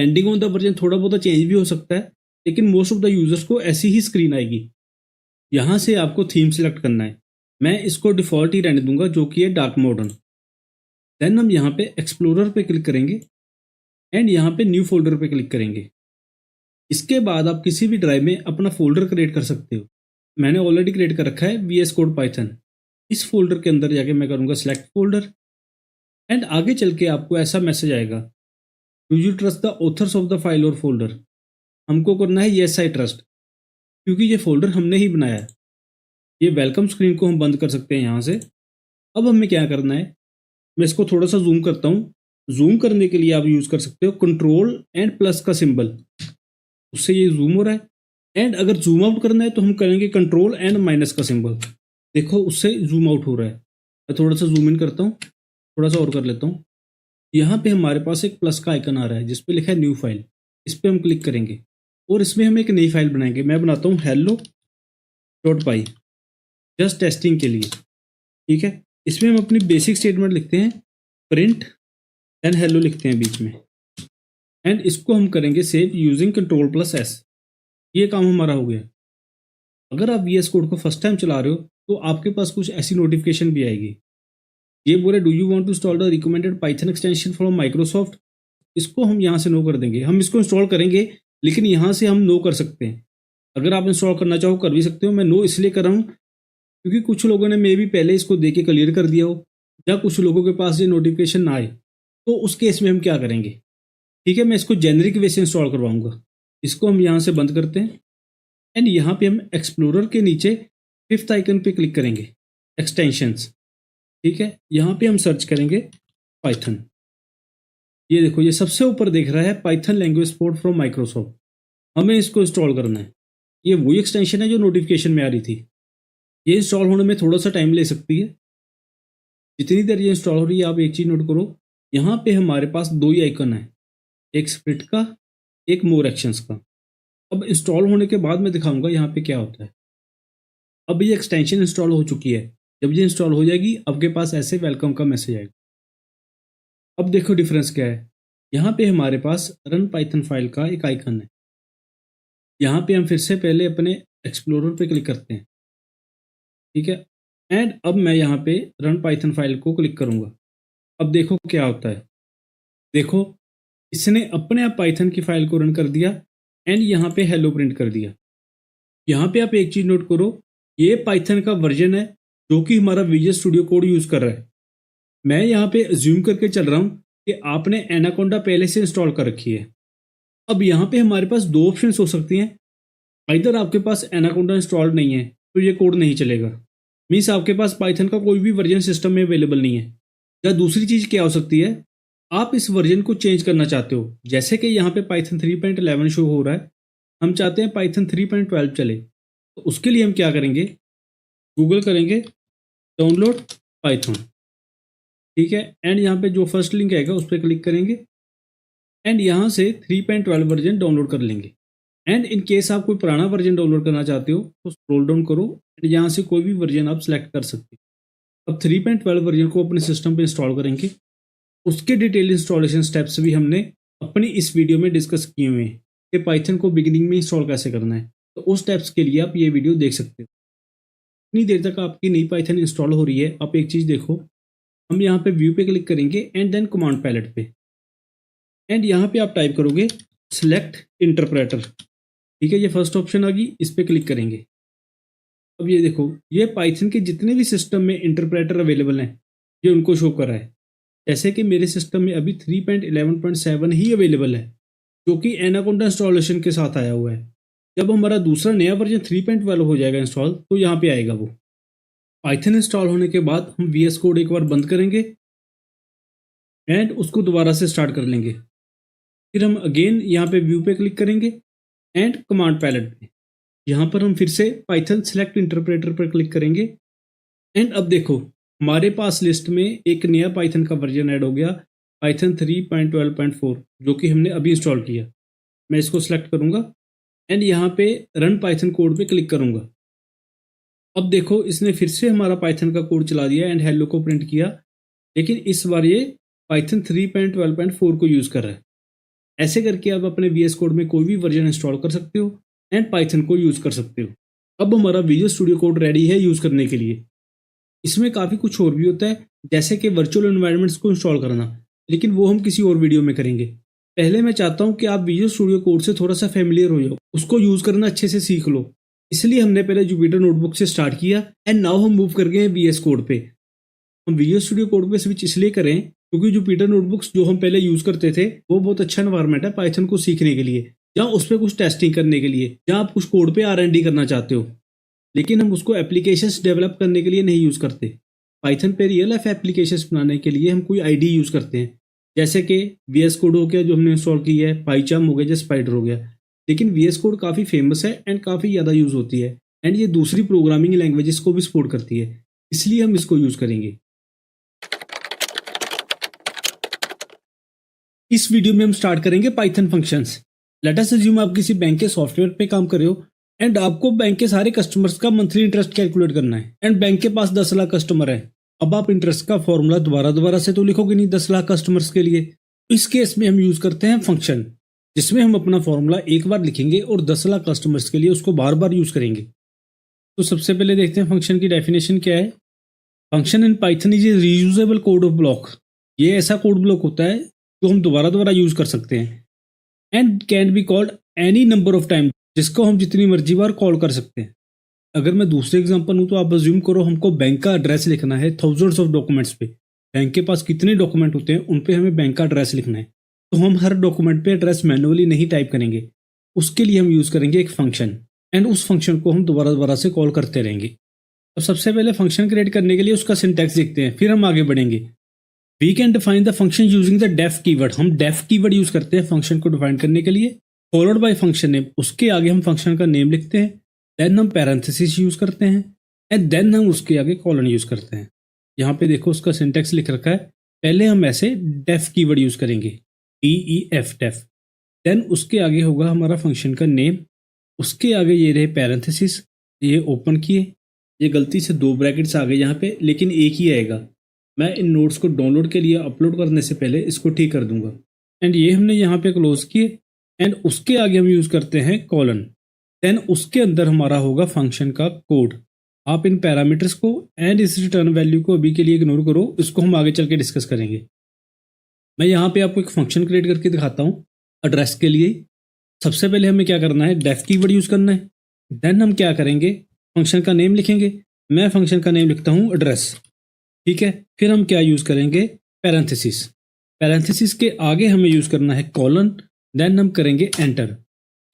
Depending on the version थोड़ा बहुत change भी हो सकता है, लेकिन मोस्ट ऑफ द यूजर्स को ऐसी ही स्क्रीन आएगी। यहाँ से आपको थीम सेलेक्ट करना है। मैं इसको डिफॉल्ट ही रहने दूंगा जो कि है डार्क मॉडर्न। देन हम यहाँ पे एक्सप्लोरर पे क्लिक करेंगे एंड यहाँ पे न्यू फोल्डर पे क्लिक करेंगे। इसके बाद आप किसी भी ड्राइव में अपना फोल्डर क्रिएट कर सकते हो। मैंने ऑलरेडी क्रिएट कर रखा है VS Code Python। इस फोल्डर के अंदर जाके मैं करूँगा सेलेक्ट फोल्डर एंड आगे चल के आपको ऐसा मैसेज आएगा, do you trust the author's of the file और फोल्डर। हमको करना है येस आई ट्रस्ट, क्योंकि ये फोल्डर हमने ही बनाया है। ये वेलकम स्क्रीन को हम बंद कर सकते हैं यहाँ से। अब हमें क्या करना है, मैं इसको थोड़ा सा जूम करता हूँ। जूम करने के लिए आप यूज़ कर सकते हो कंट्रोल एंड प्लस का सिंबल, उससे ये जूम हो रहा है। एंड अगर जूम आउट करना है तो हम करेंगे कंट्रोल एंड माइनस का सिंबल, देखो उससे जूम आउट हो रहा है। मैं थोड़ा सा जूम इन करता हूँ, थोड़ा सा और कर लेता हूँ। यहाँ पे हमारे पास एक प्लस का आइकन आ रहा है जिस पे लिखा है न्यू फाइल। इस पर हम क्लिक करेंगे और इसमें हम एक नई फाइल बनाएंगे। मैं बनाता हूँ hello.py जस्ट टेस्टिंग के लिए, ठीक है। इसमें हम अपनी बेसिक स्टेटमेंट लिखते हैं, प्रिंट एंड हेलो लिखते हैं बीच में, एंड इसको हम करेंगे save using control plus S। ये काम हमारा हो गया। अगर आप VS कोड को फर्स्ट टाइम चला रहे हो तो आपके पास कुछ ऐसी नोटिफिकेशन भी आएगी। ये बोले do you want to install the recommended Python extension from Microsoft. इसको हम यहाँ से नो कर देंगे। हम इसको इंस्टॉल करेंगे लेकिन यहाँ से हम नो कर सकते हैं। अगर आप इंस्टॉल करना चाहो कर भी सकते हो। मैं नो इसलिए कर रहा हूँ क्योंकि कुछ लोगों ने मे भी पहले इसको देख के क्लियर कर दिया हो, या कुछ लोगों के पास ये नोटिफिकेशन ना आए, तो उस केस में हम क्या करेंगे, ठीक है। मैं इसको जेनरिक वे से इंस्टॉल करवाऊंगा। इसको हम यहाँ से बंद करते हैं एंड यहाँ पे हम एक्सप्लोरर के नीचे फिफ्थ आइकन पे क्लिक करेंगे, एक्सटेंशंस, ठीक है। यहाँ पे हम सर्च करेंगे पाइथन। ये देखो ये सबसे ऊपर देख रहा है Python language support from Microsoft. हमें इसको इंस्टॉल करना है। ये वही एक्सटेंशन है जो नोटिफिकेशन में आ रही थी। ये इंस्टॉल होने में थोड़ा सा टाइम ले सकती है। जितनी देर ये इंस्टॉल हो रही है आप एक चीज़ नोट करो, यहाँ पे हमारे पास दो ही आइकन है, एक स्प्लिट का, एक मोर एक्शंस का। अब इंस्टॉल होने के बाद मैं दिखाऊंगा यहाँ पे क्या होता है। अब ये एक्सटेंशन इंस्टॉल हो चुकी है। जब ये इंस्टॉल हो जाएगी आपके पास ऐसे वेलकम का मैसेज आएगा। अब देखो डिफरेंस क्या है। यहाँ पे हमारे पास रन पाइथन फाइल का एक आइकन है। यहाँ पे हम फिर से पहले अपने एक्सप्लोरर पे क्लिक करते हैं, ठीक है। एंड अब मैं यहाँ पे रन पाइथन फाइल को क्लिक करूँगा। अब देखो क्या होता है। देखो इसने अपने आप पाइथन की फाइल को रन कर दिया एंड यहाँ पे हेलो प्रिंट कर दिया। यहाँ पे आप एक चीज़ नोट करो, ये पाइथन का वर्जन है जो कि हमारा विजुअल स्टूडियो कोड यूज़ कर रहा है। मैं यहाँ पे ज्यूम करके चल रहा हूँ कि आपने एनाकोंडा पहले से इंस्टॉल कर रखी है। अब यहाँ पे हमारे पास दो ऑप्शंस हो सकती हैं। इधर आपके पास एनाकोंडा इंस्टॉल्ड नहीं है तो ये कोड नहीं चलेगा, मीन्स आपके पास पाइथन का कोई भी वर्जन सिस्टम में अवेलेबल नहीं है। या दूसरी चीज़ क्या हो सकती है, आप इस वर्जन को चेंज करना चाहते हो। जैसे कि यहाँ पे पाइथन 3.11 शो हो रहा है, हम चाहते हैं पाइथन 3.12 चले। तो उसके लिए हम क्या करेंगे, गूगल करेंगे डाउनलोड पाइथन, ठीक है। एंड यहाँ पे जो फर्स्ट लिंक आएगा उस पर क्लिक करेंगे एंड यहाँ से 3.12 वर्जन डाउनलोड कर लेंगे। एंड इन केस आप कोई पुराना वर्जन डाउनलोड करना चाहते हो तो स्क्रॉल डाउन करो एंड यहाँ से कोई भी वर्जन आप सेलेक्ट कर सकते हो। अब 3.12 वर्जन को अपने सिस्टम पे इंस्टॉल करेंगे। उसके डिटेल इंस्टॉलेशन स्टेप्स भी हमने अपनी इस वीडियो में डिस्कस किए हुए हैं कि पाइथन को बिगिनिंग में इंस्टॉल कैसे करना है। तो उस स्टेप्स के लिए आप ये वीडियो देख सकते हो। इतनी देर तक आपकी नई पाइथन इंस्टॉल हो रही है, आप एक चीज़ देखो, हम यहाँ पे व्यू पे क्लिक करेंगे एंड देन कमांड पैलेट पे, एंड यहाँ पे आप टाइप करोगे सेलेक्ट इंटरप्रेटर, ठीक है। ये फर्स्ट ऑप्शन आ गई, इस पर क्लिक करेंगे। अब ये देखो ये पाइथन के जितने भी सिस्टम में इंटरप्रेटर अवेलेबल हैं ये उनको शो कर रहा है। जैसे कि मेरे सिस्टम में अभी 3.11.7 ही अवेलेबल है जो कि एनाकोंडा इंस्टॉलेशन के साथ आया हुआ है। जब हमारा दूसरा नया वर्जन 3.12 हो जाएगा इंस्टॉल तो यहाँ पे आएगा वो। पाइथन इंस्टॉल होने के बाद हम VS कोड एक बार बंद करेंगे एंड उसको दोबारा से स्टार्ट कर लेंगे। फिर हम अगेन यहाँ पे व्यू पे क्लिक करेंगे एंड कमांड पैलेट पे, यहाँ पर हम फिर से पाइथन सेलेक्ट इंटरप्रेटर पर क्लिक करेंगे। एंड अब देखो हमारे पास लिस्ट में एक नया पाइथन का वर्जन ऐड हो गया, पाइथन 3.12.4, जो कि हमने अभी इंस्टॉल किया। मैं इसको सेलेक्ट करूँगा एंड यहाँ पे रन पाइथन कोड पे क्लिक करूँगा। अब देखो इसने फिर से हमारा पाइथन का कोड चला दिया एंड हेलो को प्रिंट किया, लेकिन इस बार ये पाइथन 3.12.4 को यूज़ कर रहा है। ऐसे करके आप अपने VS कोड में कोई भी वर्जन इंस्टॉल कर सकते हो एंड पाइथन को यूज़ कर सकते हो। अब हमारा विजुअल स्टूडियो कोड रेडी है यूज़ करने के लिए। इसमें काफ़ी कुछ और भी होता है, जैसे कि वर्चुअल एनवायरनमेंट्स को इंस्टॉल करना, लेकिन वो हम किसी और वीडियो में करेंगे। पहले मैं चाहता हूँ कि आप विजुअल स्टूडियो कोड से थोड़ा सा फेमिलियर हो जाओ, उसको यूज़ करना अच्छे से सीख लो। इसलिए हमने पहले जुपिटर नोटबुक से स्टार्ट किया एंड नाउ हम मूव कर गए हैं VS कोड पे। हम विजुअल स्टूडियो कोड पे स्विच इसलिए करें क्योंकि जुपिटर नोटबुक्स जो हम पहले यूज़ करते थे वो बहुत अच्छा एनवायरनमेंट है पाइथन को सीखने के लिए, या उस पर कुछ टेस्टिंग करने के लिए, या आप कुछ कोड पे R&D करना चाहते हो। लेकिन हम उसको एप्लीकेशंस डेवलप करने के लिए नहीं यूज़ करते। पाइथन पे रियल लाइफ एप्लीकेशंस बनाने के लिए हम कोई IDE यूज़ करते हैं, जैसे कि VS कोड हो गया जो हमने इंस्टॉल की है, पाइचार्म हो गया, या स्पाइडर हो गया। लेकिन VS कोड काफ़ी फेमस है एंड काफ़ी ज़्यादा यूज़ होती है एंड ये दूसरी प्रोग्रामिंग लैंग्वेजेस को भी सपोर्ट करती है, इसलिए हम इसको यूज़ करेंगे। इस वीडियो में हम स्टार्ट करेंगे Python functions. Let us assume आप किसी बैंक के सॉफ्टवेयर पे काम कर रहे हो एंड आपको बैंक के सारे कस्टमर्स का मंथली इंटरेस्ट कैलकुलेट करना है एंड बैंक के पास 10 लाख कस्टमर है। अब आप इंटरेस्ट का फॉर्मूला दोबारा से तो लिखोगे नहीं 10 लाख कस्टमर्स के लिए। इस केस में हम यूज करते हैं फंक्शन, जिसमें हम अपना फॉर्मूला एक बार लिखेंगे और 10 लाख कस्टमर्स के लिए उसको बार बार यूज करेंगे। तो सबसे पहले देखते हैं फंक्शन की डेफिनेशन क्या है। Function in Python is a reusable code of block. ये ऐसा कोड ब्लॉक होता है जो हम दोबारा यूज कर सकते हैं and can be called any number of time, जिसको हम जितनी मर्जी बार कॉल कर सकते हैं। अगर मैं दूसरे एग्जांपल हूं तो आप अज्यूम करो हमको बैंक का एड्रेस लिखना है थाउजेंड्स ऑफ डॉक्यूमेंट्स पे। बैंक के पास कितने डॉक्यूमेंट होते हैं उन पे हमें बैंक का एड्रेस लिखना है, तो हम हर डॉक्यूमेंट पे एड्रेस मैनुअली नहीं टाइप करेंगे। उसके लिए हम यूज करेंगे एक फंक्शन एंड उस फंक्शन को हम दोबारा से कॉल करते रहेंगे। अब सबसे पहले फंक्शन क्रिएट करने के लिए उसका सिंटैक्स देखते हैं, फिर हम आगे बढ़ेंगे। We can define the function using the def keyword. हम डेफ कीवर्ड यूज करते हैं फंक्शन को डिफाइन करने के लिए, फॉलोड बाय फंक्शन नेम। उसके आगे हम फंक्शन का नेम लिखते हैं, देन हम पैरेंथेसिस यूज करते हैं एंड देन हम उसके आगे कॉलन यूज करते हैं। यहाँ पे देखो उसका सिंटैक्स लिख रखा है। पहले हम ऐसे डेफ कीवर्ड यूज करेंगे, DEF डेफ। देन उसके आगे होगा हमारा फंक्शन का नेम, उसके आगे ये रहे पैरेंथेसिस, ये ओपन किए। ये गलती से 2 ब्रैकेट्स आ गए यहाँ पे, लेकिन एक ही आएगा। मैं इन नोट्स को डाउनलोड के लिए अपलोड करने से पहले इसको ठीक कर दूंगा। एंड ये हमने यहाँ पे क्लोज किए एंड उसके आगे हम यूज करते हैं कॉलन। देन उसके अंदर हमारा होगा फंक्शन का कोड। आप इन पैरामीटर्स को एंड इस रिटर्न वैल्यू को अभी के लिए इग्नोर करो, इसको हम आगे चल के डिस्कस करेंगे। मैं यहाँ पे आपको एक फंक्शन क्रिएट करके दिखाता हूँ एड्रेस के लिए। सबसे पहले हमें क्या करना है, डेफ कीवर्ड यूज करना है। देन हम क्या करेंगे, फंक्शन का नेम लिखेंगे। मैं फंक्शन का नेम लिखता हूँ एड्रेस, ठीक है। फिर हम क्या यूज करेंगे, पैरेंथेसिस। पैरेंथेसिस के आगे हमें यूज करना है कॉलन, देन हम करेंगे एंटर।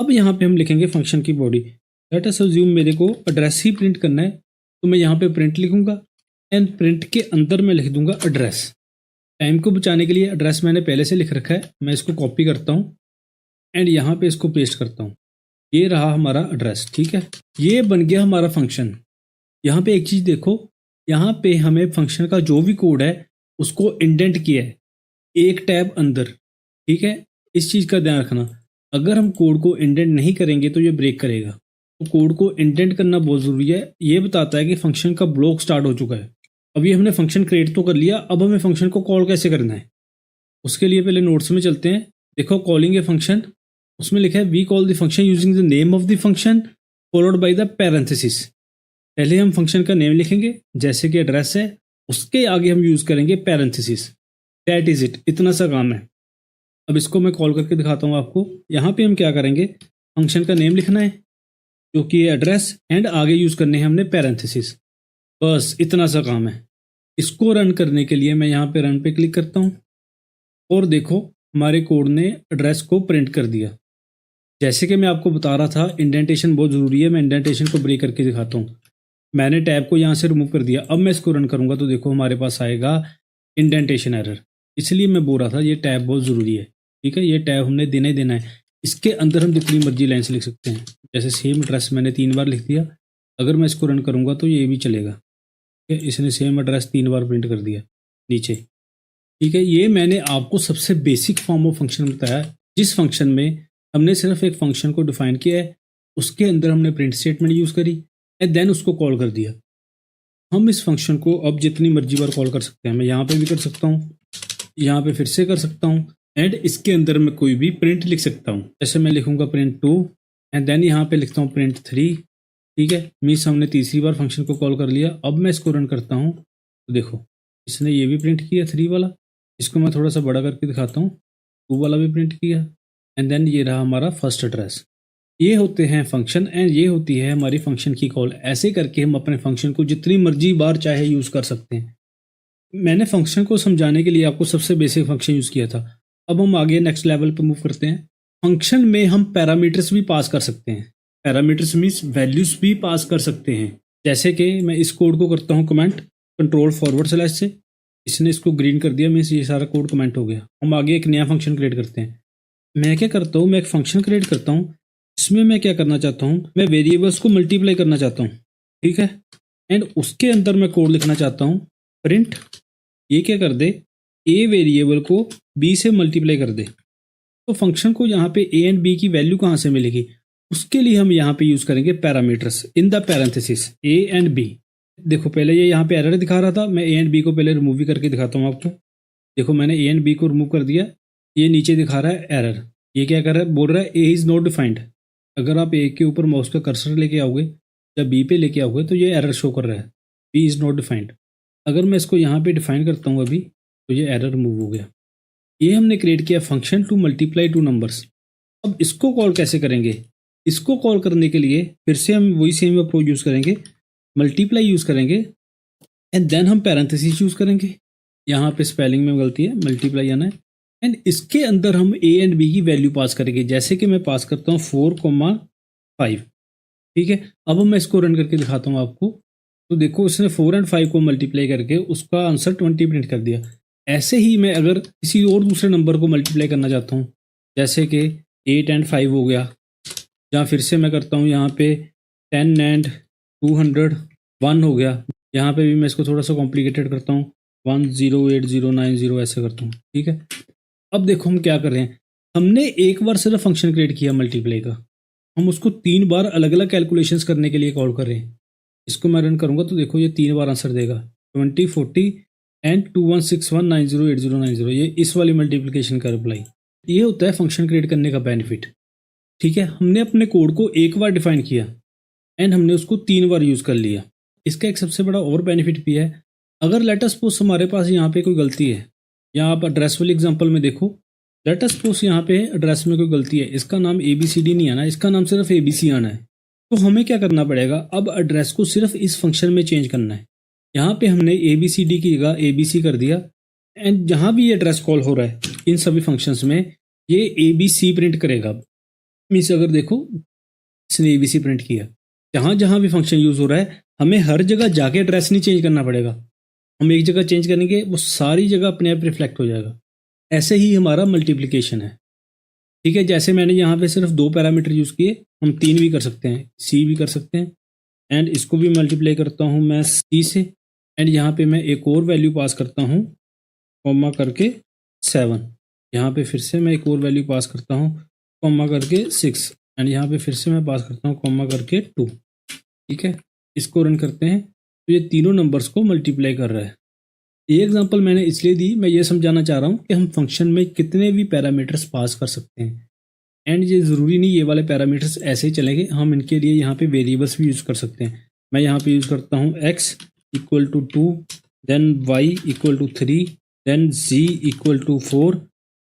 अब यहाँ पे हम लिखेंगे फंक्शन की बॉडी। लेट अस अज्यूम मेरे को एड्रेस ही प्रिंट करना है, तो मैं यहाँ पे प्रिंट लिखूंगा एंड प्रिंट के अंदर मैं लिख दूंगा एड्रेस। टाइम को बचाने के लिए एड्रेस मैंने पहले से लिख रखा है, मैं इसको कॉपी करता हूँ एंड यहाँ पे इसको पेस्ट करता हूँ। ये रहा हमारा एड्रेस, ठीक है। ये बन गया हमारा फंक्शन। यहाँ पे एक चीज देखो, यहाँ पे हमें फंक्शन का जो भी कोड है उसको इंडेंट किया है एक टैब अंदर, ठीक है। इस चीज का ध्यान रखना, अगर हम कोड को इंडेंट नहीं करेंगे तो ये ब्रेक करेगा। तो कोड को इंडेंट करना बहुत जरूरी है। ये बताता है कि फंक्शन का ब्लॉक स्टार्ट हो चुका है। अभी हमने फंक्शन क्रिएट तो कर लिया, अब हमें फंक्शन को कॉल कैसे करना है उसके लिए पहले नोट्स में चलते हैं। देखो कॉलिंग ए फंक्शन, उसमें लिखा है we call the function using the name of the function followed by the parenthesis. पहले हम फंक्शन का नेम लिखेंगे जैसे कि एड्रेस है, उसके आगे हम यूज करेंगे पैरेंथेसिस। दैट इज इट, इतना सा काम है। अब इसको मैं कॉल करके दिखाता हूँ आपको। यहाँ पे हम क्या करेंगे, फंक्शन का नेम लिखना है जो कि एड्रेस एंड आगे यूज करने हैं हमने पैरेंथेसिस। बस इतना सा काम है। इसको रन करने के लिए मैं यहाँ पे रन पे क्लिक करता हूँ और देखो हमारे कोड ने एड्रेस को प्रिंट कर दिया। जैसे कि मैं आपको बता रहा था इंडेंटेशन बहुत ज़रूरी है, मैं इंडेंटेशन को ब्रेक करके दिखाता हूँ। मैंने टैब को यहाँ से रिमूव कर दिया। अब मैं इसको रन करूँगा तो देखो हमारे पास आएगा इंडेंटेशन एरर। इसलिए मैं बोल रहा था ये टैब बहुत ज़रूरी है, ठीक है। ये टैब हमने देना ही देना है। इसके अंदर हम जितनी मर्जी लाइन्स लिख सकते हैं। जैसे सेम एड्रेस मैंने 3 बार लिख दिया, अगर मैं इसको रन करूँगा तो ये भी चलेगा, ठीक है। इसने सेम एड्रेस 3 बार प्रिंट कर दिया नीचे, ठीक है। ये मैंने आपको सबसे बेसिक फॉर्म ऑफ फंक्शन बताया, जिस फंक्शन में हमने सिर्फ एक फंक्शन को डिफाइन किया है, उसके अंदर हमने प्रिंट स्टेटमेंट यूज़ करी एंड देन उसको कॉल कर दिया। हम इस फंक्शन को अब जितनी मर्जी बार कॉल कर सकते हैं। मैं यहाँ पे भी कर सकता हूँ, यहाँ पे फिर से कर सकता हूँ एंड इसके अंदर मैं कोई भी प्रिंट लिख सकता हूँ। जैसे मैं लिखूंगा प्रिंट 2 एंड देन यहाँ पे लिखता हूँ प्रिंट 3। ठीक है, मीन्स हमने तीसरी बार फंक्शन को कॉल कर लिया। अब मैं इसको रन करता हूँ तो देखो इसने ये भी प्रिंट किया 3 वाला। इसको मैं थोड़ा सा बड़ा करके दिखाता हूँ, 2 वाला भी प्रिंट किया एंड देन ये रहा हमारा फर्स्ट एड्रेस। ये होते हैं फंक्शन एंड ये होती है हमारी फंक्शन की कॉल। ऐसे करके हम अपने फंक्शन को जितनी मर्जी बार चाहे यूज़ कर सकते हैं। मैंने फंक्शन को समझाने के लिए आपको सबसे बेसिक फंक्शन यूज़ किया था। अब हम आगे नेक्स्ट लेवल पर मूव करते हैं। फंक्शन में हम पैरामीटर्स भी पास कर सकते हैं। पैरामीटर्स मीन्स वैल्यूज भी पास कर सकते हैं। जैसे कि मैं इस कोड को करता हूँ कमेंट कंट्रोल फॉरवर्ड स्लैश से, इसने इसको ग्रीन कर दिया, मीन्स ये सारा कोड कमेंट हो गया। हम आगे एक नया फंक्शन क्रिएट करते हैं। मैं क्या करता हूँ, मैं एक फंक्शन क्रिएट करता हूँ। इसमें मैं क्या करना चाहता हूँ, मैं वेरिएबल्स को मल्टीप्लाई करना चाहता हूँ। ठीक है, एंड उसके अंदर मैं कोड लिखना चाहता हूँ प्रिंट, ये क्या कर दे, ए वेरिएबल को बी से मल्टीप्लाई कर दे। तो फंक्शन को यहाँ पे ए एंड बी की वैल्यू कहाँ से मिलेगी, उसके लिए हम यहाँ पे यूज करेंगे parameters in the parenthesis A and B. देखो पहले ये यहाँ पे एरर दिखा रहा था, मैं ए एंड बी को पहले रिमूव भी करके दिखाता हूँ आपको। देखो मैंने ए एंड बी को रिमूव कर दिया, ये नीचे दिखा रहा है एरर। ये क्या कर रहा है, बोल रहा है ए इज नॉट डिफाइंड। अगर आप ए के ऊपर माउस का कर्सर लेके आओगे या बी पे लेके आओगे तो ये एरर शो कर रहा है, बी इज नॉट डिफाइंड। अगर मैं इसको यहाँ पे डिफाइन करता हूँ अभी तो ये एरर रिमूव हो गया। ये हमने क्रिएट किया function to multiply two numbers. अब इसको कॉल कैसे करेंगे, इसको कॉल करने के लिए फिर से हम वही सेम अप्रोच यूज़ करेंगे, मल्टीप्लाई यूज़ करेंगे एंड देन हम पैरेंथेसिस यूज़ करेंगे। यहाँ पे स्पेलिंग में गलती है, मल्टीप्लाई आना है एंड इसके अंदर हम ए एंड बी की वैल्यू पास करेंगे। जैसे कि मैं पास करता हूँ 4,5। ठीक है, अब मैं इसको रन करके दिखाता हूँ आपको। तो देखो उसने 4 एंड 5 को मल्टीप्लाई करके उसका आंसर 20 प्रिंट कर दिया। ऐसे ही मैं अगर किसी और दूसरे नंबर को मल्टीप्लाई करना चाहता हूँ, जैसे कि 8 एंड 5 हो गया, या फिर से मैं करता हूँ यहाँ पे 10 एंड 201 हो गया। यहाँ पे भी मैं इसको थोड़ा सा कॉम्प्लिकेटेड करता हूँ, 108090 ऐसे करता हूँ। ठीक है, अब देखो हम क्या कर रहे हैं, हमने एक बार सिर्फ फंक्शन क्रिएट किया मल्टीप्लाई का, हम उसको 3 बार अलग अलग कैलकुलेशंस करने के लिए कॉल कर रहे हैं। इसको मैं रन करूंगा तो देखो ये 3 बार आंसर देगा 20, 40 एंड 2161908090। ये इस वाली मल्टीप्लिकेशन का रिप्लाई। ये होता है फंक्शन क्रिएट करने का बेनिफिट। ठीक है, हमने अपने कोड को एक बार डिफाइन किया एंड हमने उसको 3 बार यूज कर लिया। इसका एक सबसे बड़ा और बेनिफिट भी है, अगर लेट सपोज हमारे पास यहाँ पे कोई गलती है, या आप एड्रेस वाली एग्जांपल में देखो, लेट सपोज यहाँ पे एड्रेस में कोई गलती है, इसका नाम ABCD नहीं आना, इसका नाम सिर्फ ABC आना है। तो हमें क्या करना पड़ेगा, अब एड्रेस को सिर्फ इस फंक्शन में चेंज करना है। यहाँ पे हमने ABCD की जगह ABC कर दिया एंड जहाँ भी ये एड्रेस कॉल हो रहा है इन सभी फंक्शंस में ये ABC प्रिंट करेगा। मीन्स अगर देखो इसने ABC प्रिंट किया, जहाँ जहाँ भी फंक्शन यूज हो रहा है हमें हर जगह जाके एड्रेस नहीं चेंज करना पड़ेगा, हम एक जगह चेंज करेंगे वो सारी जगह अपने आप रिफ्लेक्ट हो जाएगा। ऐसे ही हमारा मल्टीप्लिकेशन है। ठीक है, जैसे मैंने यहाँ पे सिर्फ 2 पैरामीटर यूज़ किए, हम 3 भी कर सकते हैं, C भी कर सकते हैं एंड इसको भी मल्टीप्लाई करता हूँ मैं C से एंड यहाँ पे मैं एक और वैल्यू पास करता हूँ कॉमा करके 7। यहाँ पे फिर से मैं एक और वैल्यू पास करता हूँ कॉमा करके 6 एंड यहाँ पे फिर से मैं पास करता हूँ कॉमा करके 2। ठीक है, इसको रन करते हैं तो ये तीनों नंबर्स को मल्टीप्लाई कर रहा है। ये एग्जांपल मैंने इसलिए दी, मैं ये समझाना चाह रहा हूँ कि हम फंक्शन में कितने भी पैरामीटर्स पास कर सकते हैं एंड ये ज़रूरी नहीं ये वाले पैरामीटर्स ऐसे ही चलेंगे, हम इनके लिए यहाँ पे वेरिएबल्स भी यूज़ कर सकते हैं। मैं यहाँ पे यूज़ करता हूँ x = 2, then y = 3, then z = 4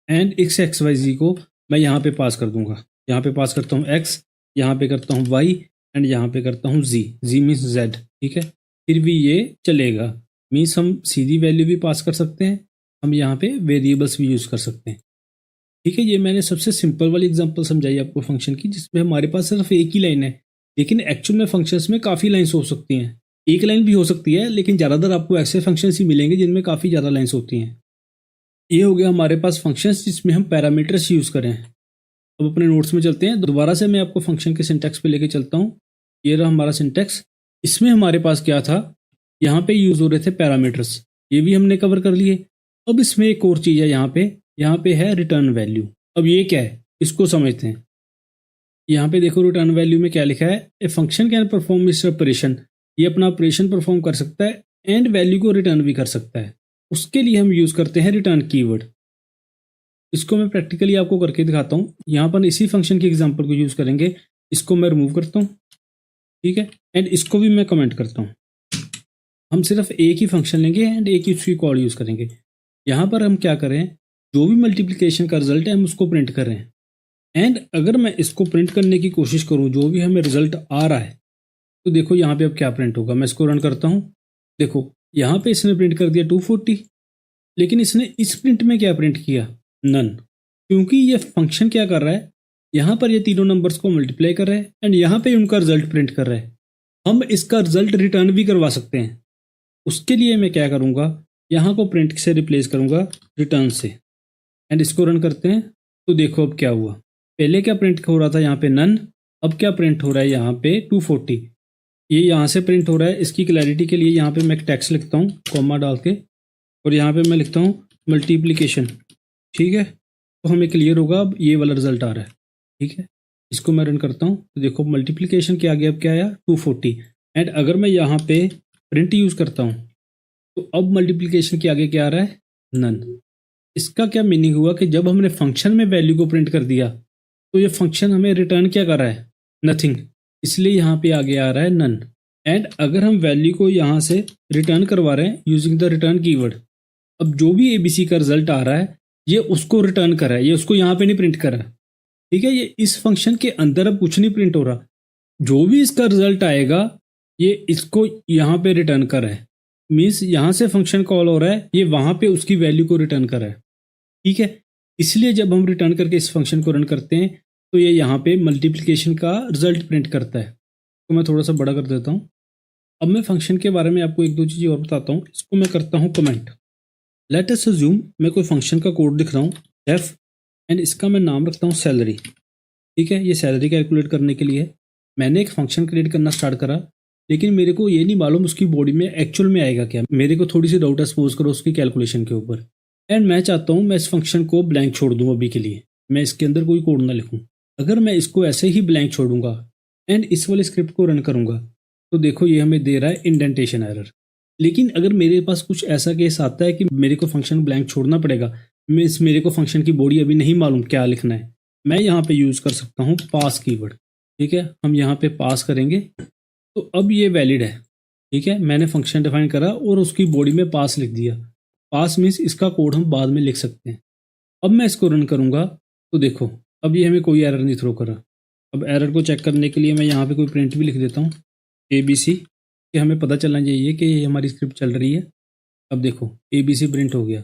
and xy को मैं यहाँ पे पास कर दूंगा। यहाँ पे पास करता हूँ x, यहाँ पे करता हूँ y एंड यहाँ पे करता हूँ z मीन्स z। ठीक है, फिर भी ये चलेगा, मीन्स हम सीधी वैल्यू भी पास कर सकते हैं, हम यहाँ पे वेरिएबल्स भी यूज़ कर सकते हैं। ठीक है, ये मैंने सबसे सिंपल वाली एग्जांपल समझाई आपको फंक्शन की, जिसमें हमारे पास सिर्फ एक ही लाइन है, लेकिन एक्चुअल में फंक्शंस में काफ़ी लाइन्स हो सकती हैं। एक लाइन भी हो सकती है, लेकिन ज़्यादातर आपको ऐसे फंक्शंस ही मिलेंगे जिनमें काफ़ी ज़्यादा लाइन्स होती हैं। ये हो गया हमारे पास फंक्शंस जिसमें हम पैरामीटर्स यूज़ करें। अब अपने नोट्स में चलते हैं, दोबारा से मैं आपको फंक्शन के सिंटैक्स पे लेके चलता हूँ। ये रहा हमारा सिंटैक्स। इसमें हमारे पास क्या था, यहाँ पे यूज़ हो रहे थे पैरामीटर्स, ये भी हमने कवर कर लिए। अब इसमें एक और चीज़ है, यहाँ पे है रिटर्न वैल्यू। अब ये क्या है, इसको समझते हैं। यहाँ पे देखो रिटर्न वैल्यू में क्या लिखा है, ए फंक्शन कैन परफॉर्म इस ऑपरेशन, ये अपना ऑपरेशन परफॉर्म कर सकता है एंड वैल्यू को रिटर्न भी कर सकता है। उसके लिए हम यूज़ करते हैं रिटर्न कीवर्ड। इसको मैं प्रैक्टिकली आपको करके दिखाता हूँ। यहाँ पर इसी फंक्शन की एग्जांपल को यूज़ करेंगे। इसको मैं रिमूव करता हूँ, ठीक है, एंड इसको भी मैं कमेंट करता हूँ। हम सिर्फ एक ही फंक्शन लेंगे एंड एक ही उसकी कॉल यूज़ करेंगे। यहाँ पर हम क्या करें, जो भी मल्टीप्लिकेशन का रिजल्ट है हम उसको प्रिंट कर रहे हैं। एंड अगर मैं इसको प्रिंट करने की कोशिश करूँ, जो भी हमें रिजल्ट आ रहा है, तो देखो यहाँ पे अब क्या प्रिंट होगा। मैं इसको रन करता हूँ। देखो यहाँ पे इसने प्रिंट कर दिया 240, लेकिन इसने इस प्रिंट में क्या प्रिंट किया, नन। क्योंकि ये फंक्शन क्या कर रहा है, यहाँ पर ये तीनों नंबर्स को मल्टीप्लाई कर रहा है एंड यहाँ पे उनका रिजल्ट प्रिंट कर रहा है। हम इसका रिजल्ट रिटर्न भी करवा सकते हैं। उसके लिए मैं क्या करूँगा, यहाँ को प्रिंट से रिप्लेस करूँगा रिटर्न से, एंड इसको रन करते हैं। तो देखो अब क्या हुआ, पहले क्या प्रिंट हो रहा था यहाँ पे नन, अब क्या प्रिंट हो रहा है यहाँ पे 240। ये यहाँ से प्रिंट हो रहा है। इसकी क्लैरिटी के लिए यहाँ पे मैं एक टेक्स्ट लिखता हूँ कॉमा डाल के, और यहाँ पे मैं लिखता हूँ मल्टीप्लिकेशन, ठीक है। तो हमें क्लियर होगा अब ये वाला रिजल्ट आ रहा है, ठीक है। इसको मैं रन करता हूँ तो देखो मल्टीप्लिकेशन के आगे अब क्या आया 240। एंड अगर मैं यहाँ पे प्रिंट यूज़ करता हूँ तो अब मल्टीप्लिकेशन के आगे क्या आ रहा है, नन। इसका क्या मीनिंग हुआ कि जब हमने फंक्शन में वैल्यू को प्रिंट कर दिया तो ये फंक्शन हमें रिटर्न क्या कर रहा है, नथिंग। इसलिए यहाँ पे आगे आ रहा है नन। एंड अगर हम वैल्यू को यहाँ से रिटर्न करवा रहे हैं यूजिंग द रिटर्न कीवर्ड, अब जो भी एबीसी का रिजल्ट आ रहा है ये उसको रिटर्न कर रहा है, ये उसको यहाँ पे नहीं प्रिंट कर रहा, ठीक है। ये इस फंक्शन के अंदर अब कुछ नहीं प्रिंट हो रहा, जो भी इसका रिजल्ट आएगा ये इसको यहाँ पे रिटर्न कर रहा है। मीन्स यहाँ से फंक्शन कॉल हो रहा है, ये वहाँ पे उसकी वैल्यू को रिटर्न कर रहा है, ठीक है। इसलिए जब हम रिटर्न करके इस फंक्शन को रन करते हैं तो ये यहाँ पे मल्टीप्लिकेशन का रिजल्ट प्रिंट करता है। तो मैं थोड़ा सा बड़ा कर देता हूँ। अब मैं फंक्शन के बारे में आपको एक दो चीज़ें और बताता हूँ। इसको मैं करता हूँ कमेंट। लेट अस अज्यूम मैं कोई फंक्शन का कोड लिख रहा हूँ एफ, एंड इसका मैं नाम रखता हूँ सैलरी, ठीक है। ये सैलरी कैलकुलेट करने के लिए मैंने एक फंक्शन क्रिएट करना स्टार्ट करा, लेकिन मेरे को ये नहीं मालूम उसकी बॉडी में एक्चुअल में आएगा क्या। मेरे को थोड़ी सी डाउट एक्सपोज करो उसकी कैलकुलेशन के ऊपर। एंड मैं चाहता हूँ मैं इस फंक्शन को ब्लैंक छोड़ दूँ अभी के लिए, मैं इसके अंदर कोई कोड ना लिखूँ। अगर मैं इसको ऐसे ही ब्लैंक छोड़ूंगा एंड इस वाले स्क्रिप्ट को रन करूँगा तो देखो ये हमें दे रहा है इंडेंटेशन एरर। लेकिन अगर मेरे पास कुछ ऐसा केस आता है कि मेरे को फंक्शन ब्लैंक छोड़ना पड़ेगा, मेरे को फंक्शन की बॉडी अभी नहीं मालूम क्या लिखना है, मैं यहाँ पे यूज़ कर सकता हूँ पास कीवर्ड, ठीक है। हम यहाँ पे पास करेंगे तो अब ये वैलिड है, ठीक है। मैंने फंक्शन डिफाइन करा और उसकी बॉडी में पास लिख दिया। पास मीन्स इसका कोड हम बाद में लिख सकते हैं। अब मैं इसको रन करूँगा तो देखो अब ये हमें कोई एरर नहीं थ्रो करा। अब एरर को चेक करने के लिए मैं यहाँ पे कोई प्रिंट भी लिख देता हूँ ABC, कि हमें पता चलना चाहिए कि ये हमारी स्क्रिप्ट चल रही है। अब देखो ABC प्रिंट हो गया।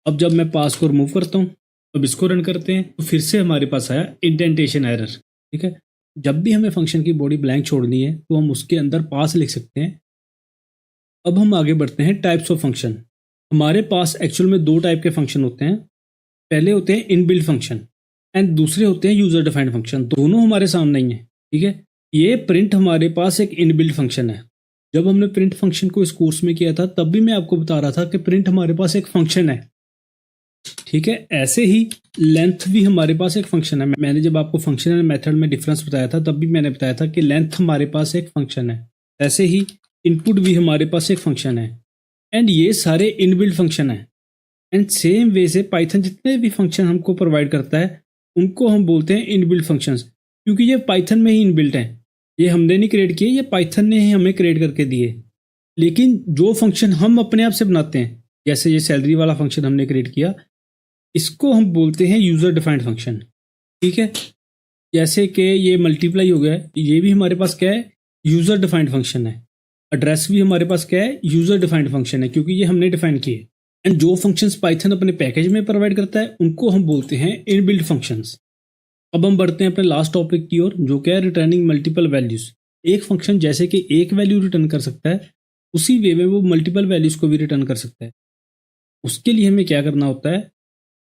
अब जब मैं पास को रिमूव करता हूँ, अब इसको रन करते हैं तो फिर से हमारे पास आया इंडेंटेशन एरर, ठीक है। जब भी हमें फंक्शन की बॉडी ब्लैंक छोड़नी है तो हम उसके अंदर पास लिख सकते हैं। अब हम आगे बढ़ते हैं टाइप्स ऑफ फंक्शन। हमारे पास एक्चुअल में दो टाइप के फंक्शन होते हैं। पहले होते हैं इनबिल्ट फंक्शन एंड दूसरे होते हैं यूजर डिफाइंड फंक्शन। दोनों हमारे सामने ही है, ठीक है। ये प्रिंट हमारे पास एक इनबिल्ट फंक्शन है। जब हमने प्रिंट फंक्शन को इस कोर्स में किया था तब भी मैं आपको बता रहा था कि प्रिंट हमारे पास एक फंक्शन है, ठीक है। ऐसे ही लेंथ भी हमारे पास एक फंक्शन है। मैंने जब आपको फंक्शन एंड मेथड में डिफरेंस बताया था तब भी मैंने बताया था कि लेंथ हमारे पास एक फंक्शन है। ऐसे ही इनपुट भी हमारे पास एक फंक्शन है एंड ये सारे इनबिल्ट फंक्शन है। एंड सेम वे से पाइथन जितने भी फंक्शन हमको प्रोवाइड करता है उनको हम बोलते हैं इनबिल्ट फंक्शंस, क्योंकि ये पाइथन में ही इनबिल्ट हैं। ये हमने नहीं क्रिएट किए, ये पाइथन ने ही हमें क्रिएट करके दिए। लेकिन जो फंक्शन हम अपने आप से बनाते हैं, जैसे ये सैलरी वाला फंक्शन हमने क्रिएट किया, इसको हम बोलते हैं यूजर डिफाइंड फंक्शन, ठीक है। जैसे कि ये मल्टीप्लाई हो गया, ये भी हमारे पास क्या है, यूजर डिफाइंड फंक्शन है। एड्रेस भी हमारे पास क्या है, यूजर डिफाइंड फंक्शन है, क्योंकि ये हमने डिफाइन किए। एंड जो फंक्शंस पाइथन अपने पैकेज में प्रोवाइड करता है उनको हम बोलते हैं इनबिल्ट फंक्शंस। अब हम बढ़ते हैं अपने लास्ट टॉपिक की ओर, जो क्या है रिटर्निंग मल्टीपल वैल्यूज। एक फंक्शन जैसे कि एक वैल्यू रिटर्न कर सकता है, उसी वे में वो मल्टीपल वैल्यूज को भी रिटर्न कर सकता है। उसके लिए हमें क्या करना होता है,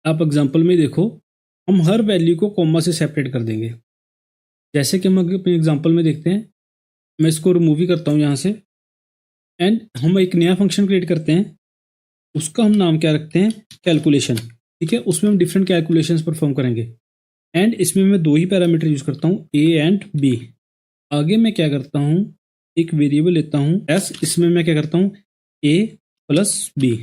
आप एग्जाम्पल में देखो, हम हर वैल्यू को कॉमा से सेपरेट कर देंगे। जैसे कि हम अपने एग्जाम्पल में देखते हैं, मैं इसको रिमूव ही करता हूँ यहाँ से, एंड हम एक नया फंक्शन क्रिएट करते हैं। उसका हम नाम क्या रखते हैं, कैलकुलेशन, ठीक है। उसमें हम डिफरेंट कैलकुलेशंस परफॉर्म करेंगे एंड इसमें मैं दो ही पैरामीटर यूज करता हूँ, A एंड B। आगे मैं क्या करता हूँ, एक वेरिएबल लेता हूँ S, इसमें मैं क्या करता हूँ A प्लस B,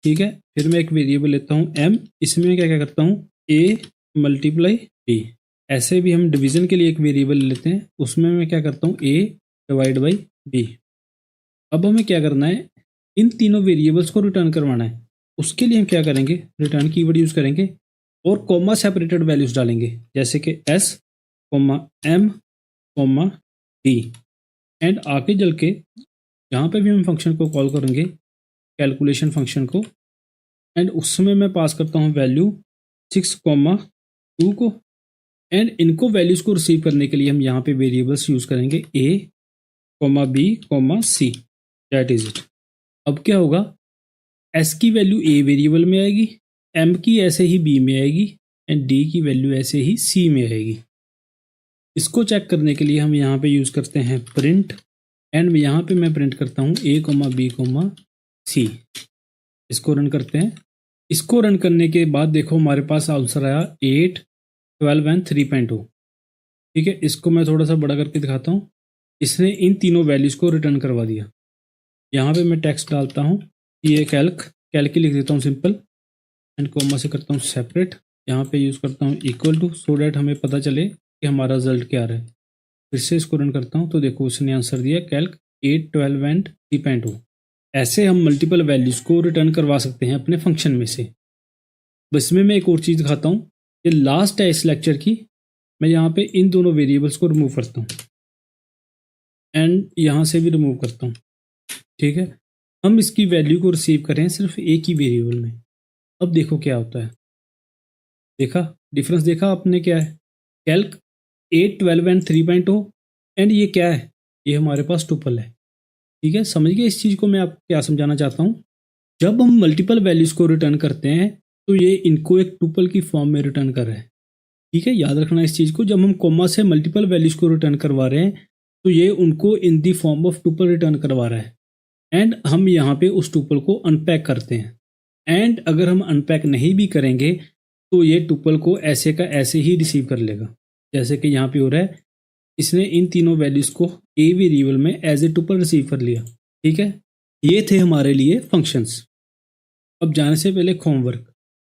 ठीक है। फिर मैं एक वेरिएबल लेता हूँ M, इसमें मैं क्या क्या करता हूँ ए मल्टीप्लाई बी। ऐसे भी हम डिवीजन के लिए एक वेरिएबल लेते हैं, उसमें मैं क्या करता हूँ ए डिवाइड बाई बी। अब हमें क्या करना है, इन तीनों वेरिएबल्स को रिटर्न करवाना है। उसके लिए हम क्या करेंगे, रिटर्न कीवर्ड यूज करेंगे और कॉमा सेपरेटेड वैल्यूज डालेंगे, जैसे कि S comma M comma D. And आगे चल के जहाँ पे भी हम फंक्शन को कॉल करेंगे, कैलकुलेशन फंक्शन को, एंड उसमें मैं पास करता हूँ वैल्यू 6,2 को। एंड इनको वैल्यूज को रिसीव करने के लिए हम यहाँ पे वेरिएबल्स यूज करेंगे A comma B comma C, that is it. अब क्या होगा, एस की वैल्यू ए वेरिएबल में आएगी, एम की ऐसे ही बी में आएगी, एंड डी की वैल्यू ऐसे ही सी में आएगी। इसको चेक करने के लिए हम यहाँ पे यूज करते हैं प्रिंट, एंड यहाँ पे मैं प्रिंट करता हूँ ए कॉमा बी कॉमा सी। इसको रन करते हैं। इसको रन करने के बाद देखो हमारे पास आंसर आया 8, 12 एंड 3.2। ठीक है, इसको मैं थोड़ा सा बड़ा करके दिखाता हूँ। इसने इन तीनों वैल्यूज को रिटर्न करवा दिया। यहाँ पे मैं टेक्स्ट डालता हूँ, ये कैल्क ही लिख देता हूँ सिंपल, एंड कॉमा से करता हूँ सेपरेट। यहाँ पे यूज़ करता हूँ इक्वल टू, सो डैट हमें पता चले कि हमारा रिजल्ट क्या आ रहा है। फिर से इसको रन करता हूँ तो देखो उसने आंसर दिया कैल्क 8, 12 एंड 3.2। ऐसे हम मल्टीपल वैल्यूज़ को रिटर्न करवा सकते हैं अपने फंक्शन में से। बस इसमें मैं एक और चीज़ दिखाता हूँ, ये लास्ट है इस लेक्चर की। मैं यहाँ पे इन दोनों वेरिएबल्स को रिमूव करता हूँ एंड यहाँ से भी रिमूव करता हूँ। ठीक है, हम इसकी वैल्यू को रिसीव कर रहे हैं सिर्फ एक ही वेरिएबल में। अब देखो क्या होता है, देखा डिफरेंस, देखा आपने क्या है, कैल्क 8, 12 एंड 3.2, एंड ये क्या है, ये हमारे पास टुपल है। ठीक है, समझ गए इस चीज़ को मैं आपको क्या समझाना चाहता हूँ। जब हम मल्टीपल वैल्यूज़ को रिटर्न करते हैं तो ये इनको एक टुपल की फॉर्म में रिटर्न कर रहा है। ठीक है, याद रखना इस चीज़ को। जब हम कॉमा से मल्टीपल वैल्यूज़ को रिटर्न करवा रहे हैं तो ये उनको in the form of tuple return करवा रहा है। एंड हम यहाँ पे उस टुपल को अनपैक करते हैं। एंड अगर हम अनपैक नहीं भी करेंगे तो ये टुपल को ऐसे का ऐसे ही रिसीव कर लेगा, जैसे कि यहाँ पे हो रहा है। इसने इन तीनों वैल्यूज़ को ए वेरिएबल में एज ए टुपल रिसीव कर लिया। ठीक है, ये थे हमारे लिए फंक्शंस। अब जाने से पहले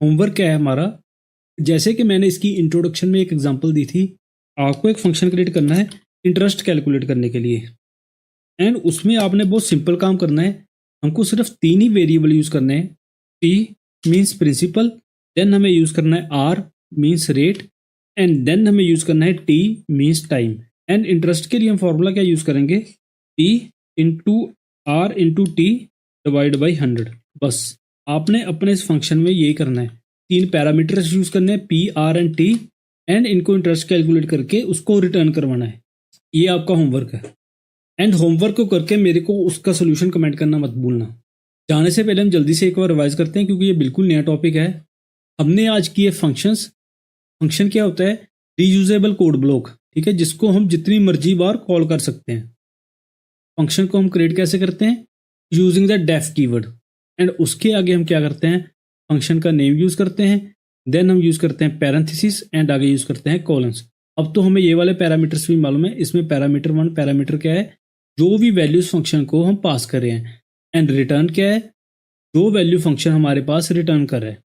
होमवर्क क्या है हमारा, जैसे कि मैंने इसकी इंट्रोडक्शन में एक एग्जांपल दी थी, आपको एक फंक्शन क्रिएट करना है इंटरेस्ट कैलकुलेट करने के लिए। एंड उसमें आपने बहुत सिंपल काम करना है, हमको सिर्फ 3 ही वेरिएबल यूज़ करने हैं। टी मीन्स प्रिंसिपल, देन हमें यूज़ करना है R means rate, and then हमें यूज़ करना है T means time. And interest के लिए हम फॉर्मूला क्या यूज़ करेंगे, T into R into T divide by 100। बस आपने अपने इस फंक्शन में यही करना है, 3 पैरामीटर्स यूज़ करने हैं P, R and T, and इनको इंटरेस्ट कैलकुलेट करके उसको रिटर्न करवाना है। ये आपका होमवर्क है। एंड होमवर्क को करके मेरे को उसका सोल्यूशन कमेंट करना मत भूलना। जाने से पहले हम जल्दी से एक बार रिवाइज करते हैं, क्योंकि ये बिल्कुल नया टॉपिक है। हमने आज किए फंक्शंस। फंक्शन क्या होता है, रीयूजेबल कोड ब्लॉक। ठीक है, जिसको हम जितनी मर्जी बार कॉल कर सकते हैं। फंक्शन को हम क्रिएट कैसे करते हैं, using the def keyword. And उसके आगे हम क्या करते हैं, फंक्शन का नेम यूज करते हैं, देन हम यूज करते हैं पैरेंथेसिस, एंड आगे यूज करते हैं कॉलन्स। अब तो हमें ये वाले पैरामीटर्स भी मालूम है। इसमें पैरामीटर 1 पैरामीटर क्या है, जो भी वैल्यूज फंक्शन को हम पास कर रहे हैं, एंड रिटर्न क्या है, जो वैल्यू फंक्शन हमारे पास रिटर्न कर रहा है।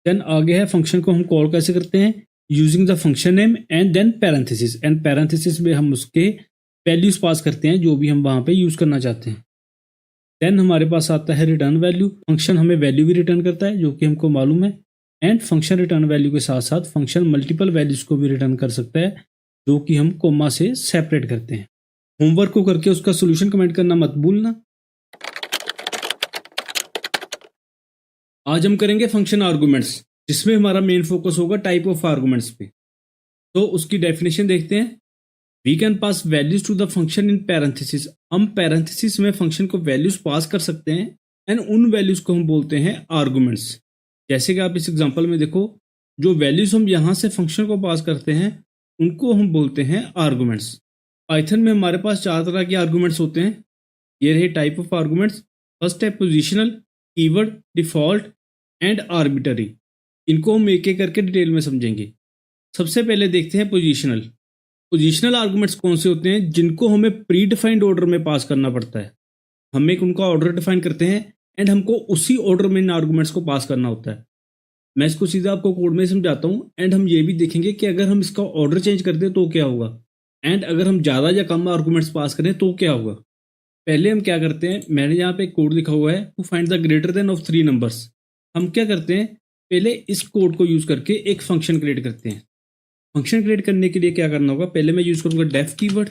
देन आगे है फंक्शन को हम कॉल कैसे करते हैं, using the function name and then parenthesis, and parenthesis में हम उसके वैल्यूज पास करते हैं जो भी हम वहां पे यूज करना चाहते हैं। देन हमारे पास आता है रिटर्न वैल्यू। फंक्शन हमें वैल्यू भी रिटर्न करता है जो कि हमको मालूम है। एंड फंक्शन रिटर्न वैल्यू के साथ साथ फंक्शन मल्टीपल वैल्यूज को भी रिटर्न कर सकता है, जो कि हम कोमा से सेपरेट करते हैं। होमवर्क को करके उसका सोल्यूशन कमेंट करना मत भूलना। आज हम करेंगे फंक्शन आर्गुमेंट्स, जिसमें हमारा मेन फोकस होगा टाइप ऑफ आर्गुमेंट्स पे। तो उसकी डेफिनेशन देखते हैं। We can pass values to the function in parenthesis. हम पैरेंथेसिस में फंक्शन को वैल्यूज पास कर सकते हैं, एंड उन वैल्यूज को हम बोलते हैं आर्गुमेंट्स। जैसे कि आप इस एग्जांपल में देखो, जो वैल्यूज हम यहाँ से फंक्शन को पास करते हैं उनको हम बोलते हैं आर्गुमेंट्स। पाइथन में हमारे पास 4 तरह के आर्गुमेंट्स होते हैं। ये रहे टाइप ऑफ आर्गुमेंट्स। फर्स्ट है positional, keyword, default and arbitrary. इनको हम एक एक करके डिटेल में समझेंगे। सबसे पहले देखते हैं पोजिशनल। पोजिशनल आर्गुमेंट्स कौन से होते हैं, जिनको हमें प्री डिफाइंड ऑर्डर में पास करना पड़ता है। हम एक उनका ऑर्डर डिफाइन करते हैं, एंड हमको उसी ऑर्डर में इन आर्गुमेंट्स को पास करना होता है। मैं इसको सीधा आपको कोड में समझाता हूँ एंड हम ये भी देखेंगे कि अगर हम इसका ऑर्डर चेंज कर दें तो क्या होगा, एंड अगर हम ज़्यादा या कम आर्गूमेंट्स पास करें तो क्या होगा। पहले हम क्या करते हैं, मैंने यहाँ पे एक कोड लिखा हुआ है to find the greater than of 3 numbers. हम क्या करते हैं, पहले इस कोड को यूज़ करके एक फंक्शन क्रिएट करते हैं। फंक्शन क्रिएट करने के लिए क्या करना होगा, पहले मैं यूज़ करूँगा डेफ कीवर्ड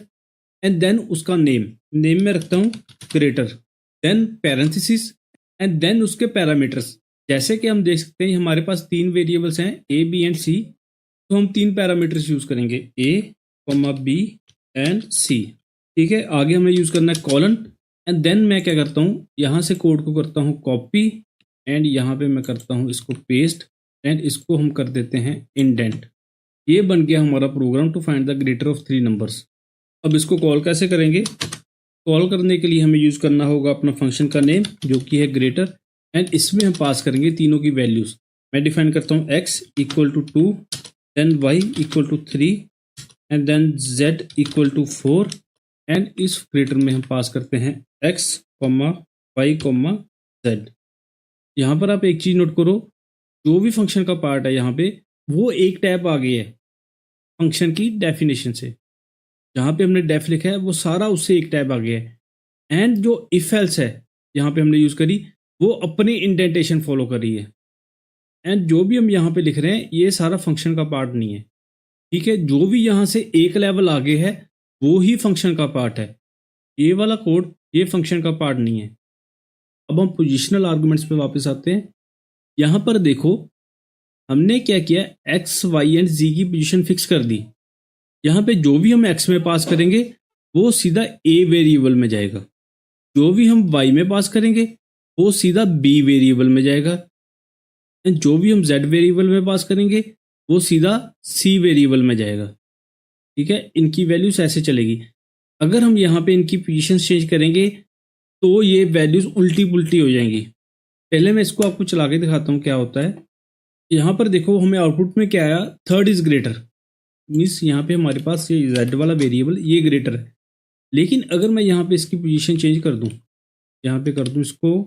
एंड देन उसका नेम में रखता हूँ greater, then parenthesis and then उसके पैरामीटर्स। जैसे कि हम देख सकते हैं हमारे पास 3 वेरिएबल्स हैं ए बी एंड सी, तो हम 3 पैरामीटर्स यूज़ करेंगे ए बी एंड सी। ठीक है, आगे हमें यूज़ करना है कॉलन एंड देन मैं क्या करता हूँ, यहाँ से कोड को करता हूँ कॉपी एंड यहाँ पे मैं करता हूँ इसको पेस्ट एंड इसको हम कर देते हैं इंडेंट। ये बन गया हमारा program to find the greater of 3 numbers. अब इसको कॉल कैसे करेंगे, कॉल करने के लिए हमें यूज़ करना होगा अपना फंक्शन का नेम जो कि है ग्रेटर एंड इसमें हम पास करेंगे तीनों की वैल्यूज़। मैं डिफाइन करता हूँ x equal to 2, then y equal to 3 and then z equal to 4 and इस ग्रेटर में हम पास करते हैं x, y, z। यहाँ पर आप एक चीज़ नोट करो, जो भी फंक्शन का पार्ट है यहाँ पे वो एक टैब आगे है फंक्शन की डेफिनेशन से। जहाँ पे हमने डेफ लिखा है वो सारा उससे एक टैब आगे है एंड जो इफ एल्स है यहाँ पे हमने यूज़ करी वो अपनी इंडेंटेशन फॉलो कर रही है एंड जो भी हम यहाँ पे लिख रहे हैं ये सारा फंक्शन का पार्ट नहीं है। ठीक है, जो भी यहाँ से एक लेवल आगे है वो ही फंक्शन का पार्ट है, ये वाला कोड ये फंक्शन का पार्ट नहीं है। अब हम पोजिशनल आर्गूमेंट्स पे वापस आते हैं। यहाँ पर देखो हमने क्या किया, एक्स वाई एंड जी की पोजीशन फिक्स कर दी। यहाँ पे जो भी हम एक्स में पास करेंगे वो सीधा ए वेरिएबल में जाएगा, जो भी हम वाई में पास करेंगे वो सीधा बी वेरिएबल में जाएगा, जो भी हम जेड वेरिएबल में पास करेंगे वो सीधा सी वेरिएबल में जाएगा। ठीक है, इनकी वैल्यूज ऐसे चलेगी। अगर हम यहाँ पे इनकी पोजीशन चेंज करेंगे तो ये वैल्यूज उल्टी पुल्टी हो जाएंगी। पहले मैं इसको आपको चला के दिखाता हूँ क्या होता है। यहाँ पर देखो हमें आउटपुट में क्या आया, 3 इज ग्रेटर, मीन्स यहाँ पे हमारे पास ये z वाला वेरिएबल ये ग्रेटर है। लेकिन अगर मैं यहाँ पे इसकी पोजीशन चेंज कर दूँ, यहाँ पे कर दूँ इसको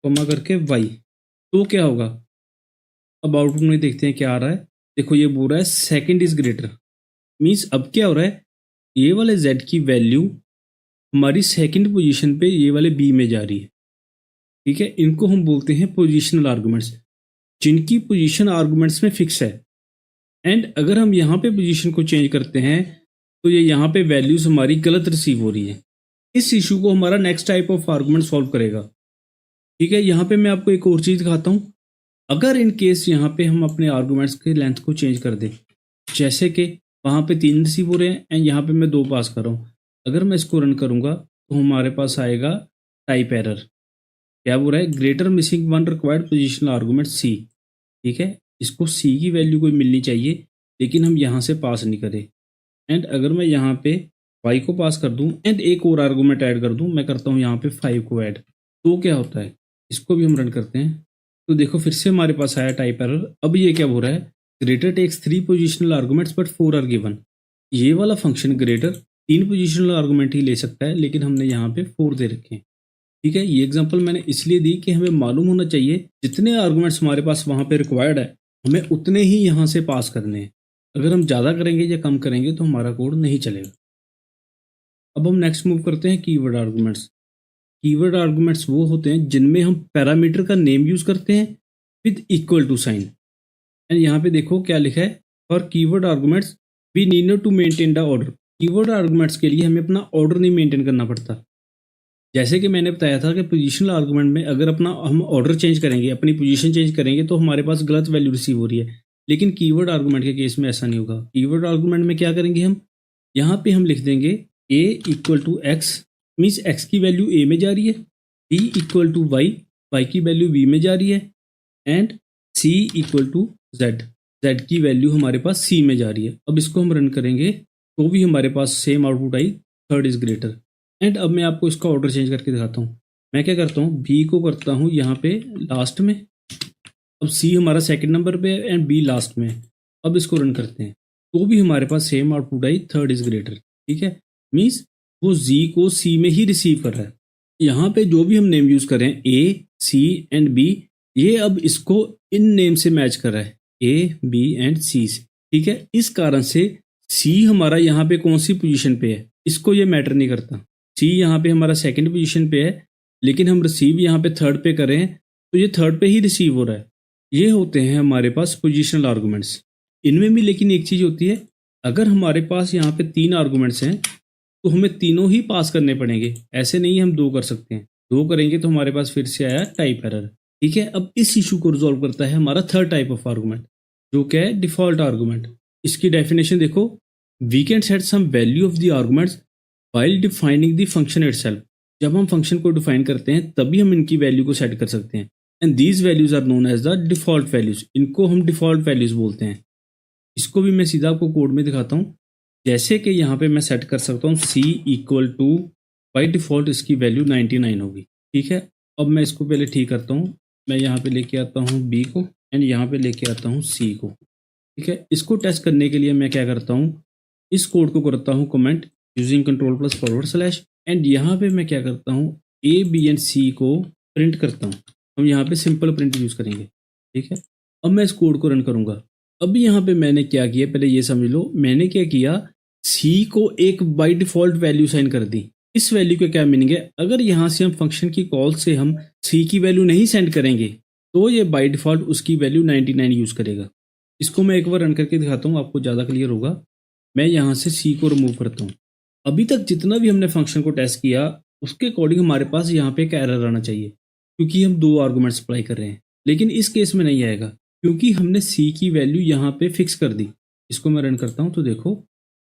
कॉमा करके y, तो क्या होगा। अब आउटपुट में देखते हैं क्या आ रहा है। देखो ये बोल रहा है 2 इज ग्रेटर, मीन्स अब क्या हो रहा है, ये वाले z की वैल्यू हमारी सेकंड पोजीशन पे ये वाले b में जा रही है। ठीक है, इनको हम बोलते हैं पोजिशनल आर्गूमेंट्स, जिनकी पोजीशन आर्गूमेंट्स में फिक्स है एंड अगर हम यहाँ पे पोजीशन को चेंज करते हैं तो ये यहाँ पे वैल्यूज हमारी गलत रिसीव हो रही है। इस इशू को हमारा next type of argument solve करेगा। ठीक है, यहाँ पे मैं आपको एक और चीज़ दिखाता हूँ। अगर इन केस यहाँ पे हम अपने आर्गूमेंट्स के लेंथ को चेंज कर दें, जैसे कि वहाँ पे 3 रिसीव हो रहे हैं एंड यहाँ पे मैं 2 पास कर रहा हूँ, अगर मैं इसको रन करूँगा तो हमारे पास आएगा टाइप एरर। क्या बोल रहा है, greater missing 1 required positional argument C. ठीक है, इसको सी की वैल्यू कोई मिलनी चाहिए लेकिन हम यहाँ से पास नहीं करें। एंड अगर मैं यहाँ पे y को पास कर दूँ एंड एक और आर्गूमेंट ऐड कर दूँ, मैं करता हूँ यहाँ पे 5 को ऐड, तो क्या होता है, इसको भी हम रन करते हैं तो देखो फिर से हमारे पास आया टाइप एरर। अब ये क्या बोल रहा है, greater takes 3 positional arguments but 4 are given. ये वाला फंक्शन ग्रेटर 3 पोजिशनल आर्गूमेंट ही ले सकता है लेकिन हमने यहाँ पे 4 दे रखे हैं। ठीक है, ये एग्जांपल मैंने इसलिए दी कि हमें मालूम होना चाहिए जितने आर्गूमेंट्स हमारे पास वहाँ पे रिक्वायर्ड है हमें उतने ही यहाँ से पास करने हैं। अगर हम ज़्यादा करेंगे या कम करेंगे तो हमारा कोड नहीं चलेगा। अब हम नेक्स्ट मूव करते हैं कीवर्ड आर्गूमेंट्स। कीवर्ड आर्गूमेंट्स वो होते हैं जिनमें हम पैरामीटर का नेम यूज़ करते हैं with equal to sign. And यहाँ पे देखो क्या लिखा है, for keyword arguments we need not to maintain the order. Keyword arguments के लिए हमें अपना ऑर्डर नहीं मेंटेन करना पड़ता। जैसे कि मैंने बताया था कि पोजीशनल आर्गूमेंट में अगर अपना हम ऑर्डर चेंज करेंगे, अपनी पोजीशन चेंज करेंगे तो हमारे पास गलत वैल्यू रिसीव हो रही है, लेकिन कीवर्ड आर्गूमेंट के केस में ऐसा नहीं होगा। कीवर्ड आर्गूमेंट में क्या करेंगे, हम यहाँ पे हम लिख देंगे a equal to X, means X की वैल्यू a में जा रही है, b equal to Y, Y की वैल्यू b में जा रही है and c equal to z, z की वैल्यू हमारे पास c में जा रही है। अब इसको हम रन करेंगे तो भी हमारे पास सेम आउटपुट आई, 3 इज ग्रेटर। एंड अब मैं आपको इसका ऑर्डर चेंज करके दिखाता हूँ। मैं क्या करता हूँ, बी को करता हूँ यहाँ पे लास्ट में, अब सी हमारा सेकंड नंबर पे है एंड बी लास्ट में है। अब इसको रन करते हैं तो भी हमारे पास सेम आउटपुट आई, 3 इज ग्रेटर। ठीक है, मीन्स वो जी को सी में ही रिसीव कर रहा है। यहाँ पे जो भी हम नेम यूज़ करें ए, सी एंड बी, ये अब इसको इन नेम से मैच कर रहा है, ए बी एंड सी से, ठीक है। इस कारण से सी हमारा यहाँ पे कौन सी पोजीशन पे है इसको ये मैटर नहीं करता। सी यहाँ पे हमारा सेकंड पोजीशन पे है, लेकिन हम रिसीव यहाँ पे थर्ड पे कर रहे हैं, तो ये थर्ड पे ही रिसीव हो रहा है। ये होते हैं हमारे पास पोजिशनल आर्गूमेंट्स। इनमें भी लेकिन एक चीज़ होती है, अगर हमारे पास यहाँ पे 3 आर्गूमेंट्स हैं तो हमें तीनों ही पास करने पड़ेंगे, ऐसे नहीं हम 2 कर सकते हैं। 2 करेंगे तो हमारे पास फिर से आया टाइप एरर, ठीक है। अब इस इशू को रिजॉल्व करता है हमारा थर्ड टाइप ऑफ आर्गूमेंट, जो क्या है, डिफॉल्ट आर्गूमेंट। इसकी डेफिनेशन देखो, we can set some value of the arguments while defining the function itself. जब हम फंक्शन को डिफाइन करते हैं तभी हम इनकी वैल्यू को सेट कर सकते हैं, and these values are known as the default values. इनको हम डिफॉल्ट वैल्यूज बोलते हैं। इसको भी मैं सीधा आपको कोड में दिखाता हूँ। जैसे कि यहाँ पे मैं सेट कर सकता हूँ c equal to, by default इसकी वैल्यू 99 होगी, ठीक है। अब मैं इसको पहले ठीक करता हूँ। मैं यहाँ पे लेके आता हूँ b को, एंड यहाँ पे लेके आता हूँ c को, ठीक है। इसको टेस्ट करने के लिए मैं क्या करता हूँ, इस कोड को करता हूँ कमेंट यूजिंग कंट्रोल+/, एंड यहाँ पे मैं क्या करता हूँ, a b एंड c को प्रिंट करता हूँ। हम यहाँ पे सिंपल प्रिंट यूज करेंगे, ठीक है। अब मैं इस कोड को रन करूंगा। अब यहाँ पे मैंने क्या किया, पहले ये समझ लो, मैंने क्या किया, c को एक बाय डिफॉल्ट वैल्यू साइन कर दी। इस वैल्यू का क्या मीनिंग है, अगर यहाँ से हम फंक्शन की कॉल से हम c की वैल्यू नहीं सेंड करेंगे तो ये बाय डिफॉल्ट उसकी वैल्यू 99 यूज करेगा। इसको मैं एक बार रन करके दिखाता हूँ, आपको ज़्यादा क्लियर होगा। मैं यहाँ से c को रिमूव करता हूँ। अभी तक जितना भी हमने फंक्शन को टेस्ट किया उसके अकॉर्डिंग हमारे पास यहाँ पे एक एरर आना चाहिए, क्योंकि हम 2 आर्गूमेंट्स अप्लाई कर रहे हैं। लेकिन इस केस में नहीं आएगा, क्योंकि हमने c की वैल्यू यहाँ पे फिक्स कर दी। इसको मैं रन करता हूँ तो देखो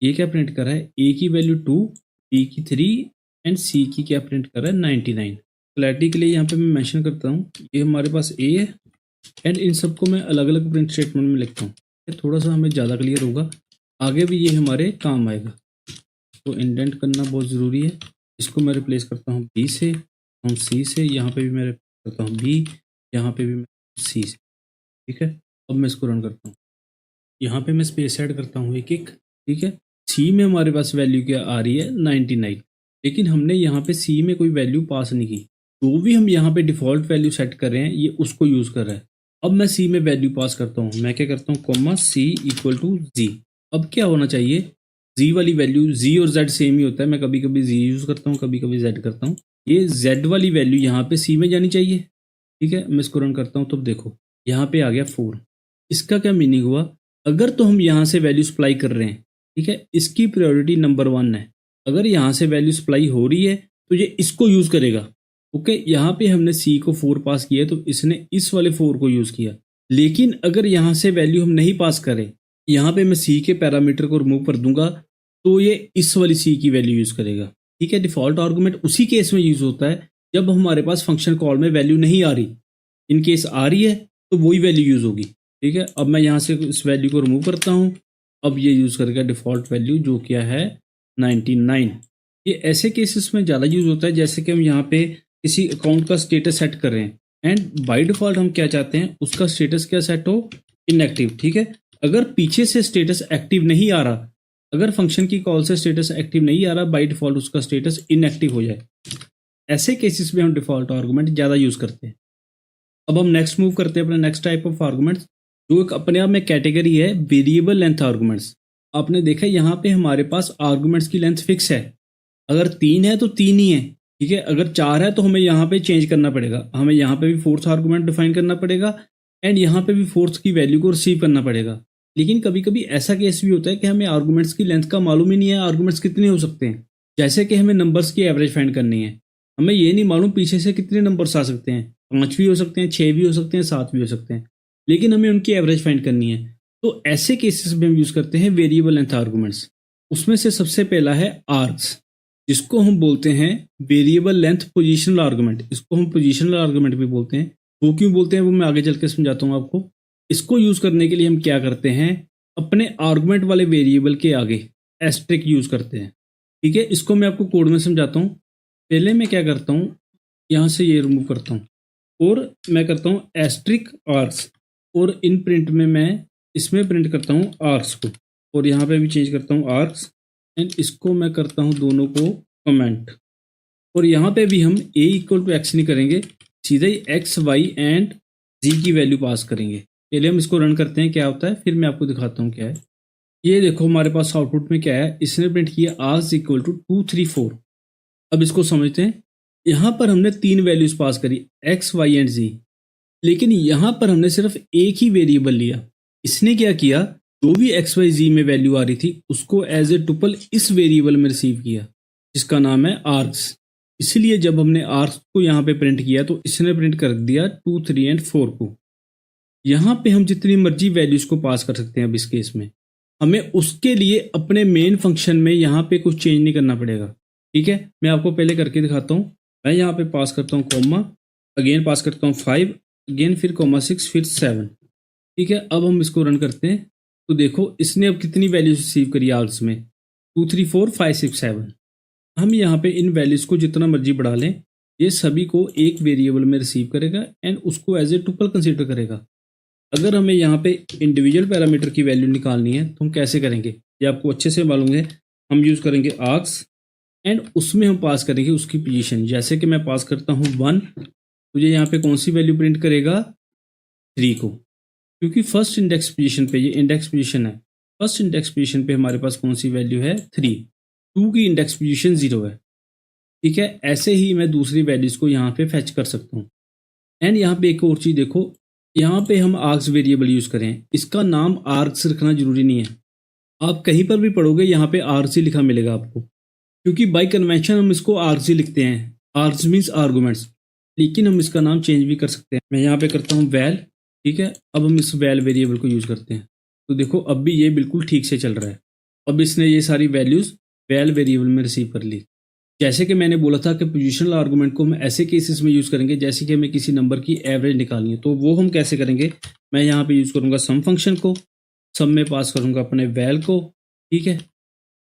ये क्या प्रिंट कर रहा है, a की वैल्यू 2, b की 3 एंड c की क्या प्रिंट कर रहा है, 99। क्लैरिटी के लिए यहाँ पे मैं मेंशन करता हूँ, ये हमारे पास a है, एंड इन सबको मैं अलग अलग प्रिंट स्टेटमेंट में लिखता हूँ। थोड़ा सा हमें ज़्यादा क्लियर होगा, आगे भी ये हमारे काम आएगा। तो इंडेंट करना बहुत ज़रूरी है। इसको मैं रिप्लेस करता हूँ b से, हम c से, यहाँ पे भी मैं करता हूँ b, यहाँ पे भी मैं c से, ठीक है। अब मैं इसको रन करता हूँ। यहाँ पे मैं स्पेस ऐड करता हूँ एक, ठीक है। c में हमारे पास वैल्यू क्या आ रही है, 99, लेकिन हमने यहाँ पे c में कोई वैल्यू पास नहीं की। जो भी हम यहाँ पे डिफॉल्ट वैल्यू सेट कर रहे हैं ये उसको यूज़ कर रहा है। अब मैं c में वैल्यू पास करता हूँ। मैं क्या करता हूँ, comma c equal to z। अब क्या होना चाहिए, z वाली वैल्यू, z और z सेम ही होता है। मैं कभी कभी z यूज़ करता हूँ, कभी कभी z करता हूँ। ये z वाली वैल्यू यहाँ पे c में जानी चाहिए, ठीक है। मैं इसको रन करता हूँ तो देखो यहाँ पे आ गया 4। इसका क्या मीनिंग हुआ, अगर तो हम यहाँ से वैल्यू सप्लाई कर रहे हैं, ठीक है, इसकी प्रायोरिटी नंबर 1 है। अगर यहाँ से वैल्यू सप्लाई हो रही है तो ये इसको यूज़ करेगा, ओके। यहाँ पे हमने c को 4 पास किया तो इसने इस वाले 4 को यूज़ किया। लेकिन अगर यहाँ से वैल्यू हम नहीं पास करें, यहाँ पे मैं c के पैरामीटर को रिमूव कर दूंगा तो ये इस वाली c की वैल्यू यूज़ करेगा, ठीक है। डिफॉल्ट आर्गूमेंट उसी केस में यूज़ होता है जब हमारे पास फंक्शन कॉल में वैल्यू नहीं आ रही। इन केस आ रही है तो वही वैल्यू यूज़ होगी, ठीक है। अब मैं यहाँ से इस वैल्यू को रिमूव करता हूँ। अब ये यूज़ करेगा डिफ़ॉल्ट वैल्यू जो क्या है 99। ये ऐसे केसेस में ज़्यादा यूज़ होता है जैसे कि हम यहाँ पे किसी अकाउंट का स्टेटस सेट कर रहे हैं, एंड बाय डिफ़ॉल्ट हम क्या चाहते हैं, उसका स्टेटस क्या सेट हो, इनएक्टिव, ठीक है। अगर पीछे से स्टेटस एक्टिव नहीं आ रहा, अगर फंक्शन की कॉल से स्टेटस एक्टिव नहीं आ रहा, बाय डिफ़ॉल्ट उसका स्टेटस इनएक्टिव हो जाए। ऐसे केसेस में हम डिफ़ॉल्ट आर्गूमेंट ज़्यादा यूज़ करते हैं। अब हम नेक्स्ट मूव करते हैं अपने नेक्स्ट टाइप ऑफ आर्गूमेंट्स, जो एक अपने आप में कैटेगरी है, वेरिएबल लेंथ आर्गूमेंट्स। आपने देखा यहाँ पे हमारे पास आर्गूमेंट्स की लेंथ फिक्स है। अगर 3 है तो 3 ही है, ठीक है। अगर 4 है तो हमें यहाँ पे चेंज करना पड़ेगा, हमें यहाँ पे भी फोर्थ आर्गूमेंट डिफाइन करना पड़ेगा, एंड यहाँ पे भी फोर्थ की वैल्यू को रिसीव करना पड़ेगा। लेकिन कभी कभी ऐसा केस भी होता है कि हमें आर्गूमेंट्स की लेंथ का मालूम ही नहीं है, आर्गूमेंट्स कितने हो सकते हैं। जैसे कि हमें नंबर्स की एवरेज फाइंड करनी है, हमें ये नहीं मालूम पीछे से कितने नंबर्स आ सकते हैं, 5 भी हो सकते हैं, 6 भी हो सकते हैं, 7 भी हो सकते हैं, लेकिन हमें उनकी एवरेज फाइंड करनी है। तो ऐसे केसेस में हम यूज़ करते हैं वेरिएबल लेंथ आर्गूमेंट्स। उसमें से सबसे पहला है आर्ग्स, जिसको हम बोलते हैं वेरिएबल लेंथ पोजिशनल आर्गूमेंट। इसको हम पोजिशनल आर्गूमेंट भी बोलते हैं। वो क्यों बोलते हैं वो मैं आगे चल के समझाता हूँ आपको। इसको यूज़ करने के लिए हम क्या करते हैं, अपने आर्गूमेंट वाले वेरिएबल के आगे एस्ट्रिक यूज़ करते हैं, ठीक है। इसको मैं आपको कोड में समझाता हूँ। पहले मैं क्या करता हूँ, यहाँ से ये रिमूव करता हूँ और मैं करता हूँ एस्ट्रिक आर्क्स, और इन प्रिंट में मैं इसमें प्रिंट करता हूँ आर्क्स को, और यहाँ पे भी चेंज करता हूँ आर्क्स, एंड इसको मैं करता हूँ दोनों को कमेंट। और यहाँ पे भी हम a इक्वल टू एक्स नहीं करेंगे, सीधा ही x y एंड जी की वैल्यू पास करेंगे। पहले हम इसको रन करते हैं क्या होता है, फिर मैं आपको दिखाता हूँ क्या है। ये देखो हमारे पास आउटपुट में क्या है, इसने प्रिंट किया आर्स इक्वल टू 234। अब इसको समझते हैं। यहाँ पर हमने 3 वैल्यूज पास करी, एक्स वाई एंड जी, लेकिन यहाँ पर हमने सिर्फ एक ही वेरिएबल लिया। इसने क्या किया, जो भी एक्स वाई जी में वैल्यू आ रही थी उसको एज ए टुपल इस वेरिएबल में रिसीव किया, जिसका नाम है आर्क्स। इसलिए जब हमने आर्क्स को यहाँ पे प्रिंट किया तो इसने प्रिंट कर दिया 2, 3 एंड 4 को। यहाँ पे हम जितनी मर्जी वैल्यूज को पास कर सकते हैं। अब इस केस में हमें उसके लिए अपने मेन फंक्शन में यहाँ पे कुछ चेंज नहीं करना पड़ेगा। ठीक है, मैं आपको पहले करके दिखाता हूँ। मैं यहाँ पे पास करता हूँ कॉमा, अगेन पास करता हूँ 5, अगेन फिर कॉमा 6, फिर 7। ठीक है, अब हम इसको रन करते हैं तो देखो इसने अब कितनी वैल्यूज रिसीव करी आर्ग्स में, 2, 3, 4, 5, 6, 7। हम यहाँ पे इन वैल्यूज को जितना मर्जी बढ़ा लें, ये सभी को एक वेरिएबल में रिसीव करेगा एंड उसको एज ए टुपल कंसीडर करेगा। अगर हमें यहाँ पे इंडिविजुअल पैरामीटर की वैल्यू निकालनी है तो हम कैसे करेंगे, ये आपको अच्छे से मालूम है। हम यूज़ करेंगे आर्क्स एंड उसमें हम पास करेंगे उसकी पोजीशन। जैसे कि मैं पास करता हूँ 1, तो ये यहाँ पे कौन सी वैल्यू प्रिंट करेगा, 3 को, क्योंकि फर्स्ट इंडेक्स पोजीशन पे, ये इंडेक्स पोजीशन है, फर्स्ट इंडेक्स पोजीशन पे हमारे पास कौन सी वैल्यू है, 3। 2 की इंडेक्स पोजीशन 0 है। ठीक है, ऐसे ही मैं दूसरी वैल्यूज को यहाँ पे फैच कर सकता हूँ। एंड यहाँ पे एक और चीज़ देखो, यहाँ पे हम आर्क्स वेरिएबल यूज़ करें, इसका नाम आर्क्स रखना जरूरी नहीं है। आप कहीं पर भी पढ़ोगे यहाँ पे आर्क्स ही लिखा मिलेगा आपको, क्योंकि बाय कन्वेंशन हम इसको आर्क्स ही लिखते हैं। आर्क्स मीन्स आर्गूमेंट्स, लेकिन हम इसका नाम चेंज भी कर सकते हैं। मैं यहाँ पे करता हूँ वैल। ठीक है, अब हम इस वैल वेरिएबल को यूज़ करते हैं तो देखो अब भी ये बिल्कुल ठीक से चल रहा है। अब इसने ये सारी वैल्यूज़ वैल वेरिएबल में रिसीव कर ली। जैसे कि मैंने बोला था कि पोजिशनल आर्गूमेंट को हम ऐसे केसेस में यूज़ करेंगे जैसे कि हमें किसी नंबर की एवरेज निकालनी है, तो वो हम कैसे करेंगे। मैं यहाँ पे यूज़ करूँगा सम फंक्शन को, सम में पास करूँगा अपने वैल को। ठीक है,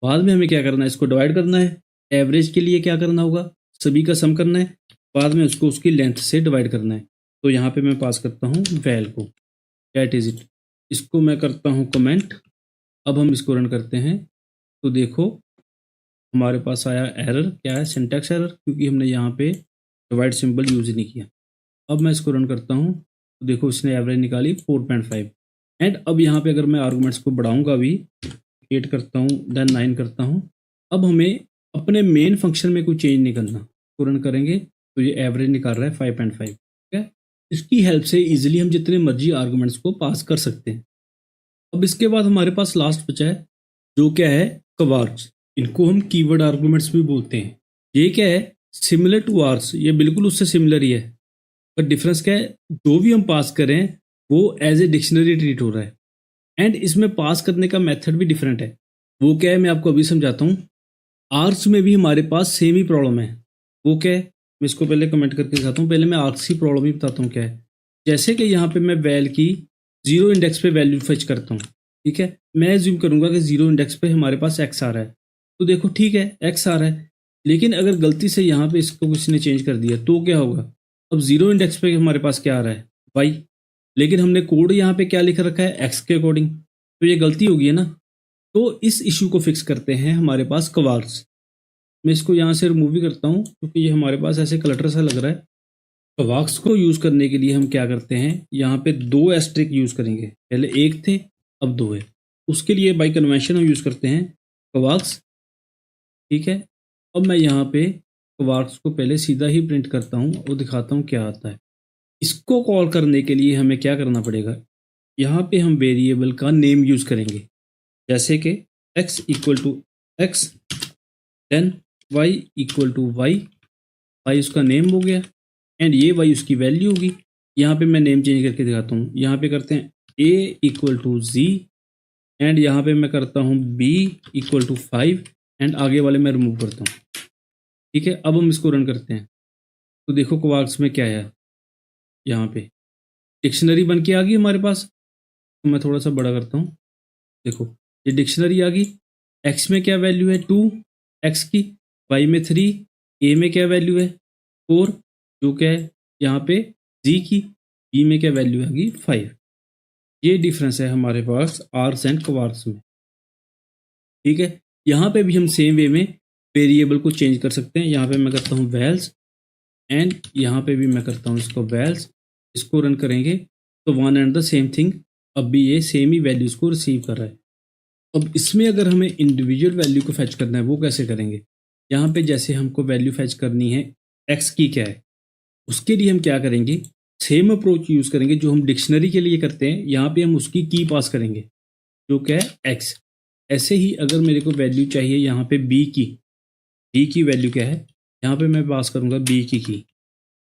बाद में हमें क्या करना है, इसको डिवाइड करना है। एवरेज के लिए क्या करना होगा, सभी का सम करना है, बाद में उसको उसकी लेंथ से डिवाइड करना है। तो यहाँ पे मैं पास करता हूँ वैल को, दैट इज इट। इसको मैं करता हूँ कमेंट। अब हम इसको रन करते हैं तो देखो हमारे पास आया एरर, क्या है, सिंटैक्स एरर, क्योंकि हमने यहाँ पे डिवाइड सिंबल यूज ही नहीं किया। अब मैं इसको रन करता हूँ तो देखो इसने एवरेज निकाली 4.5। एंड अब यहाँ पे अगर मैं आर्गूमेंट्स को बढ़ाऊंगा भी, 8 करता हूँ देन 9 करता हूँ। अब हमें अपने मेन फंक्शन में कोई चेंज नहीं करना, तो रन करेंगे तो ये एवरेज निकाल रहा है 5.5। ठीक है, इसकी हेल्प से इजीली हम जितने मर्जी आर्गूमेंट्स को पास कर सकते हैं। अब इसके बाद हमारे पास लास्ट बचा है जो क्या है, कवार्ड्स। इनको हम कीवर्ड आर्गूमेंट्स भी बोलते हैं। ये क्या है, सिमिलर टू आर्स, ये बिल्कुल उससे सिमिलर ही है, पर डिफरेंस क्या है, जो भी हम पास करें वो एज ए डिक्शनरी ट्रीट हो रहा है। एंड इसमें पास करने का मेथड भी डिफरेंट है। वो क्या है मैं आपको अभी समझाता हूँ। आर्क्स में भी हमारे पास सेम ही प्रॉब्लम है। वो क्या है, मैं इसको पहले कमेंट करके दिखाता हूँ। पहले मैं आर्क्स की प्रॉब्लम ही बताता हूँ क्या है। जैसे कि यहाँ पे मैं वैल की 0 इंडेक्स पे वैल्यू फेच करता हूँ। ठीक है, मैं एज्यूम करूंगा कि 0 इंडेक्स पे हमारे पास एक्स आ रहा है, तो देखो ठीक है एक्स आ रहा है, लेकिन अगर गलती से यहाँ पे इसको किसी ने चेंज कर दिया तो क्या होगा। अब 0 इंडेक्स पे हमारे पास क्या आ रहा है, वाई, लेकिन हमने कोड यहाँ पे क्या लिख रखा है, एक्स के अकॉर्डिंग, तो ये गलती होगी है ना। तो इस इशू को फिक्स करते हैं हमारे पास कवार्ड्स। मैं इसको यहाँ से रिमूव भी करता हूँ क्योंकि ये हमारे पास ऐसे क्लटर सा लग रहा है। कवार्ड्स को यूज़ करने के लिए हम क्या करते हैं, यहाँ पे 2 एस्ट्रिक यूज़ करेंगे। पहले 1 थे अब 2 है, उसके लिए बाई कन्वेंशन हम यूज़ करते हैं कवार्ड्स। ठीक है, अब मैं यहाँ पे कवार्ड्स को पहले सीधा ही प्रिंट करता हूँ और दिखाता हूँ क्या आता है। इसको कॉल करने के लिए हमें क्या करना पड़ेगा, यहाँ पे हम वेरिएबल का नेम यूज़ करेंगे। जैसे कि x equal to X, then y equal to Y, Y उसका नेम हो गया एंड ये y उसकी वैल्यू होगी। यहाँ पे मैं नेम चेंज करके दिखाता हूँ। यहाँ पे करते हैं a equal to G and यहाँ पे मैं करता हूँ b इक्वल टू 5 एंड आगे वाले मैं रिमूव करता हूँ। ठीक है, अब हम इसको रन करते हैं तो देखो कवार्ड्स में क्या है, यहाँ पे डिक्शनरी बन के आ गई हमारे पास। तो मैं थोड़ा सा बड़ा करता हूँ, देखो ये डिक्शनरी आ गई। एक्स में क्या वैल्यू है 2 एक्स की, वाई में 3, ए में क्या वैल्यू है 4 जो क्या है यहाँ पे जी की, बी में क्या वैल्यू है 5। ये डिफरेंस है हमारे पास आर्स एंड कवार्ड्स में। ठीक है, यहाँ पे भी हम सेम वे में वेरिएबल को चेंज कर सकते हैं। यहाँ पे मैं करता हूँ वैल्स एंड यहाँ पे भी मैं करता हूँ इसको वैल्स, इसको रन करेंगे तो one and the same thing, अब भी ये सेम ही वैल्यूज़ को रिसीव कर रहा है। अब इसमें अगर हमें इंडिविजुअल वैल्यू को फैच करना है वो कैसे करेंगे? यहाँ पे जैसे हमको वैल्यू फैच करनी है एक्स की क्या है, उसके लिए हम क्या करेंगे, सेम अप्रोच यूज़ करेंगे जो हम डिक्शनरी के लिए करते हैं। यहाँ पे हम उसकी की पास करेंगे जो क्या है एक्स। ऐसे ही अगर मेरे को वैल्यू चाहिए यहाँ पे बी की वैल्यू क्या है, यहाँ पे मैं पास करूँगा बी की।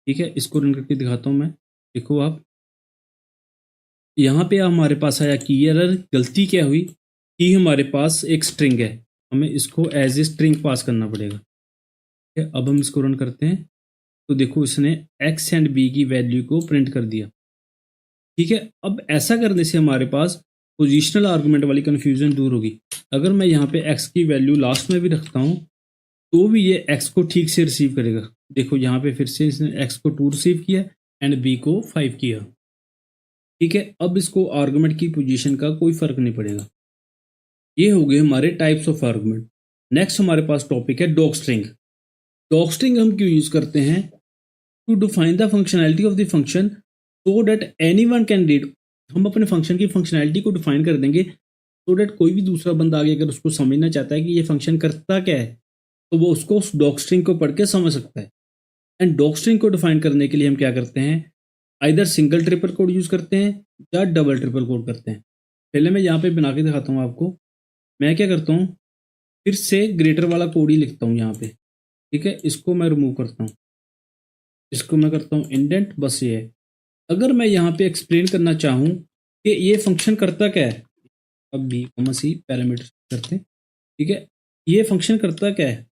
ठीक है, इसको रन करके दिखाता हूँ मैं। देखो आप, यहाँ पे हमारे पास आया की एरर। गलती क्या हुई कि हमारे पास एक स्ट्रिंग है, हमें इसको एज ए स्ट्रिंग पास करना पड़ेगा। ठीक है, अब हम इसको रन करते हैं तो देखो इसने एक्स एंड बी की वैल्यू को प्रिंट कर दिया। ठीक है, अब ऐसा करने से हमारे पास पोजिशनल आर्गूमेंट वाली कन्फ्यूजन दूर होगी। अगर मैं यहाँ पे एक्स की वैल्यू लास्ट में भी रखता हूँ तो भी ये एक्स को ठीक से रिसीव करेगा। देखो यहाँ पे फिर से इसने एक्स को 2 रिसीव किया एंड बी को 5 किया। ठीक है, अब इसको आर्गूमेंट की पोजीशन का कोई फर्क नहीं पड़ेगा। ये हो गए हमारे टाइप्स ऑफ आर्गूमेंट। नेक्स्ट हमारे पास टॉपिक है डॉग स्ट्रिंग। डॉग स्ट्रिंग हम क्यों यूज करते हैं? To define the functionality of the function so that anyone can read. हम अपने फंक्शन की फंक्शनैलिटी को डिफाइन कर देंगे सो डेट कोई भी दूसरा बंदा आगे अगर उसको समझना चाहता है कि ये फंक्शन करता क्या है तो वो उसको उस डॉग स्ट्रिंग को पढ़ के समझ सकता है। एंड डॉग स्ट्रिंग को डिफाइन करने के लिए हम क्या करते हैं, either single triple code use करते हैं या डबल ट्रिपल कोड करते हैं। पहले मैं यहाँ पे बना के दिखाता हूँ आपको। मैं क्या करता हूँ, फिर से ग्रेटर वाला कोड ही लिखता हूँ यहाँ पे। ठीक है, इसको मैं रिमूव करता हूँ, इसको मैं करता हूँ इंडेंट, बस ये है। अगर मैं यहाँ पे एक्सप्लेन करना चाहूँ कि ये फंक्शन करता क्या है, अब बी कॉमा सी पैरामीटर करते हैं। ठीक है, ये फंक्शन करता क्या है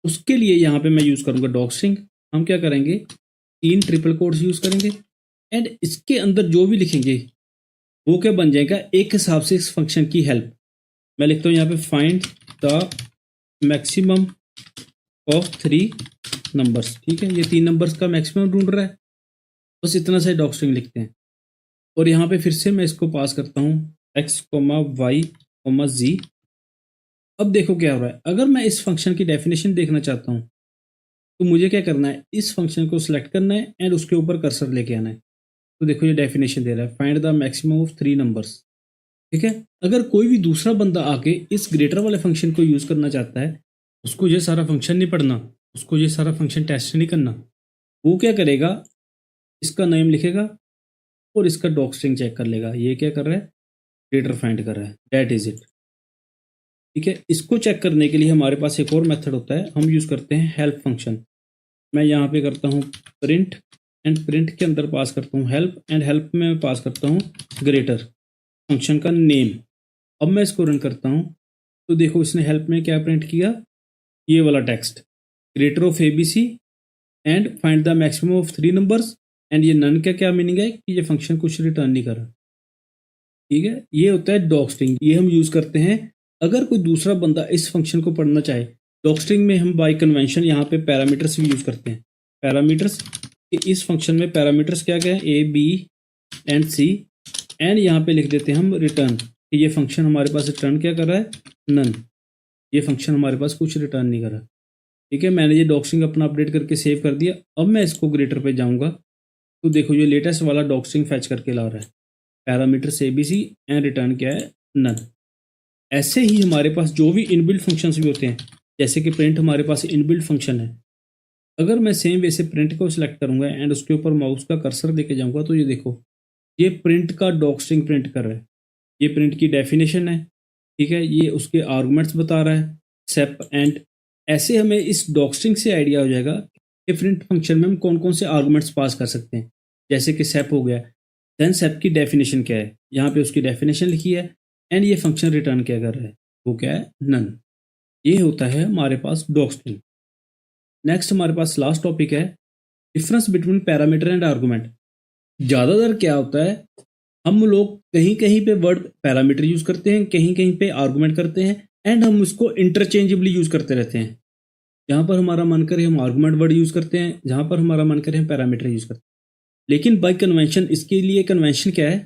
उसके लिए यहाँ पे मैं यूज करूंगा डॉग स्ट्रिंग। हम क्या करेंगे, 3 ट्रिपल कोड्स यूज करेंगे एंड इसके अंदर जो भी लिखेंगे वो क्या बन जाएगा, एक हिसाब से इस फंक्शन की हेल्प। मैं लिखता हूँ यहाँ पे find the maximum of 3 numbers. ठीक है, ये 3 नंबर्स का मैक्सिमम ढूंढ रहा है, बस इतना सा डॉग स्ट्रिंग लिखते हैं। और यहाँ पे फिर से मैं इसको पास करता हूँ एक्स कोमा वाई कोमा जी। अब देखो क्या हो रहा है, अगर मैं इस फंक्शन की डेफिनेशन देखना चाहता हूँ तो मुझे क्या करना है, इस फंक्शन को सिलेक्ट करना है एंड उसके ऊपर कर्सर लेके आना है। तो देखो ये डेफिनेशन दे रहा है find the maximum of 3 numbers. ठीक है, अगर कोई भी दूसरा बंदा आके इस ग्रेटर वाले फंक्शन को यूज करना चाहता है, उसको ये सारा फंक्शन नहीं पढ़ना, उसको ये सारा फंक्शन टेस्ट नहीं करना, वो क्या करेगा, इसका नेम लिखेगा और इसका डॉग स्ट्रिंग चेक कर लेगा ये क्या कर रहा है, ग्रेटर फाइंड कर रहा है, दैट इज इट। ठीक है, इसको चेक करने के लिए हमारे पास एक और मेथड होता है, हम यूज करते हैं हेल्प फंक्शन। मैं यहाँ पे करता हूँ प्रिंट एंड प्रिंट के अंदर पास करता हूँ हेल्प एंड हेल्प में मैं पास करता हूँ ग्रेटर फंक्शन का नेम। अब मैं इसको रन करता हूँ तो देखो इसने हेल्प में क्या प्रिंट किया, ये वाला text, greater of ABC and find the maximum of 3 numbers. And ये नन का क्या मीनिंग है कि ये फंक्शन कुछ रिटर्न नहीं कर रहा। ठीक है, ये होता है डॉग स्ट्रिंग, ये हम यूज करते हैं अगर कोई दूसरा बंदा इस फंक्शन को पढ़ना चाहे। डॉग स्ट्रिंग में हम बाय कन्वेंशन यहाँ पे पैरामीटर्स भी यूज करते हैं। पैरामीटर्स, इस फंक्शन में पैरामीटर्स क्या क्या है, A B and C, and यहाँ पे लिख देते हैं हम रिटर्न कि ये फंक्शन हमारे पास रिटर्न क्या कर रहा है, नन। ये फंक्शन हमारे पास कुछ रिटर्न नहीं कर रहा। ठीक है, मैंने ये डॉग स्ट्रिंग अपना अपडेट करके सेव कर दिया। अब मैं इसको ग्रेटर पे जाऊँगा तो देखो ये लेटेस्ट वाला डॉग स्ट्रिंग फैच करके ला रहा है, पैरामीटर्स एबीसी एंड रिटर्न क्या है, नन। ऐसे ही हमारे पास जो भी इनबिल्ट फंक्शंस भी होते हैं, जैसे कि प्रिंट हमारे पास इनबिल्ट फंक्शन है। अगर मैं सेम वैसे प्रिंट को सिलेक्ट करूंगा एंड उसके ऊपर माउस का कर्सर लेके जाऊंगा तो ये देखो ये प्रिंट का डॉग स्ट्रिंग प्रिंट कर रहा है। ये प्रिंट की डेफिनेशन है। ठीक है, ये उसके आर्गुमेंट्स बता रहा है, सेप एंड। ऐसे हमें इस डॉग स्ट्रिंग से आइडिया हो जाएगा कि प्रिंट फंक्शन में हम कौन कौन से आर्गुमेंट्स पास कर सकते हैं। जैसे कि सेप हो गया, देन सेप की डेफिनेशन क्या है, यहाँ पे उसकी डेफिनेशन लिखी है एंड ये फंक्शन रिटर्न क्या कर रहा है, वो क्या है, नन। ये होता है हमारे पास डॉग स्ट्रिंग। नेक्स्ट हमारे पास लास्ट टॉपिक है difference between parameter and argument. ज़्यादातर क्या होता है, हम लोग कहीं कहीं पे वर्ड पैरामीटर यूज करते हैं, कहीं कहीं पे आर्गुमेंट करते हैं एंड हम उसको इंटरचेंजेबली यूज करते रहते हैं। जहाँ पर हमारा मन करे हम आर्गुमेंट वर्ड यूज करते हैं, जहाँ पर हमारा मन करे हम पैरामीटर यूज करते हैं। लेकिन बाय कन्वेंशन, इसके लिए कन्वेंशन क्या है,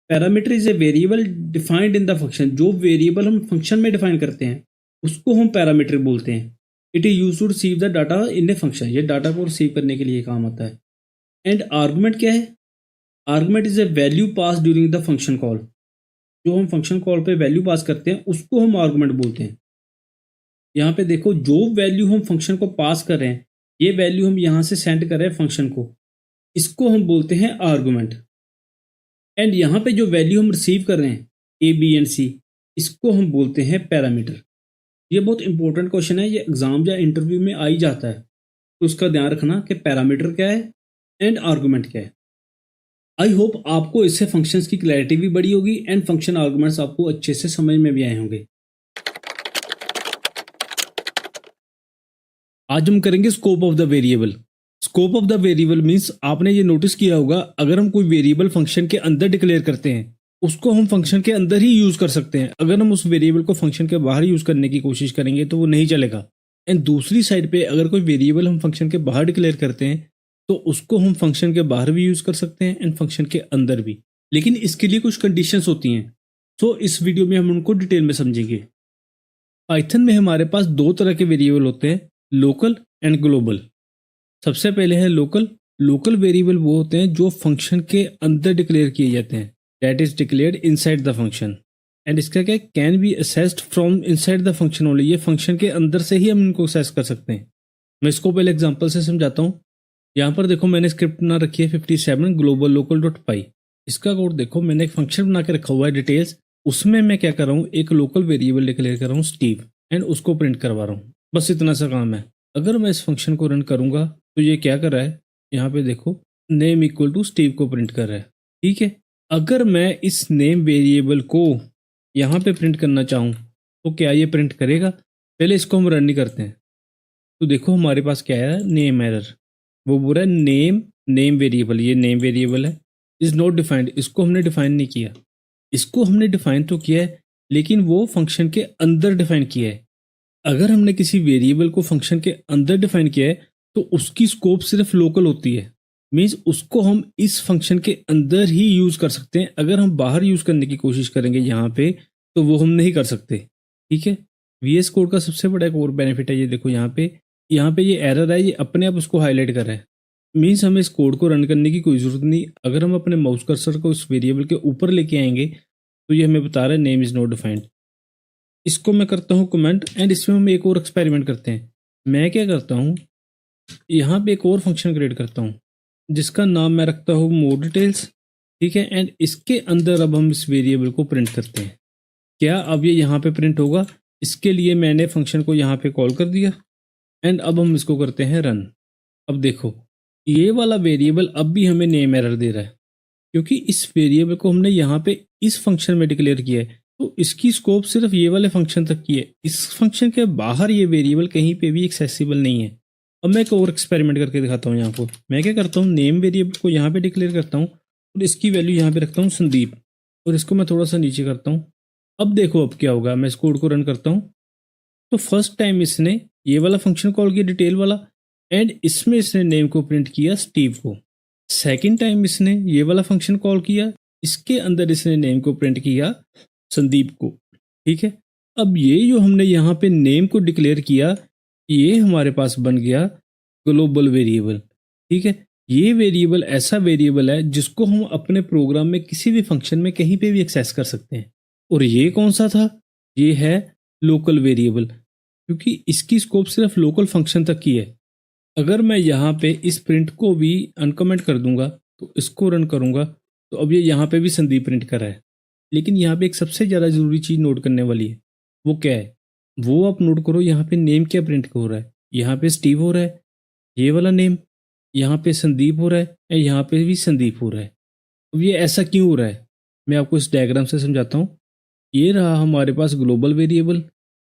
parameter is a variable defined in the function. जो वेरिएबल हम फंक्शन में डिफाइन करते हैं उसको हम पैरामीटर बोलते हैं। It is use to receive the data in a function, ये डाटा को रिसीव करने के लिए काम आता है। एंड आर्गुमेंट क्या है, argument is a value pass during the function call. जो हम फंक्शन कॉल पे वैल्यू पास करते हैं उसको हम आर्गुमेंट बोलते हैं। यहाँ पे देखो, जो वैल्यू हम फंक्शन को पास कर रहे हैं, ये वैल्यू हम यहाँ से सेंड कर रहे हैं फंक्शन को, इसको हम बोलते हैं आर्गुमेंट। एंड यहाँ पे जो वैल्यू हम रिसीव कर रहे हैं ए बी एंड सी, इसको हम बोलते हैं पैरामीटर। ये बहुत इंपॉर्टेंट क्वेश्चन है, ये एग्जाम या इंटरव्यू में आ ही जाता है, तो उसका ध्यान रखना कि पैरामीटर क्या है एंड आर्गुमेंट क्या है। आई होप आपको इससे फंक्शंस की क्लैरिटी भी बढ़ी होगी एंड फंक्शन आर्गुमेंट्स आपको अच्छे से समझ में भी आए होंगे। आज हम करेंगे scope of the variable. Scope of the variable means आपने ये नोटिस किया होगा, अगर हम कोई वेरिएबल फंक्शन के अंदर डिक्लेयर करते हैं उसको हम फंक्शन के अंदर ही यूज कर सकते हैं। अगर हम उस वेरिएबल को फंक्शन के बाहर यूज करने की कोशिश करेंगे तो वो नहीं चलेगा। एंड दूसरी साइड पे अगर कोई वेरिएबल हम फंक्शन के बाहर डिक्लेयर करते हैं तो उसको हम फंक्शन के बाहर भी यूज कर सकते हैं एंड फंक्शन के अंदर भी, लेकिन इसके लिए कुछ कंडीशंस होती हैं। सो इस वीडियो में हम उनको डिटेल में समझेंगे। पाइथन में हमारे पास दो तरह के वेरिएबल होते हैं, लोकल एंड ग्लोबल। सबसे पहले है लोकल। लोकल वेरिएबल वो होते हैं जो फंक्शन के अंदर डिक्लेयर किए जाते हैं, that is declared inside the function. And इसका क्या, can be assessed from inside the function only. ये फंक्शन के अंदर से ही हम इनको असेस कर सकते हैं। मैं इसको पहले एग्जांपल से समझाता हूँ। यहाँ पर देखो, मैंने स्क्रिप्ट बना रखी है 57 ग्लोबल लोकल डॉट पाई। इसका कोड देखो, मैंने एक फंक्शन बना के रखा हुआ है डिटेल्स, उसमें मैं क्या कर रहा हूँ, एक लोकल वेरिएबल डिक्लेयर कर रहा हूँ स्टीव एंड उसको प्रिंट करवा रहा हूँ। बस इतना सा काम है। अगर मैं इस फंक्शन को रन करूंगा तो ये क्या कर रहा है, यहाँ पे देखो नेम इक्वल टू स्टीव को प्रिंट कर रहा है। ठीक है, अगर मैं इस नेम वेरिएबल को यहाँ पे प्रिंट करना चाहूँ तो क्या ये प्रिंट करेगा? पहले इसको हम रन नहीं करते हैं। तो देखो हमारे पास क्या है, नेम एरर। वो बोल रहा है नेम वेरिएबल, ये नेम वेरिएबल है, इज नॉट डिफाइंड। इसको हमने डिफाइन नहीं किया। इसको हमने डिफाइन तो किया है लेकिन वो फंक्शन के अंदर डिफाइन किया है। अगर हमने किसी वेरिएबल को फंक्शन के अंदर डिफाइन किया है तो उसकी स्कोप सिर्फ लोकल होती है। मीन्स उसको हम इस फंक्शन के अंदर ही यूज कर सकते हैं। अगर हम बाहर यूज करने की कोशिश करेंगे यहाँ पे तो वो हम नहीं कर सकते। ठीक है, VS कोड का सबसे बड़ा एक और बेनिफिट है, ये देखो यहाँ पे ये एरर है, ये अपने आप उसको हाईलाइट कर रहा है। मीन्स हमें इस कोड को रन करने की कोई जरूरत नहीं। अगर हम अपने माउस कर्सर को इस वेरिएबल के ऊपर लेके आएंगे तो ये हमें बता रहा है नेम इज नॉट डिफाइंड। इसको मैं करता हूँ कमेंट एंड इसमें हम एक और एक्सपेरिमेंट करते हैं। मैं क्या करता हूँ, यहाँ पे एक और फंक्शन क्रिएट करता हूँ जिसका नाम मैं रखता हूँ मोर डिटेल्स। ठीक है, एंड इसके अंदर अब हम इस वेरिएबल को प्रिंट करते हैं। क्या अब ये यहाँ पे प्रिंट होगा? इसके लिए मैंने फंक्शन को यहाँ पे कॉल कर दिया एंड अब हम इसको करते हैं रन। अब देखो, ये वाला वेरिएबल अब भी हमें नेम एरर दे रहा है क्योंकि इस वेरिएबल को हमने यहाँ पे इस फंक्शन में डिक्लेयर किया है, तो इसकी स्कोप सिर्फ ये वाले फंक्शन तक की है। इस फंक्शन के बाहर ये वेरिएबल कहीं पे भी एक्सेसिबल नहीं है। अब मैं एक और एक्सपेरिमेंट करके दिखाता हूँ। यहाँ को मैं क्या करता हूँ, नेम वेरिएबल को यहाँ पे डिक्लेयर करता हूँ और इसकी वैल्यू यहाँ पे रखता हूँ संदीप, और इसको मैं थोड़ा सा नीचे करता हूँ। अब देखो अब क्या होगा, मैं इस कोड को रन करता हूँ तो फर्स्ट टाइम इसने ये वाला फंक्शन कॉल किया डिटेल वाला एंड इसमें इसने नेम को प्रिंट किया स्टीव को। सेकेंड टाइम इसने ये वाला फंक्शन कॉल किया, इसके अंदर इसने नेम को प्रिंट किया संदीप को। ठीक है, अब ये जो हमने यहाँ पे नेम को डिक्लेयर किया, ये हमारे पास बन गया ग्लोबल वेरिएबल। ठीक है, ये वेरिएबल ऐसा वेरिएबल है जिसको हम अपने प्रोग्राम में किसी भी फंक्शन में कहीं पे भी एक्सेस कर सकते हैं। और ये कौन सा था? ये है लोकल वेरिएबल, क्योंकि इसकी स्कोप सिर्फ लोकल फंक्शन तक की है। अगर मैं यहाँ पे इस प्रिंट को भी अनकमेंट कर दूंगा तो इसको रन करूंगा तो अब ये यहाँ पे भी संदीप प्रिंट कर रहा है। लेकिन यहाँ पे एक सबसे ज़्यादा जरूरी चीज़ नोट करने वाली है, वो क्या है? वो आप नोट करो, यहाँ पे नेम क्या प्रिंट हो रहा है? यहाँ पे स्टीव हो रहा है, ये वाला नेम, यहाँ पे संदीप हो रहा है, या यहाँ पे भी संदीप हो रहा है। अब ये ऐसा क्यों हो रहा है, मैं आपको इस डायग्राम से समझाता हूँ। ये रहा हमारे पास ग्लोबल वेरिएबल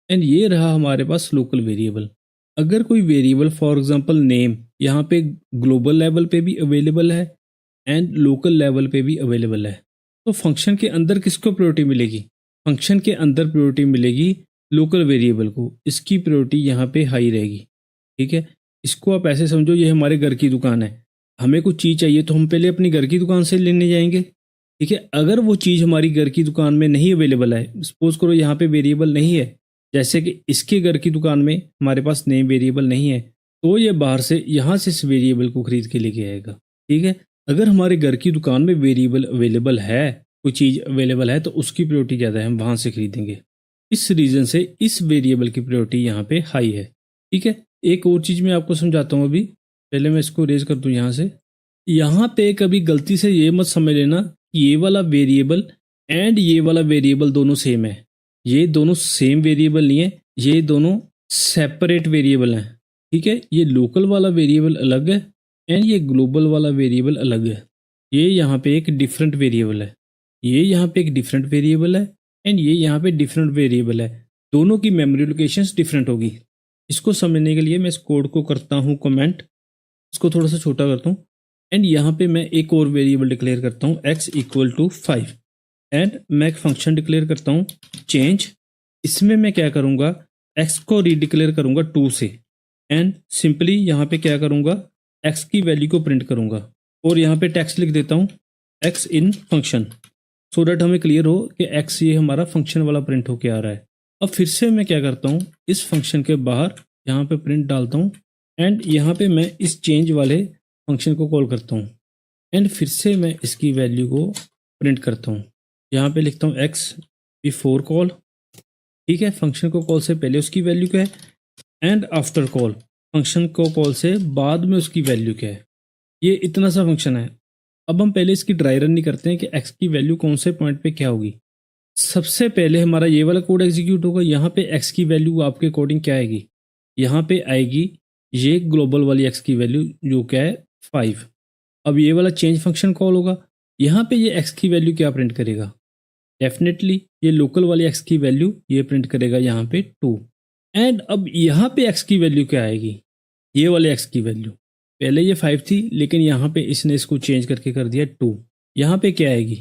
एंड ये रहा हमारे पास लोकल वेरिएबल। अगर कोई वेरिएबल फॉर एग्जांपल नेम यहाँ पे ग्लोबल लेवल पे भी अवेलेबल है एंड लोकल लेवल पे भी अवेलेबल है, तो फंक्शन के अंदर किसको प्रायोरिटी मिलेगी? फंक्शन के अंदर प्रायोरिटी मिलेगी लोकल वेरिएबल को। इसकी प्रायोरिटी यहाँ पे हाई रहेगी। ठीक है, इसको आप ऐसे समझो, ये हमारे घर की दुकान है, हमें कुछ चीज़ चाहिए तो हम पहले अपनी घर की दुकान से लेने जाएंगे। ठीक है, अगर वो चीज़ हमारी घर की दुकान में नहीं अवेलेबल है, सपोज करो यहाँ पे वेरिएबल नहीं है, जैसे कि इसके घर की दुकान में हमारे पास नेम वेरिएबल नहीं है, तो ये बाहर से यहाँ से इस वेरिएबल को खरीद के लेके आएगा। ठीक है, अगर हमारे घर की दुकान में वेरिएबल अवेलेबल है, कोई चीज़ अवेलेबल है, तो उसकी प्रायोरिटी ज़्यादा है, हम वहाँ से खरीदेंगे। इस रीज़न से इस वेरिएबल की प्रायोरिटी यहाँ पे हाई है। ठीक है, एक और चीज़ मैं आपको समझाता हूँ अभी। पहले मैं इसको रेज कर दूँ यहाँ से। यहाँ पे कभी गलती से ये मत समझ लेना कि ये वाला वेरिएबल एंड ये वाला वेरिएबल दोनों सेम है। ये दोनों सेम वेरिएबल नहीं है, ये दोनों सेपरेट वेरिएबल हैं। ठीक है, ये लोकल वाला वेरिएबल अलग है एंड ये ग्लोबल वाला वेरिएबल अलग है। ये यहाँ पे एक डिफरेंट वेरिएबल है, ये यहाँ पे एक डिफरेंट वेरिएबल है एंड ये यहाँ पे डिफरेंट वेरिएबल है। दोनों की मेमोरी लोकेशंस डिफरेंट होगी। इसको समझने के लिए मैं इस कोड को करता हूँ कमेंट, इसको थोड़ा सा छोटा करता हूँ एंड यहाँ पे मैं एक और वेरिएबल डिक्लेयर करता हूँ x इक्वल टू 5 एंड मैं एक फंक्शन डिक्लेयर करता हूँ चेंज। इसमें मैं क्या करूँगा, x को रीडिक्लेयर करूँगा 2 से एंड सिंपली यहाँ पे क्या करूँगा, x की वैल्यू को प्रिंट करूँगा और यहाँ पे टेक्स्ट लिख देता हूँ x in function, so that हमें क्लियर हो कि x ये हमारा फंक्शन वाला प्रिंट होके आ रहा है। अब फिर से मैं क्या करता हूँ, इस फंक्शन के बाहर यहाँ पे प्रिंट डालता हूँ एंड यहाँ पे मैं इस चेंज वाले फंक्शन को कॉल करता हूँ एंड फिर से मैं इसकी वैल्यू को प्रिंट करता हूँ। यहाँ पे लिखता हूँ x बिफोर कॉल। ठीक है, फंक्शन को कॉल से पहले उसकी वैल्यू क्या है एंड आफ्टर कॉल, फंक्शन को कॉल से बाद में उसकी वैल्यू क्या है। ये इतना सा फंक्शन है। अब हम पहले इसकी ड्राई रन नहीं करते हैं कि x की वैल्यू कौन से पॉइंट पे क्या होगी। सबसे पहले हमारा ये वाला कोड एग्जीक्यूट होगा। यहाँ पे x की वैल्यू आपके अकॉर्डिंग क्या आएगी, यहाँ पे आएगी ये ग्लोबल वाली x की वैल्यू जो क्या है 5। अब ये वाला चेंज फंक्शन कॉल होगा, यहाँ पे ये x की वैल्यू क्या प्रिंट करेगा, डेफिनेटली ये लोकल वाली x की वैल्यू ये प्रिंट करेगा यहाँ पे 2 एंड अब यहाँ पे x की वैल्यू क्या आएगी, ये वाले x की वैल्यू पहले ये 5 थी लेकिन यहाँ पे इसने इसको चेंज करके कर दिया 2। यहाँ पे क्या आएगी,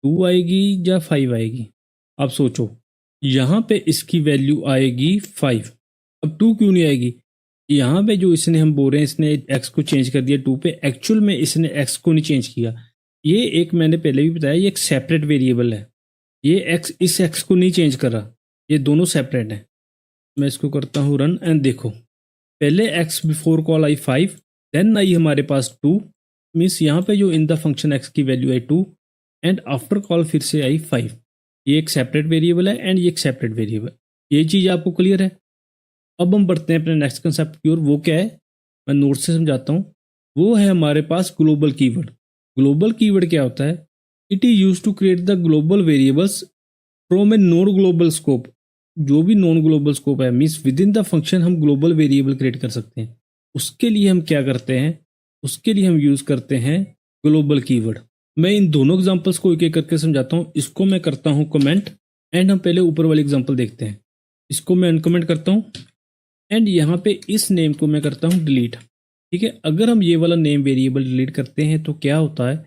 2 आएगी या 5 आएगी, आप सोचो। यहाँ पे इसकी वैल्यू आएगी 5। अब 2 क्यों नहीं आएगी, यहाँ पे जो इसने हम बोल रहे हैं इसने x को चेंज कर दिया 2 पे, एक्चुअल में इसने x को नहीं चेंज किया। ये एक मैंने पहले भी बताया, ये एक सेपरेट वेरिएबल है, ये x इस x को नहीं चेंज कर रहा, ये दोनों सेपरेट हैं। मैं इसको करता हूँ रन एंड देखो, पहले x बिफोर कॉल आई 5 देन आई हमारे पास 2, मीन्स यहाँ पे जो इन द फंक्शन x की वैल्यू आई 2 एंड आफ्टर कॉल फिर से आई 5। ये एक सेपरेट वेरिएबल है एंड ये एक सेपरेट वेरिएबल। ये चीज़ आपको क्लियर है। अब हम बढ़ते हैं अपने नेक्स्ट कंसेप्ट की ओर। वो क्या है, मैं नोट से समझाता हूँ। वो है हमारे पास ग्लोबल कीवर्ड। ग्लोबल कीवर्ड क्या होता है, it is use to create the global variables from a non global scope. जो भी नॉन ग्लोबल स्कोप है means within the function हम ग्लोबल वेरिएबल क्रिएट कर सकते हैं। उसके लिए हम क्या करते हैं, उसके लिए हम यूज करते हैं ग्लोबल कीवर्ड। मैं इन दोनों एग्जांपल्स को एक एक करके समझाता हूँ। इसको मैं करता हूँ कमेंट एंड हम पहले ऊपर वाली एग्जांपल देखते हैं। इसको मैं अनकमेंट करता हूँ एंड यहाँ पे इस नेम को मैं करता हूँ डिलीट। ठीक है, अगर हम ये वाला नेम वेरिएबल डिलीट करते हैं तो क्या होता है,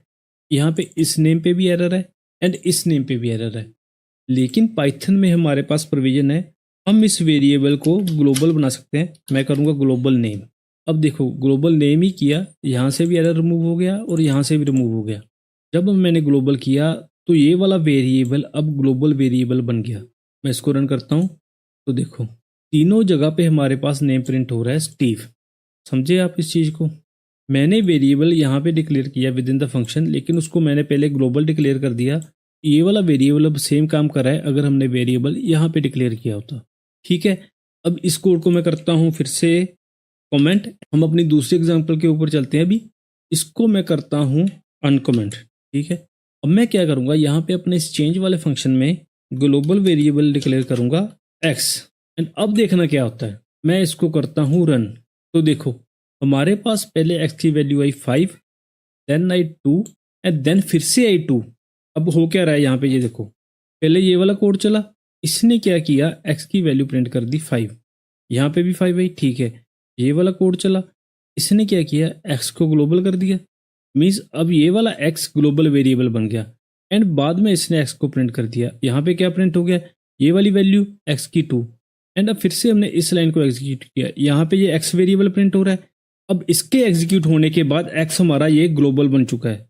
यहाँ पे इस नेम पे भी एरर है एंड इस नेम पे भी एरर है। लेकिन पाइथन में हमारे पास प्रोविजन है, हम इस वेरिएबल को ग्लोबल बना सकते हैं। मैं करूँगा ग्लोबल नेम। अब देखो ग्लोबल नेम ही किया, यहाँ से भी एरर रिमूव हो गया और यहाँ से भी रिमूव हो गया। जब मैंने ग्लोबल किया तो ये वाला वेरिएबल अब ग्लोबल वेरिएबल बन गया। मैं इसको रन करता हूँ तो देखो तीनों जगह पे हमारे पास नेम प्रिंट हो रहा है स्टीव। समझे आप इस चीज़ को। मैंने वेरिएबल यहाँ पे डिक्लेयर किया विद इन द फंक्शन, लेकिन उसको मैंने पहले ग्लोबल डिक्लेयर कर दिया। ये वाला वेरिएबल अब सेम काम कर रहा है अगर हमने वेरिएबल यहाँ पे डिक्लेयर किया होता। ठीक है, अब इस कोड को मैं करता हूँ फिर से कमेंट। हम अपनी दूसरी एग्जाम्पल के ऊपर चलते हैं। अभी इसको मैं करता हूँ अनकमेंट। ठीक है, अब मैं क्या करूँगा, यहाँ पे अपने इस चेंज वाले फंक्शन में ग्लोबल वेरिएबल डिक्लेयर करूँगा x एंड अब देखना क्या होता है। मैं इसको करता हूँ रन तो देखो हमारे पास पहले x की value I 5 then I 2 and then फिर से आई 2। अब हो क्या रहा है यहाँ पे, ये देखो पहले ये वाला कोड चला, इसने क्या किया x की वैल्यू प्रिंट कर दी 5, यहाँ पे भी 5 आई। ठीक है, ये वाला कोड चला, इसने क्या किया x को ग्लोबल कर दिया, मीन्स अब ये वाला x ग्लोबल वेरिएबल बन गया एंड बाद में इसने x को प्रिंट कर दिया। यहाँ पे क्या प्रिंट हो गया, ये वाली वैल्यू x की 2 एंड अब फिर से हमने इस लाइन को एग्जीक्यूट किया। यहाँ पे ये x वेरिएबल प्रिंट हो रहा है। अब इसके एग्जीक्यूट होने के बाद x हमारा ये ग्लोबल बन चुका है।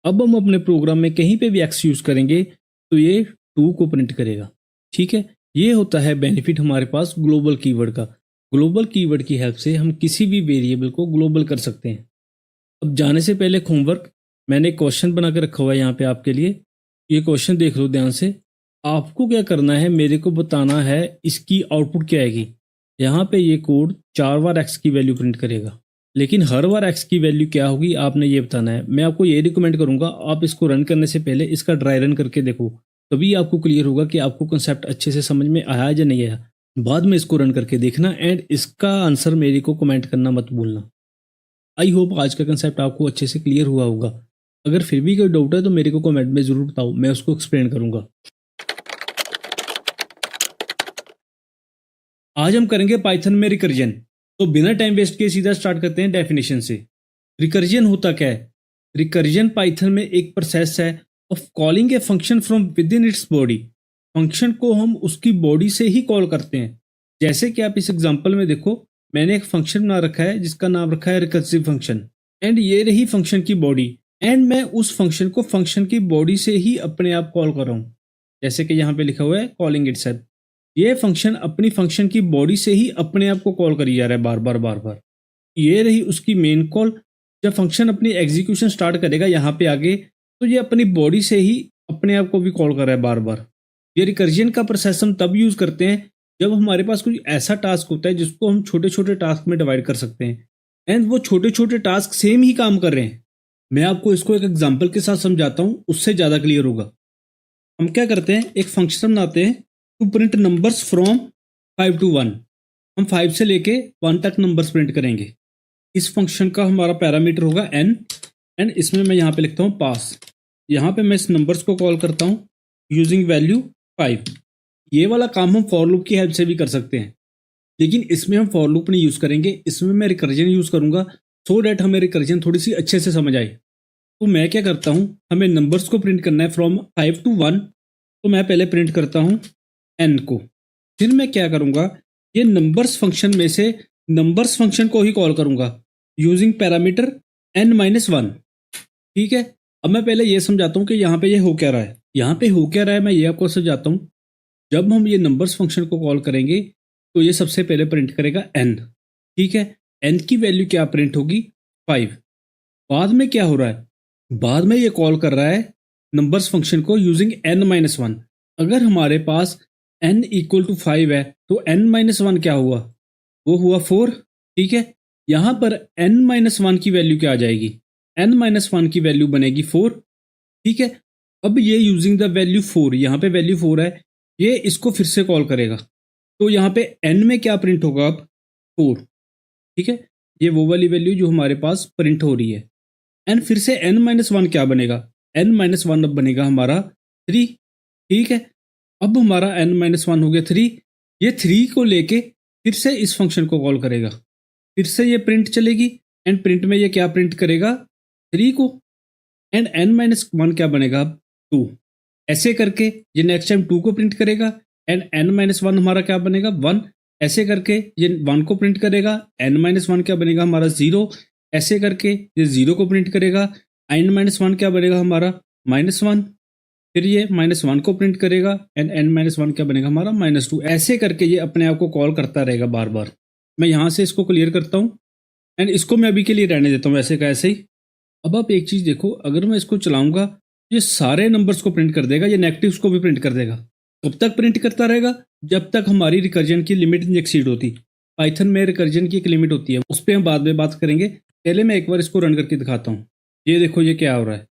अब हम अपने प्रोग्राम में कहीं पे भी x यूज करेंगे तो ये 2 को प्रिंट करेगा। ठीक है, ये होता है बेनिफिट हमारे पास ग्लोबल कीवर्ड का। ग्लोबल कीवर्ड की हेल्प से हम किसी भी वेरिएबल को ग्लोबल कर सकते हैं। अब जाने से पहले होमवर्क, मैंने एक क्वेश्चन बना के रखा हुआ है यहाँ पे आपके लिए। ये क्वेश्चन देख लो ध्यान से। आपको क्या करना है, मेरे को बताना है इसकी आउटपुट क्या आएगी। यहाँ पे ये कोड 4 बार x की वैल्यू प्रिंट करेगा, लेकिन हर बार x की वैल्यू क्या होगी आपने ये बताना है। मैं आपको ये रिकमेंड करूंगा आप इसको रन करने से पहले इसका ड्राई रन करके देखो, तभी आपको क्लियर होगा कि आपको कंसेप्ट अच्छे से समझ में आया या नहीं आया। बाद में इसको रन करके देखना एंड इसका आंसर मेरे को कमेंट करना मत भूलना। आई होप आज का कंसेप्ट आपको अच्छे से क्लियर हुआ होगा। अगर फिर भी कोई डाउट है तो मेरे को कमेंट में जरूर बताओ, मैं उसको एक्सप्लेन करूंगा। आज हम करेंगे पाइथन में रिकर्जन। तो बिना टाइम वेस्ट किए सीधा स्टार्ट करते हैं डेफिनेशन से। रिकर्जन होता क्या है? रिकर्जन पाइथन में एक प्रोसेस है of calling a function from with in its body. Function को हम उसकी बॉडी से ही कॉल करते हैं। जैसे कि आप इस एग्जांपल में देखो, मैंने एक फंक्शन बना रखा है जिसका नाम रखा है रिकर्सिव फंक्शन, एंड ये रही फंक्शन की बॉडी, एंड मैं उस फंक्शन को फंक्शन की बॉडी से ही अपने आप कॉल कर रहा हूँ। जैसे कि यहाँ पे लिखा हुआ है कॉलिंग इटसेल्फ। ये फंक्शन अपनी फंक्शन की बॉडी से ही अपने आप को कॉल करी जा रहा है बार बार बार बार। ये रही उसकी मेन कॉल। जब फंक्शन अपनी एग्जीक्यूशन स्टार्ट करेगा यहाँ पे आगे, तो ये अपनी बॉडी से ही अपने आप को भी कॉल कर रहा है बार बार। ये रिकर्जन का प्रोसेस हम तब यूज करते हैं जब हमारे पास कोई ऐसा टास्क होता है जिसको हम छोटे छोटे टास्क में डिवाइड कर सकते हैं, एंड वो छोटे छोटे टास्क सेम ही काम कर रहे हैं। मैं आपको इसको एक एग्जांपल के साथ समझाता हूँ, उससे ज़्यादा क्लियर होगा। हम क्या करते हैं, एक फंक्शन बनाते हैं to print numbers from 5 to 1। हम 5 से लेके 1 तक नंबर्स प्रिंट करेंगे। इस फंक्शन का हमारा पैरामीटर होगा n, एंड इसमें मैं यहाँ पे लिखता हूँ पास। यहाँ पे मैं इस नंबर्स को कॉल करता हूँ यूजिंग वैल्यू 5। ये वाला काम हम फॉर लूप की हेल्प से भी कर सकते हैं, लेकिन इसमें हम फॉर लूप नहीं यूज करेंगे, इसमें मैं रिकर्जन यूज करूंगा सो डैट हमें रिकर्जन थोड़ी सी अच्छे से समझ आए। तो मैं क्या करता हूँ, हमें नंबर्स को प्रिंट करना है फ्रॉम 5 to 1, तो मैं पहले प्रिंट करता हूँ n को। फिर मैं क्या करूंगा, ये नंबर्स फंक्शन में से नंबर्स फंक्शन को ही कॉल करूंगा यूजिंग पैरामीटर n-1। ठीक है, अब मैं पहले ये समझाता हूँ कि यहाँ पे ये हो क्या रहा है। यहाँ पे हो क्या रहा है मैं ये आपको समझाता हूँ। जब हम ये नंबर्स फंक्शन को कॉल करेंगे तो ये सबसे पहले प्रिंट करेगा n। ठीक है, n की वैल्यू क्या प्रिंट होगी 5। बाद में क्या हो रहा है, बाद में ये कॉल कर रहा है नंबर्स फंक्शन को यूजिंग n-1। अगर हमारे पास n इक्वल टू 5 है तो n-1 क्या हुआ, वो हुआ 4। ठीक है, यहां पर n-1 की वैल्यू क्या आ जाएगी, n-1 की वैल्यू बनेगी 4। ठीक है, अब ये यूजिंग द वैल्यू 4, यहाँ पे वैल्यू 4 है, ये इसको फिर से कॉल करेगा। तो यहाँ पे n में क्या प्रिंट होगा अब 4। ठीक है, ये वो वाली वैल्यू जो हमारे पास प्रिंट हो रही है। एंड फिर से n-1 क्या बनेगा, n-1 अब बनेगा हमारा 3। ठीक है, अब हमारा n-1 हो गया 3। ये 3 को लेके फिर से इस फंक्शन को कॉल करेगा, फिर से ये प्रिंट चलेगी, एंड प्रिंट में ये क्या प्रिंट करेगा 3 को, एंड n-1 क्या बनेगा अब 2। ऐसे करके ये नेक्स्ट टाइम 2 को प्रिंट करेगा, एंड n-1 हमारा क्या बनेगा 1। ऐसे करके ये 1 को प्रिंट करेगा, n-1 क्या बनेगा हमारा 0। ऐसे करके ये 0 को प्रिंट करेगा, n-1 क्या बनेगा हमारा -1। फिर ये -1 को प्रिंट करेगा, एंड n-1 क्या बनेगा हमारा -2। ऐसे करके ये अपने आप को कॉल करता रहेगा बार बार। मैं यहाँ से इसको क्लियर करता हूँ, एंड इसको मैं अभी के लिए रहने देता हूँ ऐसे का ऐसे ही। अब आप एक चीज़ देखो, अगर मैं इसको चलाऊंगा ये सारे नंबर्स को प्रिंट कर देगा, ये नेगेटिव्स को भी प्रिंट कर देगा। कब तक प्रिंट करता रहेगा, जब तक हमारी रिकर्जन की लिमिट नहीं एक्सीड होती। पाइथन में रिकर्जन की एक लिमिट होती है, उस पर हम बाद में बात करेंगे। पहले मैं एक बार इसको रन करके दिखाता हूँ। ये देखो ये क्या हो रहा है,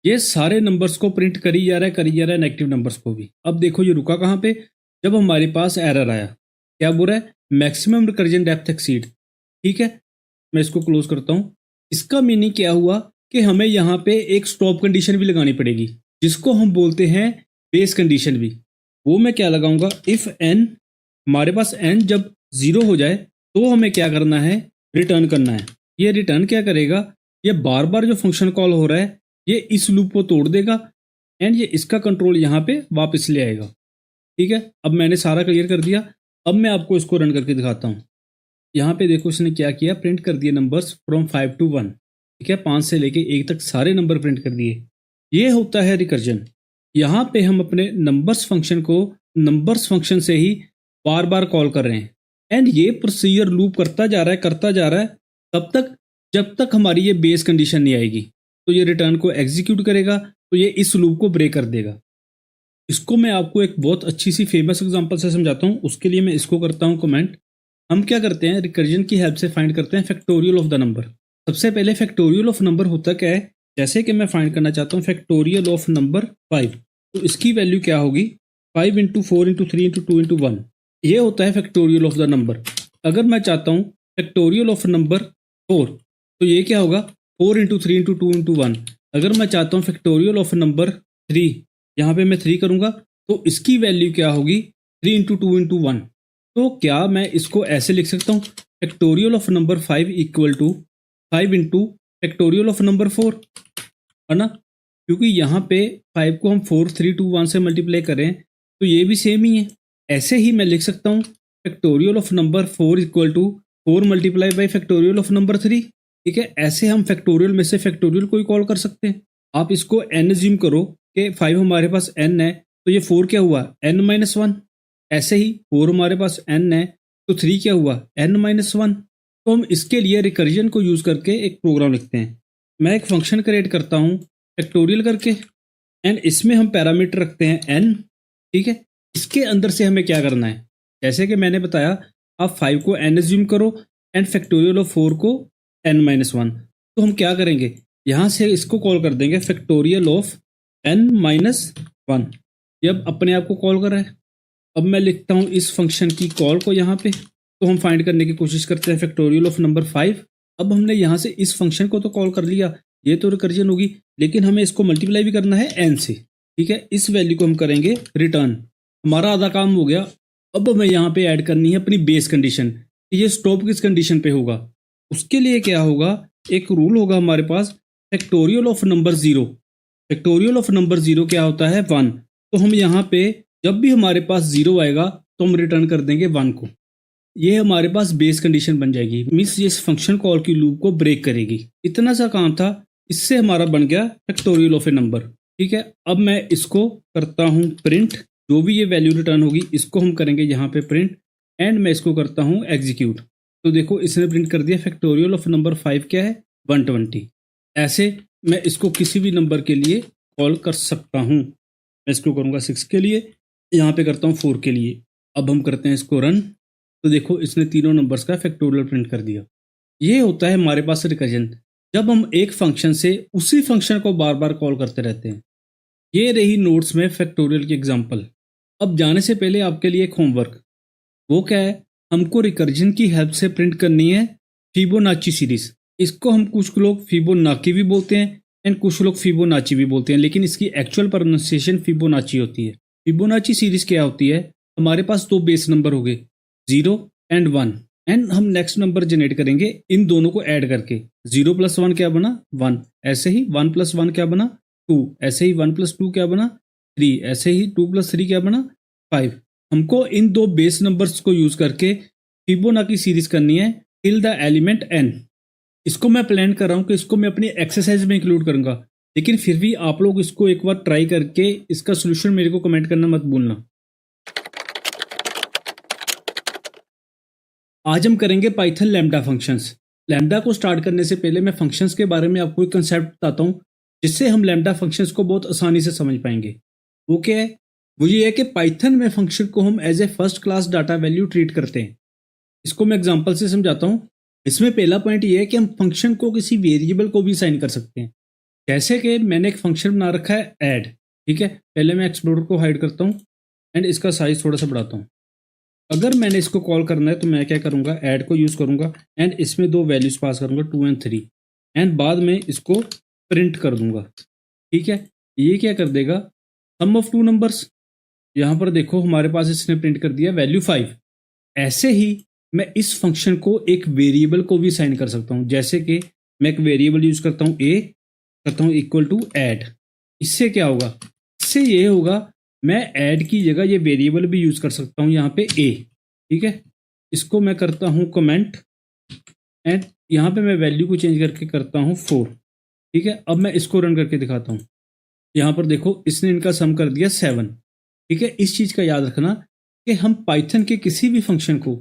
ये सारे नंबर्स को प्रिंट करी जा रहा है नेगेटिव नंबर्स को भी। अब देखो ये रुका कहाँ पे, जब हमारे पास एरर आया, क्या बोल रहा है मैक्सिमम रिकर्जन डेप्थ एक्सीड। ठीक है, मैं इसको क्लोज करता हूँ। इसका मीनिंग क्या हुआ कि हमें यहाँ पे एक स्टॉप कंडीशन भी लगानी पड़ेगी, जिसको हम बोलते हैं बेस कंडीशन भी। वो मैं क्या लगाऊंगा, इफ n, हमारे पास n जब 0 हो जाए तो हमें क्या करना है, रिटर्न करना है। ये रिटर्न क्या करेगा, ये बार बार जो फंक्शन कॉल हो रहा है ये इस लूप को तोड़ देगा, एंड ये इसका कंट्रोल यहाँ पे वापस ले आएगा। ठीक है, अब मैंने सारा क्लियर कर दिया। अब मैं आपको इसको रन करके दिखाता हूँ। यहाँ पे देखो इसने क्या किया, प्रिंट कर दिए नंबर्स फ्रॉम 5 to 1। ठीक है, 5 से लेके 1 तक सारे नंबर प्रिंट कर दिए। ये होता है रिकर्जन। यहाँ पे हम अपने नंबर्स फंक्शन को नंबर्स फंक्शन से ही बार बार कॉल कर रहे हैं, एंड ये प्रोसीजर लूप करता जा रहा है तब तक जब तक हमारी ये बेस कंडीशन नहीं आएगी। तो ये रिटर्न को एग्जीक्यूट करेगा, तो ये इस लूप को ब्रेक कर देगा। इसको मैं आपको एक बहुत अच्छी सी फेमस एग्जांपल से समझाता हूँ। उसके लिए मैं इसको करता हूँ कमेंट। हम क्या करते हैं, रिकर्जन की हेल्प से फाइंड करते हैं फैक्टोरियल ऑफ द नंबर। सबसे पहले फैक्टोरियल ऑफ नंबर होता क्या है, जैसे कि मैं फाइंड करना चाहता हूँ फैक्टोरियल ऑफ नंबर 5, तो इसकी वैल्यू क्या होगी, 5 इंटू 4 इंटू 3 इंटू 2 इंटू 1, ये होता है फैक्टोरियल ऑफ द नंबर। अगर मैं चाहता हूँ फैक्टोरियल ऑफ नंबर 4, तो ये क्या होगा, 4 इंटू 3 इंटू 2 इंटू 1। अगर मैं चाहता हूँ फैक्टोरियल ऑफ नंबर 3, यहाँ पे मैं 3 करूँगा, तो इसकी वैल्यू क्या होगी, 3 इंटू 2 इंटू 1। तो क्या मैं इसको ऐसे लिख सकता हूँ, factorial of number 5 equal to 5 into factorial of number 4, है ना, क्योंकि यहाँ पे 5 को हम 4 3 2 1 से मल्टीप्लाई करें तो ये भी सेम ही है। ऐसे ही मैं लिख सकता हूँ factorial of number 4 equal to 4 multiply by factorial of number 3। ठीक है, ऐसे हम फैक्टोरियल में से फैक्टोरियल को ही कॉल कर सकते हैं। आप इसको n ज्यूम करो कि 5 हमारे पास n है, तो ये 4 क्या हुआ, n-1। ऐसे ही 4 हमारे पास n है, तो 3 क्या हुआ, n-1। तो हम इसके लिए रिकर्जन को यूज करके एक प्रोग्राम लिखते हैं। मैं एक फंक्शन क्रिएट करता हूँ फैक्टोरियल करके, एंड इसमें हम पैरामीटर रखते हैं n। ठीक है, इसके अंदर से हमें क्या करना है, जैसे कि मैंने बताया, आप 5 को n ज्यूम करो एंड फैक्टोरियल ऑफ 4 को n-1। तो हम क्या करेंगे, यहाँ से इसको कॉल कर देंगे फैक्टोरियल ऑफ n-1। ये अब अपने आप को कॉल कर रहा है। अब मैं लिखता हूँ इस फंक्शन की कॉल को यहाँ पे, तो हम फाइंड करने की कोशिश करते हैं फैक्टोरियल ऑफ नंबर 5। अब हमने यहाँ से इस फंक्शन को तो कॉल कर लिया, ये तो रिकर्जन होगी, लेकिन हमें इसको मल्टीप्लाई भी करना है n से। ठीक है, इस वैल्यू को हम करेंगे रिटर्न, हमारा आधा काम हो गया। अब हमें यहाँ पे ऐड करनी है अपनी बेस कंडीशन, कि ये स्टॉप किस कंडीशन पे होगा। उसके लिए क्या होगा, एक रूल होगा हमारे पास, factorial of number 0। Factorial of number 0 क्या होता है, 1। तो हम यहाँ पे जब भी हमारे पास 0 आएगा तो हम रिटर्न कर देंगे 1 को। ये हमारे पास बेस कंडीशन बन जाएगी, मीन्स ये फंक्शन कॉल की लूप को ब्रेक करेगी। इतना सा काम था, इससे हमारा बन गया फैक्टोरियल ऑफ ए नंबर। ठीक है, अब मैं इसको करता हूँ प्रिंट, जो भी ये वैल्यू रिटर्न होगी इसको हम करेंगे यहाँ पे प्रिंट, एंड मैं इसको करता हूँ एग्जीक्यूट। तो देखो इसने प्रिंट कर दिया फैक्टोरियल ऑफ नंबर 5 क्या है, 120। ऐसे मैं इसको किसी भी नंबर के लिए कॉल कर सकता हूँ। मैं इसको करूँगा 6 के लिए, यहाँ पे करता हूँ 4 के लिए। अब हम करते हैं इसको रन, तो देखो इसने तीनों नंबर्स का फैक्टोरियल प्रिंट कर दिया। ये होता है हमारे पास रिकर्जन, जब हम एक फंक्शन से उसी फंक्शन को बार बार कॉल करते रहते हैं। ये रही नोट्स में फैक्टोरियल की एग्जांपल। अब जाने से पहले आपके लिए एक होमवर्क, वो क्या है, हमको रिकर्जन की हेल्प से प्रिंट करनी है फिबोनाची सीरीज। इसको हम कुछ लोग फिबोनाकी भी बोलते हैं एंड कुछ लोग फिबोनाची भी बोलते हैं, लेकिन इसकी एक्चुअल प्रोनाउंसिएशन फिबोनाची होती है। फिबोनाची सीरीज क्या होती है, हमारे पास 2 बेस नंबर हो गए 0 एंड 1, एंड हम नेक्स्ट नंबर जनरेट करेंगे इन दोनों को ऐड करके। 0 + 1 क्या बना, 1। ऐसे ही 1 + 1 क्या बना, 2। ऐसे ही 1 + 2 क्या बना, 3। ऐसे ही 2 + 3 क्या बना, 5। हमको इन 2 बेस नंबर्स को यूज करके फिबोनाची सीरीज करनी है टिल द एलिमेंट n। इसको मैं प्लान कर रहा हूँ कि इसको मैं अपनी एक्सरसाइज में इंक्लूड करूंगा, लेकिन फिर भी आप लोग इसको एक बार ट्राई करके इसका सोल्यूशन मेरे को कमेंट करना मत भूलना। आज हम करेंगे पाइथन लैम्डा फंक्शंस। लैम्डा को स्टार्ट करने से पहले मैं फंक्शंस के बारे में आपको एक कंसेप्ट बताता हूँ, जिससे हम लैम्डा फंक्शंस को बहुत आसानी से समझ पाएंगे। वो क्या है, वो ये है कि पाइथन में फंक्शन को हम as a first class data value treat करते हैं। इसको मैं एग्जांपल से समझाता हूँ। इसमें पहला पॉइंट ये है कि हम फंक्शन को किसी वेरिएबल को भी असाइन कर सकते हैं। जैसे कि मैंने एक फंक्शन बना रखा है ऐड। ठीक है, पहले मैं एक्सप्लोरर को हाइड करता हूँ एंड इसका साइज थोड़ा सा बढ़ाता हूँ। अगर मैंने इसको कॉल करना है तो मैं क्या करूँगा, ऐड को यूज़ करूँगा एंड इसमें 2 वैल्यूज पास करूँगा 2 एंड 3, एंड बाद में इसको प्रिंट कर दूंगा। ठीक है, ये क्या कर देगा, सम ऑफ 2 नंबर्स। यहाँ पर देखो हमारे पास इसने प्रिंट कर दिया वैल्यू 5। ऐसे ही मैं इस फंक्शन को एक वेरिएबल को भी असाइन कर सकता हूँ। जैसे कि मैं एक वेरिएबल यूज करता हूँ a, करता हूँ इक्वल टू ऐड। इससे क्या होगा, इससे ये होगा मैं ऐड की जगह ये वेरिएबल भी यूज कर सकता हूँ यहाँ पे a। ठीक है, इसको मैं करता हूँ कमेंट एंड यहाँ पे मैं वैल्यू को चेंज करके करता हूँ 4। ठीक है, अब मैं इसको रन करके दिखाता हूँ। यहाँ पर देखो इसने इनका सम कर दिया 7। ठीक है, इस चीज़ का याद रखना कि हम पाइथन के किसी भी फंक्शन को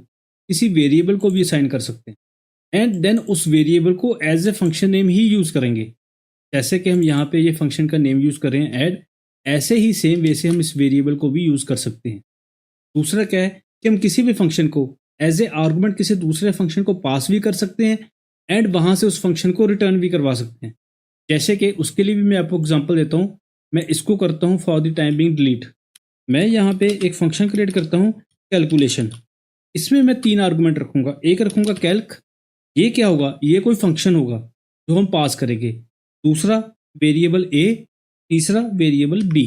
किसी वेरिएबल को भी असाइन कर सकते हैं एंड देन उस वेरिएबल को एज ए फंक्शन नेम ही यूज करेंगे। जैसे कि हम यहाँ पे ये फंक्शन का नेम यूज़ कर रहे हैं ऐड, ऐसे ही सेम वे से हम इस वेरिएबल को भी यूज़ कर सकते हैं। दूसरा क्या है कि हम किसी भी फंक्शन को एज ए आर्गुमेंट किसी दूसरे फंक्शन को पास भी कर सकते हैं एंड वहाँ से उस फंक्शन को रिटर्न भी करवा सकते हैं। जैसे कि उसके लिए भी मैं आपको एग्जांपल देता हूँ। मैं इसको करता हूँ for the time being delete. मैं यहाँ पे एक फंक्शन क्रिएट करता हूँ कैलकुलेशन। इसमें मैं 3 आर्गुमेंट रखूंगा। एक रखूंगा कैल्क, ये क्या होगा, ये कोई फंक्शन होगा जो हम पास करेंगे। दूसरा वेरिएबल ए, तीसरा वेरिएबल बी।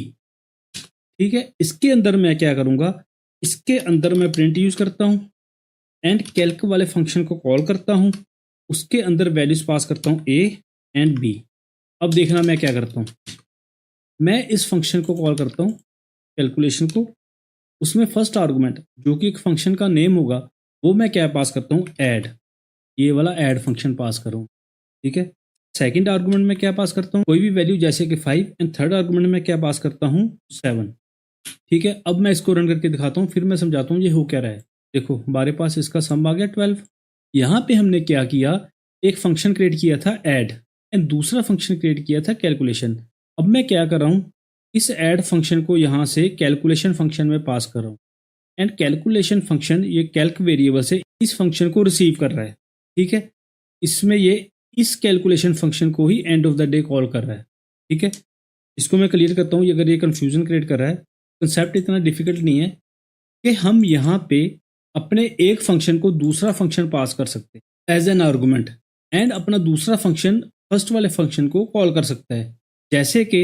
ठीक है, इसके अंदर मैं क्या करूंगा, इसके अंदर मैं प्रिंट यूज करता हूँ एंड कैल्क वाले फंक्शन को कॉल करता हूँ। उसके अंदर वैल्यूज पास करता हूँ ए एंड बी। अब देखना मैं क्या करता हूँ, मैं इस फंक्शन को कॉल करता हूँ कैलकुलेशन को। उसमें फर्स्ट आर्गुमेंट जो कि एक फंक्शन का नेम होगा वो मैं क्या पास करता हूँ, ऐड। ये वाला ऐड फंक्शन पास करूँ। ठीक है, सेकंड आर्गुमेंट में क्या पास करता हूँ, कोई भी वैल्यू जैसे कि 5 एंड थर्ड आर्गुमेंट में क्या पास करता हूँ, 7। ठीक है, अब मैं इसको रन करके दिखाता हूँ, फिर मैं समझाता हूँ ये हो क्या रहा है। देखो हमारे पास इसका सम आ गया 12। यहाँ पे हमने क्या किया, एक फंक्शन क्रिएट किया था ऐड एंड दूसरा फंक्शन क्रिएट किया था कैलकुलेशन। अब मैं क्या कर रहा हूँ, इस ऐड फंक्शन को यहाँ से कैलकुलेशन फंक्शन में पास कर रहा हूँ एंड कैलकुलेशन फंक्शन ये कैल्क वेरिएबल से इस फंक्शन को रिसीव कर रहा है। ठीक है, इसमें ये इस कैलकुलेशन फंक्शन को ही end of the day call कर रहा है। ठीक है, इसको मैं क्लियर करता हूँ अगर ये कंफ्यूजन क्रिएट कर रहा है। कंसेप्ट इतना डिफिकल्ट नहीं है कि हम यहाँ पे अपने एक फंक्शन को दूसरा फंक्शन पास कर सकते हैं एज एन आर्गुमेंट एंड अपना दूसरा फंक्शन फर्स्ट वाले फंक्शन को कॉल कर सकता है। जैसे कि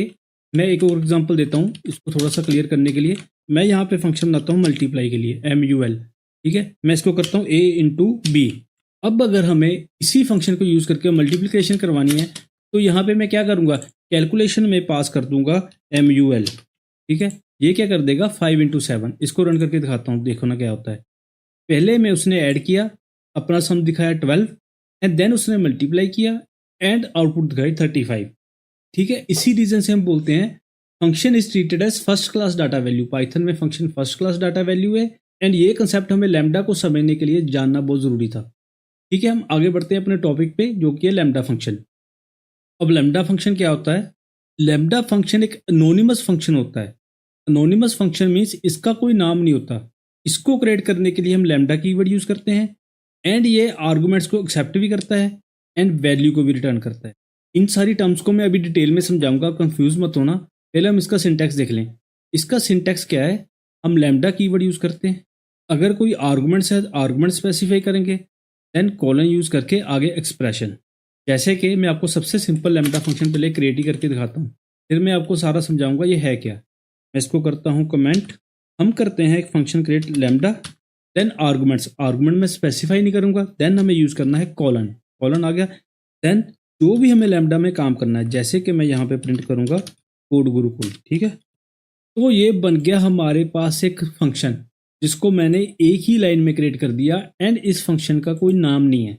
मैं एक और एग्जांपल देता हूँ इसको थोड़ा सा क्लियर करने के लिए। मैं यहाँ पे फंक्शन बनाता हूँ मल्टीप्लाई के लिए, MUL। ठीक है, मैं इसको करता हूँ A इंटू बी। अब अगर हमें इसी फंक्शन को यूज करके मल्टीप्लिकेशन करवानी है तो यहाँ पे मैं क्या करूँगा, कैलकुलेशन में पास कर दूंगा MUL। ठीक है, ये क्या कर देगा 5 इंटू 7। इसको रन करके दिखाता हूँ, देखो ना क्या होता है। पहले में उसने ऐड किया, अपना सम दिखाया 12 एंड देन उसने मल्टीप्लाई किया एंड आउटपुट दिखाई 35। ठीक है, इसी रीजन से हम बोलते हैं function is treated as first class data value. Python में function first class data value है एंड ये कंसेप्ट हमें लैम्डा को समझने के लिए जानना बहुत जरूरी था। ठीक है, हम आगे बढ़ते हैं अपने टॉपिक पे जो कि है लैम्डा फंक्शन। अब लैम्डा फंक्शन क्या होता है, लैम्डा फंक्शन एक एनोनिमस फंक्शन होता है। एनोनिमस फंक्शन मीन्स इसका कोई नाम नहीं होता। इसको क्रिएट करने के लिए हम लैम्डा कीवर्ड यूज करते हैं एंड ये आर्गुमेंट्स को एक्सेप्ट भी करता है एंड वैल्यू को भी रिटर्न करता है। इन सारी टर्म्स को मैं अभी डिटेल में समझाऊंगा, कंफ्यूज मत होना। पहले हम इसका सिंटैक्स देख लें। इसका सिंटैक्स क्या है, हम लैम्डा कीवर्ड यूज करते हैं। अगर कोई आर्गुमेंट्स है आर्गुमेंट स्पेसिफाई करेंगे, देन कॉलन यूज करके आगे एक्सप्रेशन। जैसे कि मैं आपको सबसे सिंपल लैम्डा फंक्शन पहले क्रिएट ही करके दिखाता हूँ, फिर मैं आपको सारा समझाऊंगा ये है क्या। मैं इसको करता हूँ कमेंट। हम करते हैं एक function create lambda, then arguments. Argument में स्पेसिफाई नहीं करूंगा, देन हमें यूज करना है कॉलन। कॉलन आ गया, देन जो भी हमें लैम्डा में काम करना है, जैसे कि मैं यहाँ पे प्रिंट करूंगा कोड गुरुकुल। ठीक है, तो ये बन गया हमारे पास एक फंक्शन जिसको मैंने एक ही लाइन में क्रिएट कर दिया एंड इस फंक्शन का कोई नाम नहीं है,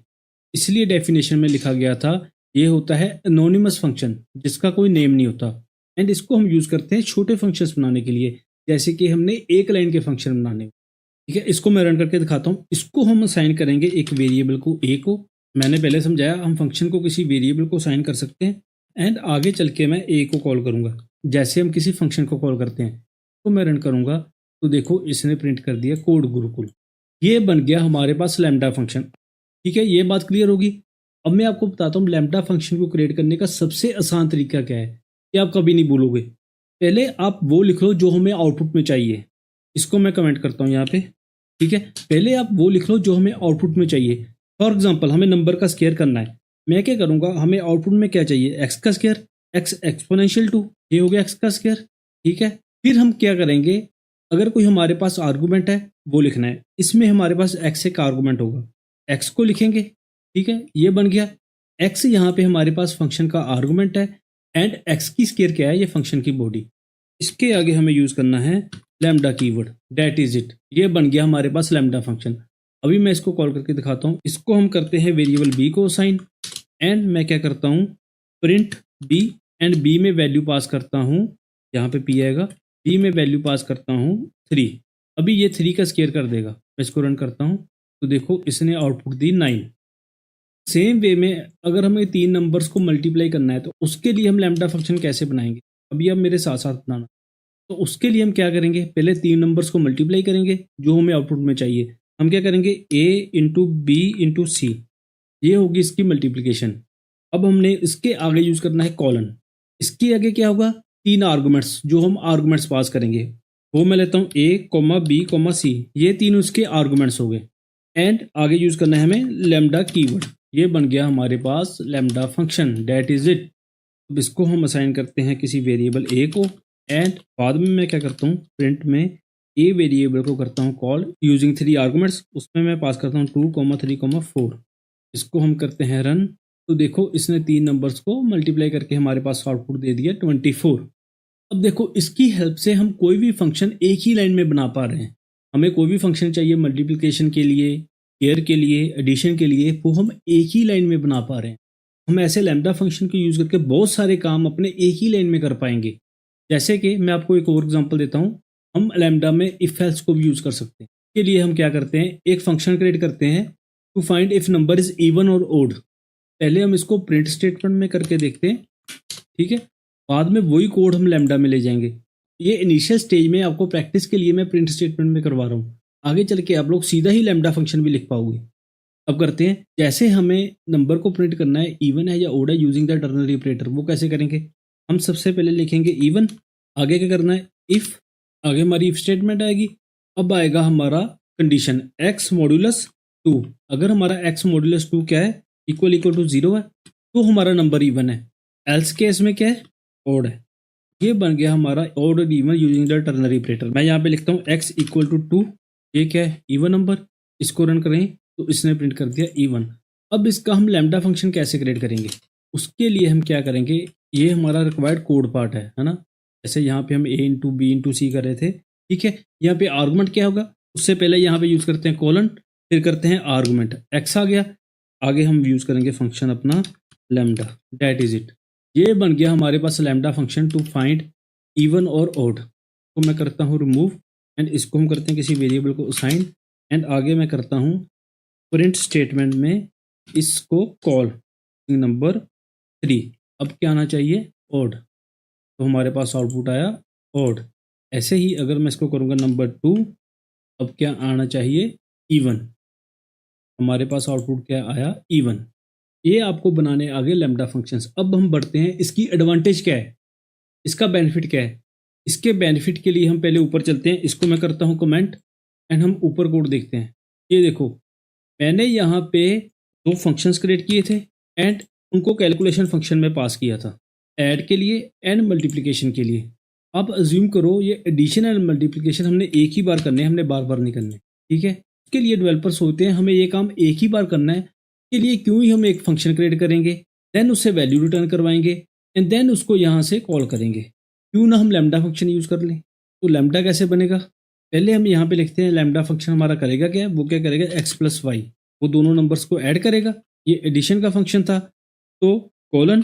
इसलिए डेफिनेशन में लिखा गया था ये होता है एनोनिमस फंक्शन जिसका कोई नेम नहीं होता। एंड इसको हम यूज करते हैं छोटे फंक्शंस बनाने के लिए, जैसे कि हमने एक लाइन के फंक्शन बनाने। ठीक है, इसको मैं रन करके दिखाता हूँ। इसको हम असाइन करेंगे एक वेरिएबल को ए को। मैंने पहले समझाया हम फंक्शन को किसी वेरिएबल को असाइन कर सकते हैं एंड आगे चल के मैं ए को कॉल करूंगा जैसे हम किसी फंक्शन को कॉल करते हैं। तो मैं रन करूंगा तो देखो इसने प्रिंट कर दिया कोड गुरुकुल। ये बन गया हमारे पास लैम्डा फंक्शन। ठीक है, ये बात क्लियर होगी। अब मैं आपको बताता हूँ लैम्डा फंक्शन को क्रिएट करने का सबसे आसान तरीका क्या है कि आप कभी नहीं भूलोगे। पहले आप वो लिख लो जो हमें आउटपुट में चाहिए। इसको मैं कमेंट करता हूँ यहाँ पे। ठीक है, पहले आप वो लिख लो जो हमें आउटपुट में चाहिए। फॉर एग्जाम्पल हमें नंबर का स्क्वायर करना है। मैं क्या करूँगा, हमें आउटपुट में क्या चाहिए, एक्स का स्क्वायर, एक्स एक्सपोनेंशियल 2, ये हो गया एक्स का स्क्वायर। ठीक है, फिर हम क्या करेंगे, अगर कोई हमारे पास आर्गूमेंट है वो लिखना है। इसमें हमारे पास एक्स एक आर्गूमेंट होगा, एक्स को लिखेंगे। ठीक है, ये बन गया एक्स। यहाँ पे हमारे पास फंक्शन का आर्गूमेंट है एंड एक्स की स्क्वायर क्या है, ये फंक्शन की बॉडी। इसके आगे हमें यूज करना है lambda keyword, that is it. ये बन गया हमारे पास लैम्डा फंक्शन। अभी मैं इसको कॉल करके दिखाता हूँ। इसको हम करते हैं वेरिएबल बी को असाइन एंड मैं क्या करता हूँ प्रिंट बी एंड बी में वैल्यू पास करता हूँ, यहाँ पे पी आएगा, बी में वैल्यू पास करता हूँ 3। अभी ये 3 का स्क्वायर कर देगा। मैं इसको रन करता हूँ तो देखो इसने आउटपुट दी 9। सेम वे में अगर हमें 3 नंबर्स को मल्टीप्लाई करना है तो उसके लिए हम लैम्डा फंक्शन कैसे बनाएंगे, अभी आप मेरे साथ साथ बनाना। तो उसके लिए हम क्या करेंगे, पहले 3 नंबर्स को मल्टीप्लाई करेंगे जो हमें आउटपुट में चाहिए। हम क्या करेंगे, a इंटू बी इंटू सी, ये होगी इसकी मल्टीप्लिकेशन। अब हमने इसके आगे यूज करना है कॉलन। इसके आगे क्या होगा, 3 आर्गुमेंट्स जो हम आर्गुमेंट्स पास करेंगे, वो मैं लेता हूँ a कॉमा बी कॉमा सी, ये 3 उसके आर्गुमेंट्स हो गए। एंड आगे यूज करना है हमें लैम्डा कीवर्ड, ये बन गया हमारे पास lambda function, that is it. अब इसको हम असाइन करते हैं किसी वेरिएबल a को, एंड बाद में मैं क्या करता हूँ, प्रिंट में a वेरिएबल को करता हूँ कॉल यूजिंग 3 आर्गुमेंट्स, उसमें मैं पास करता हूँ 2 3 4। इसको हम करते हैं रन। तो देखो इसने 3 नंबर्स को मल्टीप्लाई करके हमारे पास आउटपुट दे दिया 24। अब देखो इसकी हेल्प से हम कोई भी फंक्शन एक ही लाइन में बना पा रहे हैं। हमें कोई भी फंक्शन चाहिए मल्टीप्लिकेशन के लिए, केयर के लिए, एडिशन के लिए, वो हम एक ही लाइन में बना पा रहे हैं। हम ऐसे लैम्डा फंक्शन को यूज करके बहुत सारे काम अपने एक ही लाइन में कर पाएंगे। जैसे कि मैं आपको एक और एग्जांपल देता हूँ, हम लैम्डा में इफ एल्स को भी यूज कर सकते हैं। इसके लिए हम क्या करते हैं, एक फंक्शन क्रिएट करते हैं to find if number is even और ओड। पहले हम इसको प्रिंट स्टेटमेंट में करके देखते हैं, ठीक है, बाद में वही कोड हम लैम्डा में ले जाएंगे। ये इनिशियल स्टेज में आपको प्रैक्टिस के लिए मैं प्रिंट स्टेटमेंट में करवा रहा हूँ, आगे चल के आप लोग सीधा ही लैम्डा फंक्शन भी लिख पाओगे। अब करते हैं, जैसे हमें नंबर को प्रिंट करना है इवन है या ओड है यूजिंग द टर्नरी ऑपरेटर, वो कैसे करेंगे, हम सबसे पहले लिखेंगे इवन, आगे क्या करना है इफ, आगे हमारी इफ स्टेटमेंट आएगी। अब आएगा हमारा कंडीशन x मॉड्यूलस 2, अगर हमारा x मॉड्यूलस 2 क्या है, इक्वल टू 0 है, तो हमारा नंबर इवन है। एल्स केस में क्या है, ओड है। ये बन गया हमारा ओड और even using the ternary operator. मैं यहाँ पे लिखता हूँ x इक्वल टू 2, ये क्या है, इवन नंबर। इसको रन करें तो इसने प्रिंट कर दिया इवन। अब इसका हम लैम्डा फंक्शन कैसे क्रिएट करेंगे, उसके लिए हम क्या करेंगे, ये हमारा रिक्वायर्ड कोड पार्ट है ना। जैसे यहाँ पे हम a इंटू बी इंटू सी कर रहे थे, ठीक है। यहाँ पे आर्गुमेंट क्या होगा, उससे पहले यहाँ पे यूज करते हैं कॉलन, फिर करते हैं आर्गुमेंट, x आ गया, आगे हम यूज करेंगे फंक्शन अपना लैम्डा, दैट इज इट। ये बन गया हमारे पास lambda function to find even और ओड। तो मैं करता हूँ रिमूव, एंड इसको हम करते हैं किसी वेरिएबल को असाइन, एंड आगे मैं करता हूँ प्रिंट स्टेटमेंट में इसको कॉल नंबर 3। अब क्या आना चाहिए, ओड, तो हमारे पास आउटपुट आया ओड। ऐसे ही अगर मैं इसको करूँगा नंबर 2, अब क्या आना चाहिए, इवन, हमारे पास आउटपुट क्या आया, इवन। ये आपको बनाने आगे लैम्डा फंक्शंस। अब हम बढ़ते हैं, इसकी एडवांटेज क्या है, इसका बेनिफिट क्या है। इसके बेनिफिट के लिए हम पहले ऊपर चलते हैं, इसको मैं करता हूँ कमेंट, एंड हम ऊपर कोड देखते हैं। ये देखो मैंने यहाँ पे 2 फंक्शंस क्रिएट किए थे, एंड उनको कैलकुलेशन फंक्शन में पास किया था, ऐड के लिए एंड मल्टीप्लिकेशन के लिए। अब अज्यूम करो ये एडिशन एंड मल्टीप्लिकेशन हमने एक ही बार करने हैं, हमने बार बार नहीं करने, ठीक है। इसके लिए डेवलपर्स होते हैं, हमें ये काम एक ही बार करना है, के लिए क्यों ही हम एक फंक्शन क्रिएट करेंगे, देन उससे वैल्यू रिटर्न करवाएंगे, एंड देन उसको यहाँ से कॉल करेंगे। क्यों ना हम लैम्डा फंक्शन यूज कर लें। तो लैम्डा कैसे बनेगा, पहले हम यहाँ पे लिखते हैं लैम्डा फंक्शन हमारा करेगा क्या, वो क्या करेगा, x प्लस वाई, वो दोनों नंबर्स को ऐड करेगा। ये एडिशन का फंक्शन था, तो कॉलन,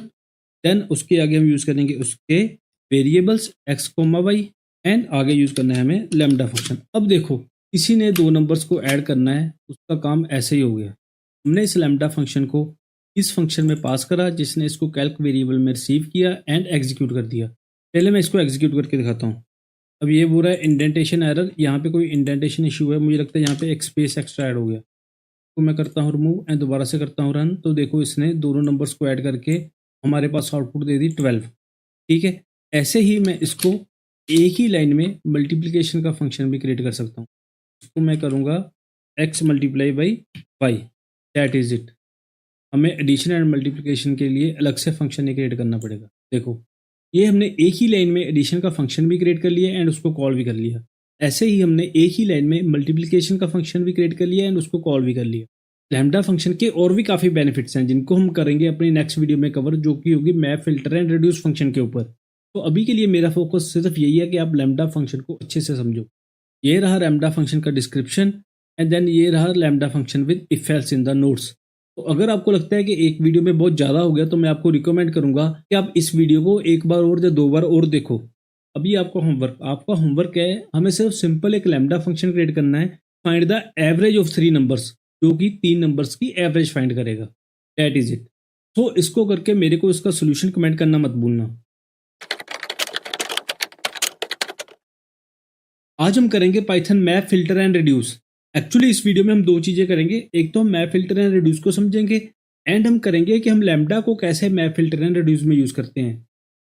देन उसके आगे हम यूज करेंगे उसके variables x comma y, and आगे यूज करना है हमें लैम्डा फंक्शन। अब देखो किसी ने 2 नंबर्स को ऐड करना है, उसका काम ऐसे ही हो गया। हमने इस लैम्डा फंक्शन को इस फंक्शन में पास करा, जिसने इसको कैल्क वेरिएबल में रिसीव किया एंड एग्जीक्यूट कर दिया। पहले मैं इसको एग्जीक्यूट करके दिखाता हूँ। अब ये बोल रहा है इंडेंटेशन एरर, यहाँ पे कोई इंडेंटेशन इशू है, मुझे लगता है यहाँ पे एक स्पेस एक्स्ट्रा ऐड हो गया। तो मैं करता हूँ रिमूव, एंड दोबारा से करता हूँ रन। तो देखो इसने दोनों नंबर्स को ऐड करके हमारे पास आउटपुट दे दी 12, ठीक है। ऐसे ही मैं इसको एक ही लाइन में मल्टीप्लिकेशन का फंक्शन भी क्रिएट कर सकता हूँ। इसको मैं करूँगा x multiply by y, that is it. हमें एडिशन एंड मल्टीप्लिकेशन के लिए अलग से फंक्शन नहीं क्रिएट करना पड़ेगा। देखो ये हमने एक ही लाइन में एडिशन का फंक्शन भी क्रिएट कर लिया एंड उसको कॉल भी कर लिया। ऐसे ही हमने एक ही लाइन में मल्टीप्लिकेशन का फंक्शन भी क्रिएट कर लिया एंड उसको कॉल भी कर लिया। लैम्डा फंक्शन के और भी काफ़ी बेनिफिट्स हैं जिनको हम करेंगे अपनी नेक्स्ट वीडियो में कवर, जो कि होगी map filter and reduce function के ऊपर। तो अभी के लिए मेरा फोकस सिर्फ यही है कि आप लैम्डा फंक्शन को अच्छे से समझो। ये रहा लैम्डा फंक्शन का डिस्क्रिप्शन, एंड देन ये रहा lambda function with if else in the notes. तो अगर आपको लगता है कि एक वीडियो में बहुत ज़्यादा हो गया, तो मैं आपको रिकमेंड करूंगा कि आप इस वीडियो को एक बार और या 2 बार और देखो। अभी आपका होमवर्क है, हमें सिर्फ सिंपल एक लैम्डा फंक्शन क्रिएट करना है, find the average of 3 numbers, जो कि 3 नंबर्स की एवरेज फाइंड करेगा। That is it. तो इसको करके मेरे को इसका सोल्यूशन कमेंट करना मत भूलना। आज हम करेंगे Python map filter and reduce. Actually इस वीडियो में हम दो चीजें करेंगे, एक तो हम मैप फिल्टर एंड रिड्यूस को समझेंगे एंड हम करेंगे कि हम लैम्डा को कैसे मैप फिल्टर एंड रिड्यूस में यूज करते हैं,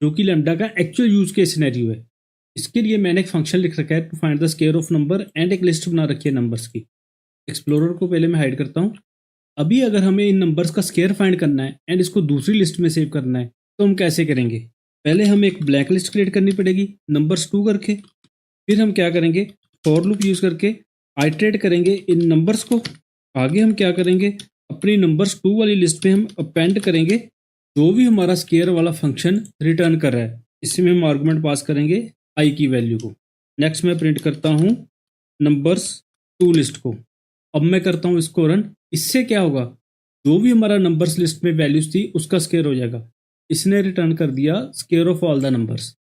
जो कि लैम्डा का एक्चुअल यूज के सिनेरियो है। इसके लिए मैंने एक फंक्शन लिख रखा है to find the square of number and एक लिस्ट बना रखी है नंबर्स की। एक्सप्लोरर को पहले मैं हाइड करता हूँ। अभी अगर हमें इन नंबर्स का स्क्वायर फाइंड करना है एंड इसको दूसरी लिस्ट में सेव करना है तो हम कैसे करेंगे? पहले हमें एक ब्लैक लिस्ट क्रिएट करनी पड़ेगी नंबर्स 2 करके। फिर हम क्या करेंगे, फॉर लूप यूज करके आइटरेट करेंगे इन नंबर्स को। आगे हम क्या करेंगे, अपनी नंबर्स 2 वाली लिस्ट पे हम अपेंड करेंगे जो भी हमारा स्क्वायर वाला फंक्शन रिटर्न कर रहा है। इसमें हम आर्गुमेंट पास करेंगे आई की वैल्यू को। नेक्स्ट मैं प्रिंट करता हूँ नंबर्स 2 लिस्ट को। अब मैं करता हूँ इसको रन। इससे क्या होगा, जो भी हमारा नंबर्स लिस्ट में वैल्यूज थी उसका स्क्वायर हो जाएगा। इसने रिटर्न कर दिया square of all the numbers.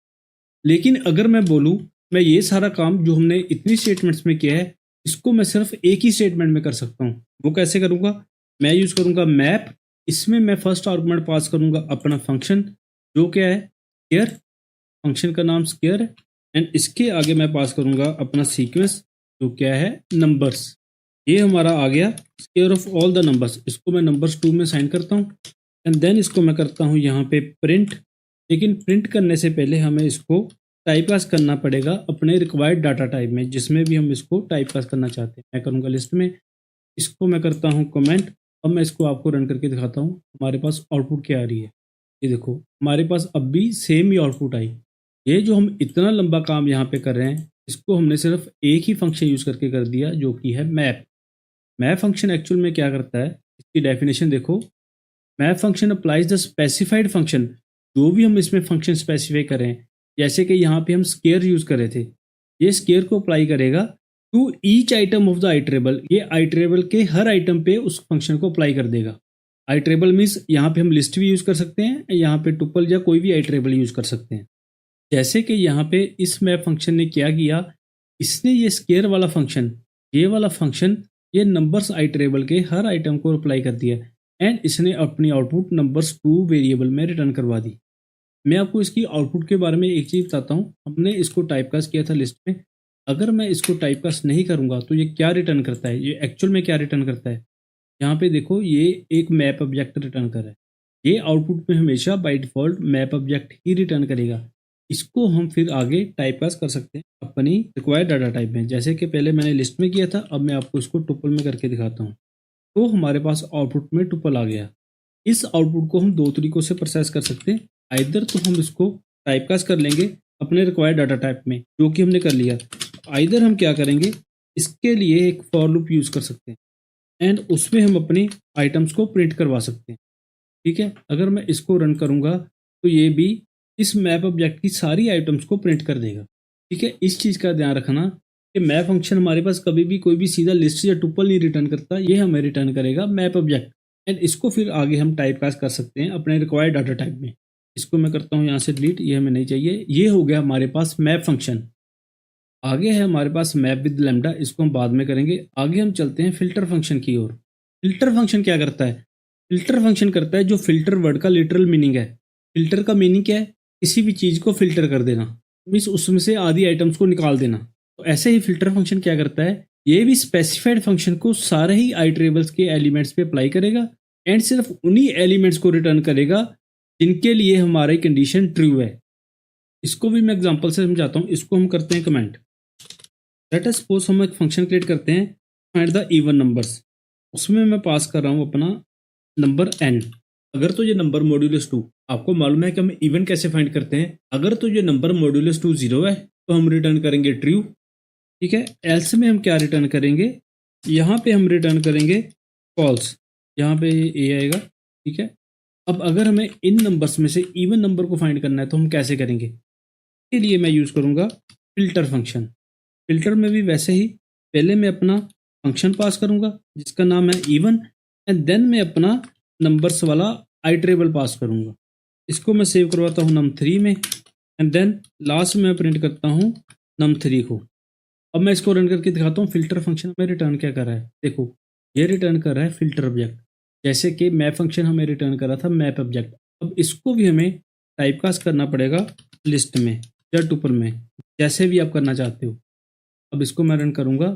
लेकिन अगर मैं बोलूँ मैं ये सारा काम जो हमने इतनी स्टेटमेंट्स में किया है इसको मैं सिर्फ एक ही स्टेटमेंट में कर सकता हूँ, वो कैसे करूँगा? मैं यूज करूँगा मैप। इसमें मैं फर्स्ट आर्गुमेंट पास करूँगा अपना फंक्शन जो क्या है स्क्वायर, फंक्शन का नाम स्क्वायर है एंड इसके आगे मैं पास करूँगा अपना सीक्वेंस जो क्या है नंबर्स। ये हमारा आ गया square of all the numbers. इसको मैं नंबर्स 2 में साइन करता हूँ एंड देन इसको मैं करता हूँ यहाँ पे प्रिंट। लेकिन प्रिंट करने से पहले हमें इसको टाइपकास्ट करना पड़ेगा अपने रिक्वायर्ड डाटा टाइप में, जिसमें भी हम इसको टाइपकास्ट करना चाहते हैं। मैं करूँगा लिस्ट में, इसको मैं करता हूँ कमेंट। अब मैं इसको आपको रन करके दिखाता हूँ हमारे पास आउटपुट क्या आ रही है। ये देखो हमारे पास अब भी सेम ही आउटपुट आई। ये जो हम इतना लंबा काम यहाँ पे कर रहे हैं इसको हमने सिर्फ एक ही फंक्शन यूज करके कर दिया जो कि है मैप। मैप फंक्शन एक्चुअल में क्या करता है, इसकी डेफिनेशन देखो। Map function applies the specified function. जो भी हम इसमें फंक्शन स्पेसिफाई करें, जैसे कि यहाँ पे हम स्केयर यूज कर रहे थे, ये स्केयर को अप्लाई करेगा to each item of the iterable. ये आइट्रेबल के हर आइटम पे उस फंक्शन को अप्लाई कर देगा। आइट्रेबल मीन्स यहाँ पे हम लिस्ट भी यूज कर सकते हैं, यहाँ पे टुपल या कोई भी आइट्रेबल यूज कर सकते हैं। जैसे कि यहाँ पे इस मैप फंक्शन ने क्या किया, इसने ये स्केयर वाला फंक्शन, ये वाला फंक्शन, ये नंबर्स आइट्रेबल के हर आइटम को अप्लाई कर दिया एंड इसने अपनी आउटपुट नंबर्स 2 वेरिएबल में रिटर्न करवा दी। मैं आपको इसकी आउटपुट के बारे में एक चीज़ बताता हूँ। हमने इसको टाइपकास्ट किया था लिस्ट में। अगर मैं इसको टाइपकास्ट नहीं करूँगा तो ये क्या रिटर्न करता है, ये एक्चुअल में क्या रिटर्न करता है, यहाँ पे देखो ये एक मैप ऑब्जेक्ट रिटर्न कर रहा है। ये आउटपुट में हमेशा by default map object he return करेगा। इसको हम फिर आगे टाइपकास्ट कर सकते हैं अपनी रिक्वायर्ड डाटा टाइप में, जैसे कि पहले मैंने लिस्ट में किया था। अब मैं आपको इसको टुपल में करके दिखाता हूँ। तो हमारे पास आउटपुट में टुपल आ गया। इस आउटपुट को हम 2 तरीकों से प्रोसेस कर सकते हैं। आइदर तो हम इसको टाइपकास्ट कर लेंगे अपने रिक्वायर्ड डाटा टाइप में, जो कि हमने कर लिया। आइदर हम क्या करेंगे, इसके लिए एक फॉर लूप यूज कर सकते हैं एंड उसमें हम अपनी आइटम्स को प्रिंट करवा सकते हैं। ठीक है, अगर मैं इसको रन करूंगा तो ये भी इस मैप ऑब्जेक्ट की सारी आइटम्स को प्रिंट कर देगा। ठीक है, इस चीज़ का ध्यान रखना कि मैप फंक्शन हमारे पास कभी भी कोई भी सीधा लिस्ट या टुपल नहीं रिटर्न करता, ये हमें रिटर्न करेगा मैप ऑब्जेक्ट एंड इसको फिर आगे हम टाइपकास्ट कर सकते हैं अपने रिक्वायर्ड डाटा टाइप में। इसको मैं करता हूँ यहाँ से डिलीट, ये हमें नहीं चाहिए। ये हो गया हमारे पास मैप फंक्शन। आगे है हमारे पास मैप विद लैम्डा, इसको हम बाद में करेंगे। आगे हम चलते हैं फिल्टर फंक्शन की ओर। फिल्टर फंक्शन क्या करता है? फिल्टर फंक्शन करता है जो फिल्टर वर्ड का लिटरल मीनिंग है। फिल्टर का मीनिंग क्या है? किसी भी चीज़ को फिल्टर कर देना, मीन्स उसमें से आधी आइटम्स को निकाल देना। तो ऐसे ही फिल्टर फंक्शन क्या करता है, ये भी स्पेसिफाइड फंक्शन को सारे ही आइट्रेबल्स के एलिमेंट्स पे अप्लाई करेगा एंड सिर्फ उन्हीं एलिमेंट्स को रिटर्न करेगा जिनके लिए हमारी कंडीशन ट्रू है। इसको भी मैं एग्जांपल से समझाता हूँ। इसको हम करते हैं कमेंट। लेट अस सपोज हम एक फंक्शन क्रिएट करते हैं फाइंड द इवन नंबर्स। उसमें मैं पास कर रहा हूँ अपना नंबर n। अगर तो ये नंबर मॉड्यूलस 2, आपको मालूम है कि हम इवन कैसे फाइंड करते हैं। अगर तो ये नंबर मॉड्यूलस 2 0 है तो हम रिटर्न करेंगे ट्रू। ठीक है, एल्स में हम क्या रिटर्न करेंगे, यहाँ पे हम रिटर्न करेंगे फॉल्स। यहाँ पे ए आएगा। ठीक है, अब अगर हमें इन नंबर्स में से इवन नंबर को फाइंड करना है तो हम कैसे करेंगे? इसके लिए मैं यूज़ करूँगा फिल्टर फंक्शन। फिल्टर में भी वैसे ही पहले मैं अपना फंक्शन पास करूँगा जिसका नाम है इवन एंड देन मैं अपना नंबर्स वाला आइट्रेबल पास करूँगा। इसको मैं सेव करवाता हूँ num3 में एंड देन लास्ट में प्रिंट करता हूँ num3 को। अब मैं इसको रन करके दिखाता हूँ फिल्टर फंक्शन में रिटर्न क्या कर रहा है। देखो ये रिटर्न कर रहा है फिल्टर ऑब्जेक्ट। जैसे कि मैप फंक्शन हमें रिटर्न करा था मैप ऑब्जेक्ट, अब इसको भी हमें टाइपकास्ट करना पड़ेगा लिस्ट में या टुपल में, जैसे भी आप करना चाहते हो। अब इसको मैं रन करूँगा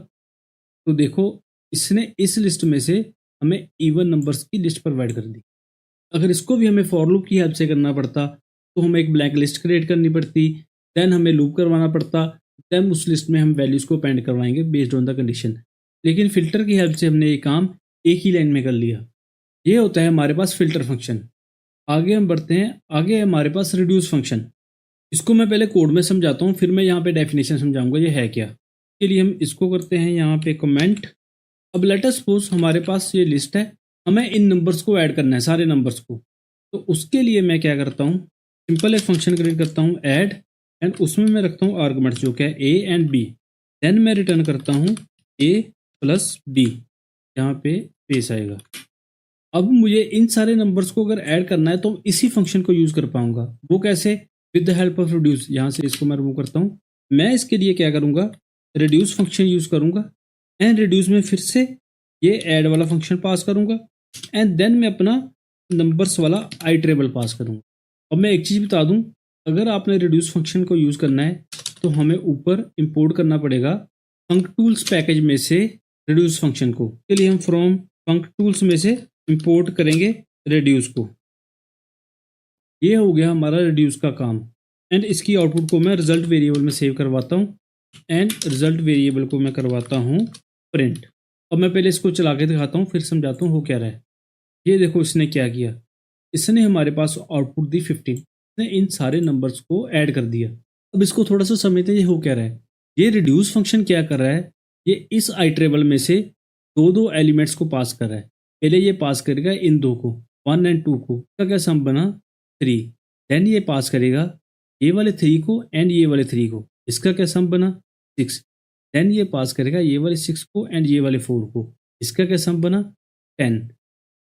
तो देखो इसने इस लिस्ट में से हमें इवन नंबर्स की लिस्ट प्रोवाइड कर दी। अगर इसको भी हमें फॉर लूप की हेल्प से करना पड़ता तो हमें एक ब्लैंक लिस्ट क्रिएट करनी पड़ती, देन हमें लूप करवाना पड़ता, देन उस लिस्ट में हम वैल्यूज़ को अपेंड करवाएंगे बेस्ड ऑन द कंडीशन। लेकिन फिल्टर की हेल्प से हमने ये काम एक ही लाइन में कर लिया। ये होता है हमारे पास फिल्टर फंक्शन। आगे हम बढ़ते हैं, आगे हमारे पास रिड्यूस फंक्शन। इसको मैं पहले कोड में समझाता हूँ, फिर मैं यहाँ पे डेफिनेशन समझाऊंगा ये है क्या। के लिए हम इसको करते हैं यहाँ पे कमेंट। अब लेट अस सपोज हमारे पास ये लिस्ट है, हमें इन नंबर्स को ऐड करना है, सारे नंबर्स को। तो उसके लिए मैं क्या करता हूँ, सिंपल एक फंक्शन क्रिएट करता हूँ ऐड, एंड उसमें मैं रखता हूँ आर्गुमेंट्स जो क्या है ए एंड बी। देन मैं रिटर्न करता हूँ ए प्लस बी, यहाँ पे स्पेस आएगा। अब मुझे इन सारे नंबर्स को अगर ऐड करना है तो इसी फंक्शन को यूज कर पाऊंगा। वो कैसे? With the help of reduce. यहाँ से इसको मैं रिमूव करता हूँ। मैं इसके लिए क्या करूंगा, रिड्यूस फंक्शन यूज करूंगा, एंड रिड्यूस में फिर से ये ऐड वाला फंक्शन पास करूंगा, एंड देन मैं अपना नंबर्स वाला आइटरेबल पास करूंगा। अब मैं एक चीज बता दूं, अगर आपने रिड्यूस फंक्शन को यूज करना है तो हमें ऊपर इंपोर्ट करना पड़ेगा फंक्टूल्स पैकेज में से रिड्यूस फंक्शन को। के लिए हम फ्रॉम फंक्टूल्स में से इंपोर्ट करेंगे रिड्यूस को। ये हो गया हमारा रिड्यूस का काम, एंड इसकी आउटपुट को मैं रिजल्ट वेरिएबल में सेव करवाता हूँ, एंड रिजल्ट वेरिएबल को मैं करवाता हूँ प्रिंट। अब मैं पहले इसको चला के दिखाता हूँ, फिर समझाता हूँ हो क्या रहा है। ये देखो इसने क्या किया, इसने हमारे पास आउटपुट दी 15, इसने इन सारे नंबर्स को ऐड कर दिया। अब इसको थोड़ा सा समझते हैं ये हो क्या रहा है। ये रिड्यूस फंक्शन क्या कर रहा है, ये इस आइटरेबल में से दो दो एलिमेंट्स को पास कर रहा है। पहले ये पास करेगा इन दो को, 1 एंड 2 को, इसका क्या सम बना 3। देन ये पास करेगा ये वाले 3 को एंड ये वाले 3 को, इसका क्या सम बना 6। देन ये पास करेगा ये वाले 6 को एंड ये वाले 4 को, इसका क्या सम बना 10।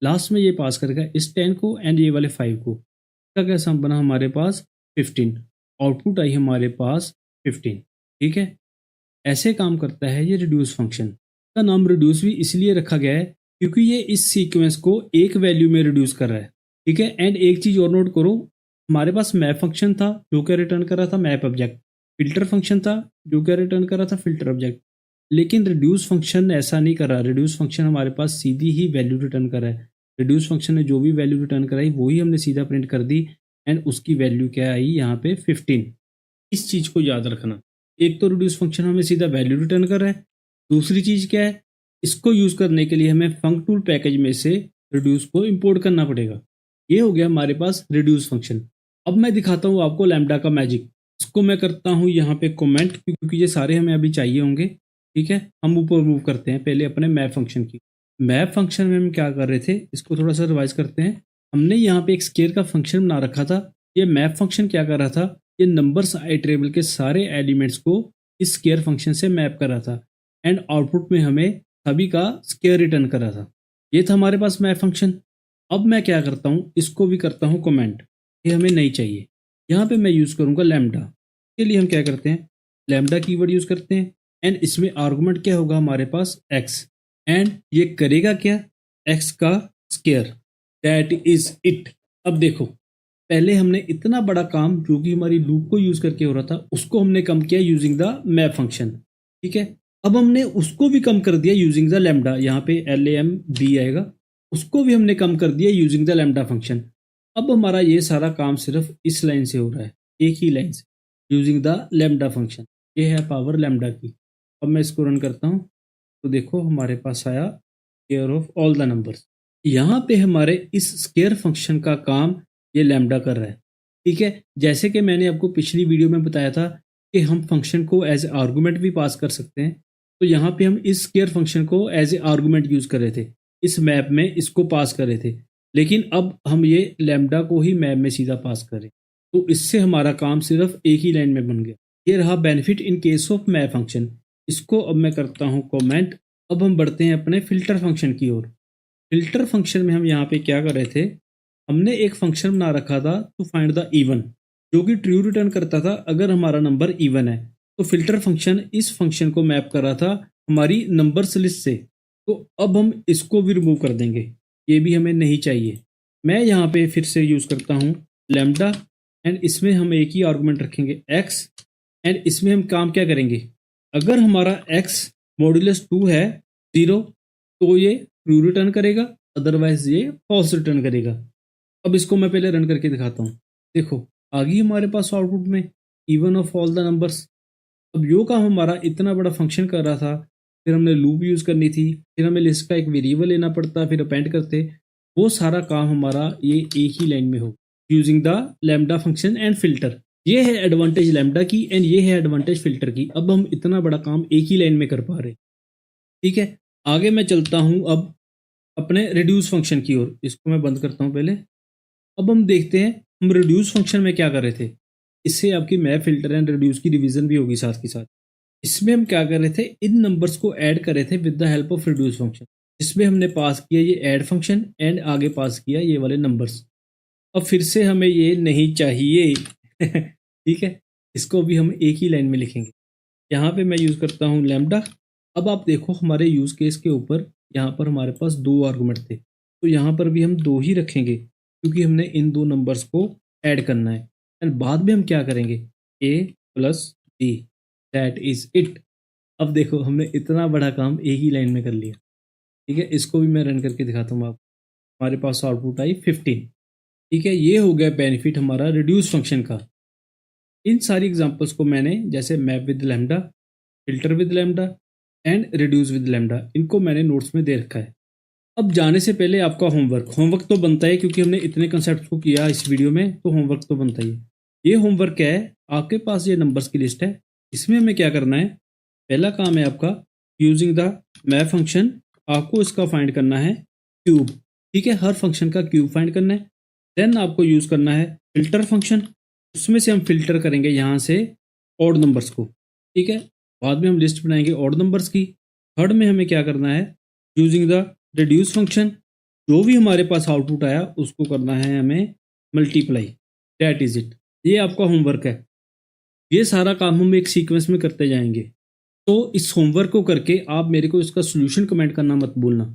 लास्ट में ये पास करेगा इस 10 को एंड ये वाले 5 को, इसका क्या सम बना हमारे पास 15। आउटपुट आई हमारे पास 15। ठीक है, ऐसे काम करता है ये रिड्यूस फंक्शन। का नाम रिड्यूस भी इसलिए रखा गया है क्योंकि ये इस सीक्वेंस को एक वैल्यू में रिड्यूस कर रहा है। ठीक है, एंड एक चीज और नोट करो, हमारे पास मैप फंक्शन था जो क्या रिटर्न कर रहा था मैप ऑब्जेक्ट, फिल्टर फंक्शन था जो क्या रिटर्न कर रहा था फिल्टर ऑब्जेक्ट। लेकिन रिड्यूस फंक्शन ऐसा नहीं कर रहा। रिड्यूस फंक्शन हमारे पास सीधी ही वैल्यू रिटर्न कर रहा है। रिड्यूस फंक्शन ने जो भी वैल्यू रिटर्न कराई वही हमने सीधा प्रिंट कर दी, एंड उसकी वैल्यू क्या आई यहाँ पे 15। इस चीज को याद रखना, एक तो रिड्यूस फंक्शन हमें सीधा वैल्यू रिटर्न कर रहा है, दूसरी चीज क्या है, इसको यूज करने के लिए हमें फंक्टूल पैकेज में से रिड्यूस को इंपोर्ट करना पड़ेगा। ये हो गया हमारे पास रिड्यूस फंक्शन। अब मैं दिखाता हूँ आपको लैम्डा का मैजिक। इसको मैं करता हूँ यहाँ पे कमेंट, क्योंकि ये सारे हमें अभी चाहिए होंगे। ठीक है, हम ऊपर मूव करते हैं पहले अपने मैप फंक्शन की। मैप फंक्शन में हम क्या कर रहे थे, इसको थोड़ा सा रिवाइज करते हैं। हमने यहाँ पे एक स्केयर का फंक्शन बना रखा था। ये मैप फंक्शन क्या कर रहा था, ये नंबर्स आइटरेबल के सारे एलिमेंट्स को इस स्केयर फंक्शन से मैप कर रहा था, एंड आउटपुट में हमें सभी का स्केयर रिटर्न कर रहा था। ये था हमारे पास मैप फंक्शन। अब मैं क्या करता हूँ, इसको भी करता हूँ कमेंट, ये हमें नहीं चाहिए। यहाँ पे मैं यूज करूंगा लैम्डा। के लिए हम क्या करते हैं, लैम्डा कीवर्ड यूज करते हैं, एंड इसमें आर्गुमेंट क्या होगा हमारे पास x, एंड ये करेगा क्या, x का स्केयर, दैट इज इट। अब देखो, पहले हमने इतना बड़ा काम जो कि हमारी लूप को यूज करके हो रहा था उसको हमने कम किया यूजिंग द मैप फंक्शन। ठीक है, अब हमने उसको भी कम कर दिया यूजिंग द लैम्डा, यहाँ पे LAMB आएगा, उसको भी हमने कम कर दिया यूजिंग द लैम्डा फंक्शन। अब हमारा ये सारा काम सिर्फ इस लाइन से हो रहा है, एक ही लाइन से, यूजिंग द लैम्डा फंक्शन। ये है पावर लैम्डा की। अब मैं इसको रन करता हूँ तो देखो हमारे पास आया square of all the numbers. यहाँ पे हमारे इस स्केयर फंक्शन का काम ये लैम्डा कर रहा है। ठीक है, जैसे कि मैंने आपको पिछली वीडियो में बताया था कि हम फंक्शन को एज ए आर्गूमेंट भी पास कर सकते हैं, तो यहाँ पे हम इस स्केयर फंक्शन को एज ए आर्गूमेंट यूज कर रहे थे, इस मैप में इसको पास कर रहे थे। लेकिन अब हम ये लैम्डा को ही मैप में सीधा पास करें, तो इससे हमारा काम सिर्फ एक ही लाइन में बन गया। ये रहा benefit in case of map function. इसको अब मैं करता हूँ कमेंट। अब हम बढ़ते हैं अपने फिल्टर फंक्शन की ओर। फिल्टर फंक्शन में हम यहाँ पे क्या कर रहे थे, हमने एक फंक्शन बना रखा था टू फाइंड द इवन, जो कि ट्रू रिटर्न करता था अगर हमारा नंबर इवन है। तो फिल्टर फंक्शन इस फंक्शन को मैप कर रहा था हमारी नंबर्स लिस्ट से। तो अब हम इसको भी रिमूव कर देंगे, ये भी हमें नहीं चाहिए। मैं यहाँ पे फिर से यूज़ करता हूँ लैम्डा, एंड इसमें हम एक ही आर्गुमेंट रखेंगे x, एंड इसमें हम काम क्या करेंगे, अगर हमारा x मॉड्यूलस 2 है 0 तो ये ट्रू रिटर्न करेगा, अदरवाइज ये फॉल्स रिटर्न करेगा। अब इसको मैं पहले रन करके दिखाता हूँ। देखो आ गई हमारे पास आउटपुट में even of all the numbers. अब यो काम हमारा इतना बड़ा फंक्शन कर रहा था, फिर हमने लूप यूज़ करनी थी, फिर हमें लिस्ट का एक वेरिएबल लेना पड़ता, फिर अपेंड करते, वो सारा काम हमारा ये एक ही लाइन में हो using the lambda function and filter. ये है एडवांटेज लैम्डा की एंड ये है एडवांटेज फिल्टर की। अब हम इतना बड़ा काम एक ही लाइन में कर पा रहे। ठीक है, आगे मैं चलता हूँ अब अपने रिड्यूस फंक्शन की ओर। इसको मैं बंद करता हूँ पहले। अब हम देखते हैं हम रिड्यूस फंक्शन में क्या कर रहे थे। इससे आपकी मैप फिल्टर एंड रिड्यूस की रिवीजन भी होगी साथ के साथ। इसमें हम क्या कर रहे थे, इन नंबर्स को ऐड कर रहे थे with the help of reduce function. इसमें हमने पास किया ये ऐड फंक्शन एंड आगे पास किया ये वाले नंबर्स। अब फिर से हमें ये नहीं चाहिए ठीक है, इसको भी हम एक ही लाइन में लिखेंगे। यहाँ पे मैं यूज़ करता हूँ लैम्डा। अब आप देखो हमारे यूज़ केस के ऊपर यहाँ पर हमारे पास 2 आर्गुमेंट थे, तो यहाँ पर भी हम 2 ही रखेंगे क्योंकि हमने इन 2 नंबर्स को ऐड करना है। एंड बाद में हम क्या करेंगे, a + b, that is it. अब देखो हमने इतना बड़ा काम एक ही लाइन में कर लिया। ठीक है, इसको भी मैं रन करके दिखाता हूँ आपको। हमारे पास आउटपुट आई 15। ठीक है, ये हो गया बेनिफिट हमारा रिड्यूस फंक्शन का। इन सारी एग्जांपल्स को मैंने जैसे map with lambda, filter with lambda and reduce with lambda, इनको मैंने नोट्स में दे रखा है। अब जाने से पहले आपका होमवर्क तो बनता है क्योंकि हमने इतने कंसेप्ट को किया इस वीडियो में, तो होमवर्क तो बनता ही है। ये होमवर्क क्या है, आपके पास ये नंबर्स की लिस्ट है, इसमें हमें क्या करना है, पहला काम है आपका यूजिंग द मैप फंक्शन, आपको इसका फाइंड करना है क्यूब। ठीक है, हर फंक्शन का क्यूब फाइंड करना है। देन आपको यूज़ करना है फिल्टर फंक्शन, उसमें से हम फिल्टर करेंगे यहाँ से ऑड नंबर्स को। ठीक है, बाद में हम लिस्ट बनाएंगे ऑड नंबर्स की। थर्ड में हमें क्या करना है, यूजिंग द रिड्यूस फंक्शन, जो भी हमारे पास आउटपुट आया उसको करना है हमें मल्टीप्लाई, दैट इज इट। ये आपका होमवर्क है। ये सारा काम हम एक सीक्वेंस में करते जाएंगे। तो इस होमवर्क को करके आप मेरे को इसका सोल्यूशन कमेंट करना मत भूलना।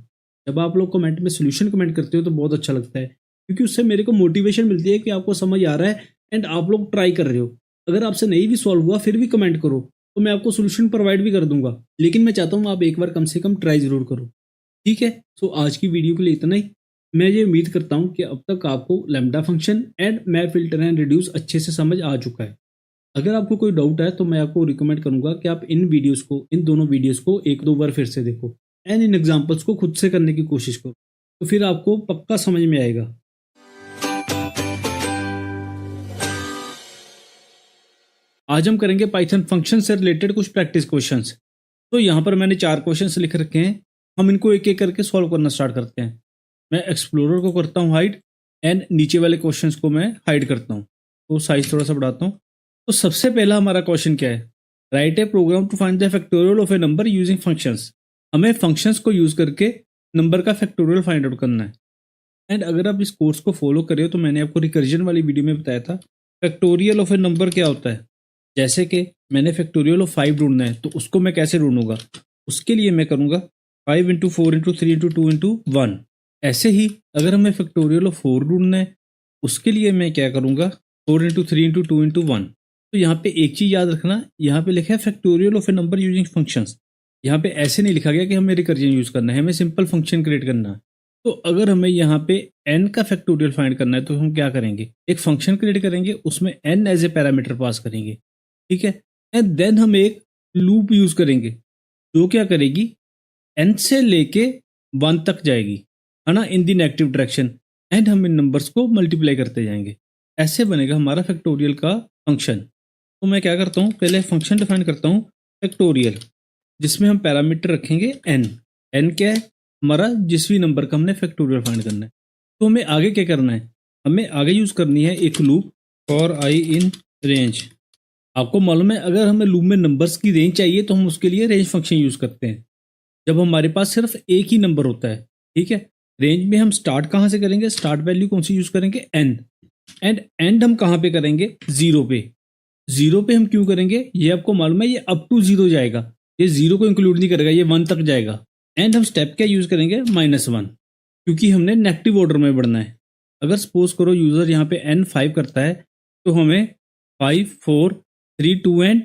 जब आप लोग कमेंट में सोल्यूशन कमेंट करते हो तो बहुत अच्छा लगता है, क्योंकि उससे मेरे को मोटिवेशन मिलती है कि आपको समझ आ रहा है एंड आप लोग ट्राई कर रहे हो। अगर आपसे नहीं भी सॉल्व हुआ फिर भी कमेंट करो तो मैं आपको सोल्यूशन प्रोवाइड भी कर दूंगा, लेकिन मैं चाहता हूँ आप एक बार कम से कम ट्राई जरूर करो। ठीक है, सो आज की वीडियो के लिए इतना ही। मैं ये उम्मीद करता हूँ कि अब तक आपको lambda function and map filter and reduce अच्छे से समझ आ चुका है। अगर आपको कोई डाउट है तो मैं आपको रिकमेंड करूंगा कि आप इन दोनों वीडियोस को 1-2 बार फिर से देखो एंड इन एग्जांपल्स को खुद से करने की कोशिश करो, तो फिर आपको पक्का समझ में आएगा। आज हम करेंगे पाइथन फंक्शन से रिलेटेड कुछ प्रैक्टिस क्वेश्चंस। तो यहाँ पर मैंने 4 क्वेश्चंस लिख रखे हैं, हम इनको एक एक करके सॉल्व करना स्टार्ट करते हैं। मैं एक्सप्लोरर को करता हूँ हाइड एंड नीचे वाले क्वेश्चंस को मैं हाइड करता हूँ, तो साइज थोड़ा सा बढ़ाता हूँ। तो सबसे पहला हमारा क्वेश्चन क्या है, write a program to find the factorial of a number using functions. हमें फंक्शंस को यूज करके नंबर का फैक्टोरियल फाइंड आउट करना है। एंड अगर आप इस कोर्स को फॉलो कर रहे हो तो मैंने आपको रिकर्जन वाली वीडियो में बताया था फैक्टोरियल ऑफ ए नंबर क्या होता है। जैसे कि मैंने फैक्टोरियल ऑफ 5 ढूंढना है तो उसको मैं कैसे ढूंढूंगा, उसके लिए मैं करूंगा 5 × 4 × 3 × 2 × 1। ऐसे ही अगर हमें फैक्टोरियल ऑफ 4 ढूंढना है उसके लिए मैं क्या करूंगा 4 × 3 × 2 × 1। तो यहाँ पे एक चीज याद रखना, यहाँ पे लिखा है factorial of a number using functions. यहाँ पे ऐसे नहीं लिखा गया कि हमें रिकर्जन यूज करना है, हमें सिंपल फंक्शन क्रिएट करना है। तो अगर हमें यहाँ पे n का फैक्टोरियल फाइंड करना है तो हम क्या करेंगे, एक फंक्शन क्रिएट करेंगे, उसमें n as a parameter pass करेंगे। ठीक है, एंड देन हम एक लूप यूज करेंगे जो क्या करेगी n से लेके 1 तक जाएगी, है ना, इन दी नेगेटिव डायरेक्शन, एंड हम इन नंबर्स को मल्टीप्लाई करते जाएंगे। ऐसे बनेगा हमारा फैक्टोरियल का फंक्शन। तो मैं क्या करता हूँ, पहले फंक्शन डिफाइन करता हूँ फैक्टोरियल, जिसमें हम पैरामीटर रखेंगे n क्या है हमारा, जिस भी नंबर का हमने फैक्टोरियल फाइंड करना है। तो हमें आगे क्या करना है, हमें आगे यूज करनी है एक loop for i in range. आपको मालूम है अगर हमें लूप में नंबर्स की रेंज चाहिए तो हम उसके लिए रेंज फंक्शन यूज करते हैं, जब हमारे पास सिर्फ एक ही नंबर होता है। ठीक है, रेंज में हम स्टार्ट कहाँ से करेंगे, स्टार्ट वैल्यू कौन सी यूज करेंगे n, एंड एंड हम कहाँ पे करेंगे 0 पे। 0 पे हम क्यों करेंगे, ये आपको मालूम है, ये अप टू 0 जाएगा, ये 0 को इंक्लूड नहीं करेगा, ये 1 तक जाएगा। एंड हम स्टेप क्या यूज करेंगे -1, क्योंकि हमने नेगेटिव ऑर्डर में बढ़ना है। अगर सपोज करो यूज़र यहाँ पे n 5 करता है तो हमें 5 4 3 2 एंड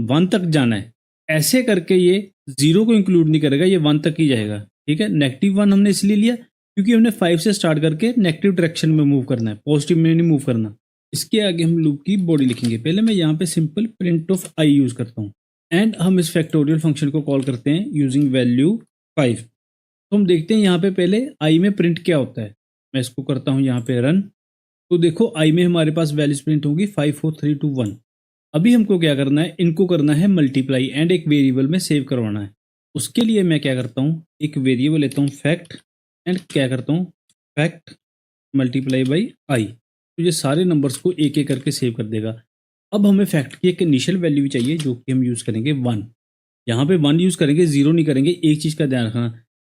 1 तक जाना है। ऐसे करके ये 0 को इंक्लूड नहीं करेगा, ये 1 तक ही जाएगा। ठीक है, नेगेटिव 1 हमने इसलिए लिया क्योंकि हमने 5 से स्टार्ट करके नेगेटिव डायरेक्शन में मूव करना है, पॉजिटिव में नहीं मूव करना। इसके आगे हम लूप की बॉडी लिखेंगे। पहले मैं यहाँ पे simple print of I use करता हूँ एंड हम इस फैक्टोरियल फंक्शन को कॉल करते हैं यूजिंग वैल्यू 5। तो हम देखते हैं यहाँ पे पहले आई में प्रिंट क्या होता है। मैं इसको करता हूँ यहाँ पे रन। तो देखो आई में हमारे पास वैल्यूज प्रिंट होगी 5 4 3 2 1। अभी हमको क्या करना है, इनको करना है मल्टीप्लाई एंड एक वेरिएबल में सेव करवाना है। उसके लिए मैं क्या करता हूँ, एक वेरिएबल लेता हूँ फैक्ट एंड क्या करता हूँ फैक्ट मल्टीप्लाई बाई आई। तो ये सारे नंबर्स को एक एक करके सेव कर देगा। अब हमें फैक्ट की एक इनिशियल वैल्यू चाहिए जो कि हम यूज़ करेंगे 1। यहाँ पे 1 यूज़ करेंगे, 0 नहीं करेंगे। एक चीज़ का ध्यान रखना,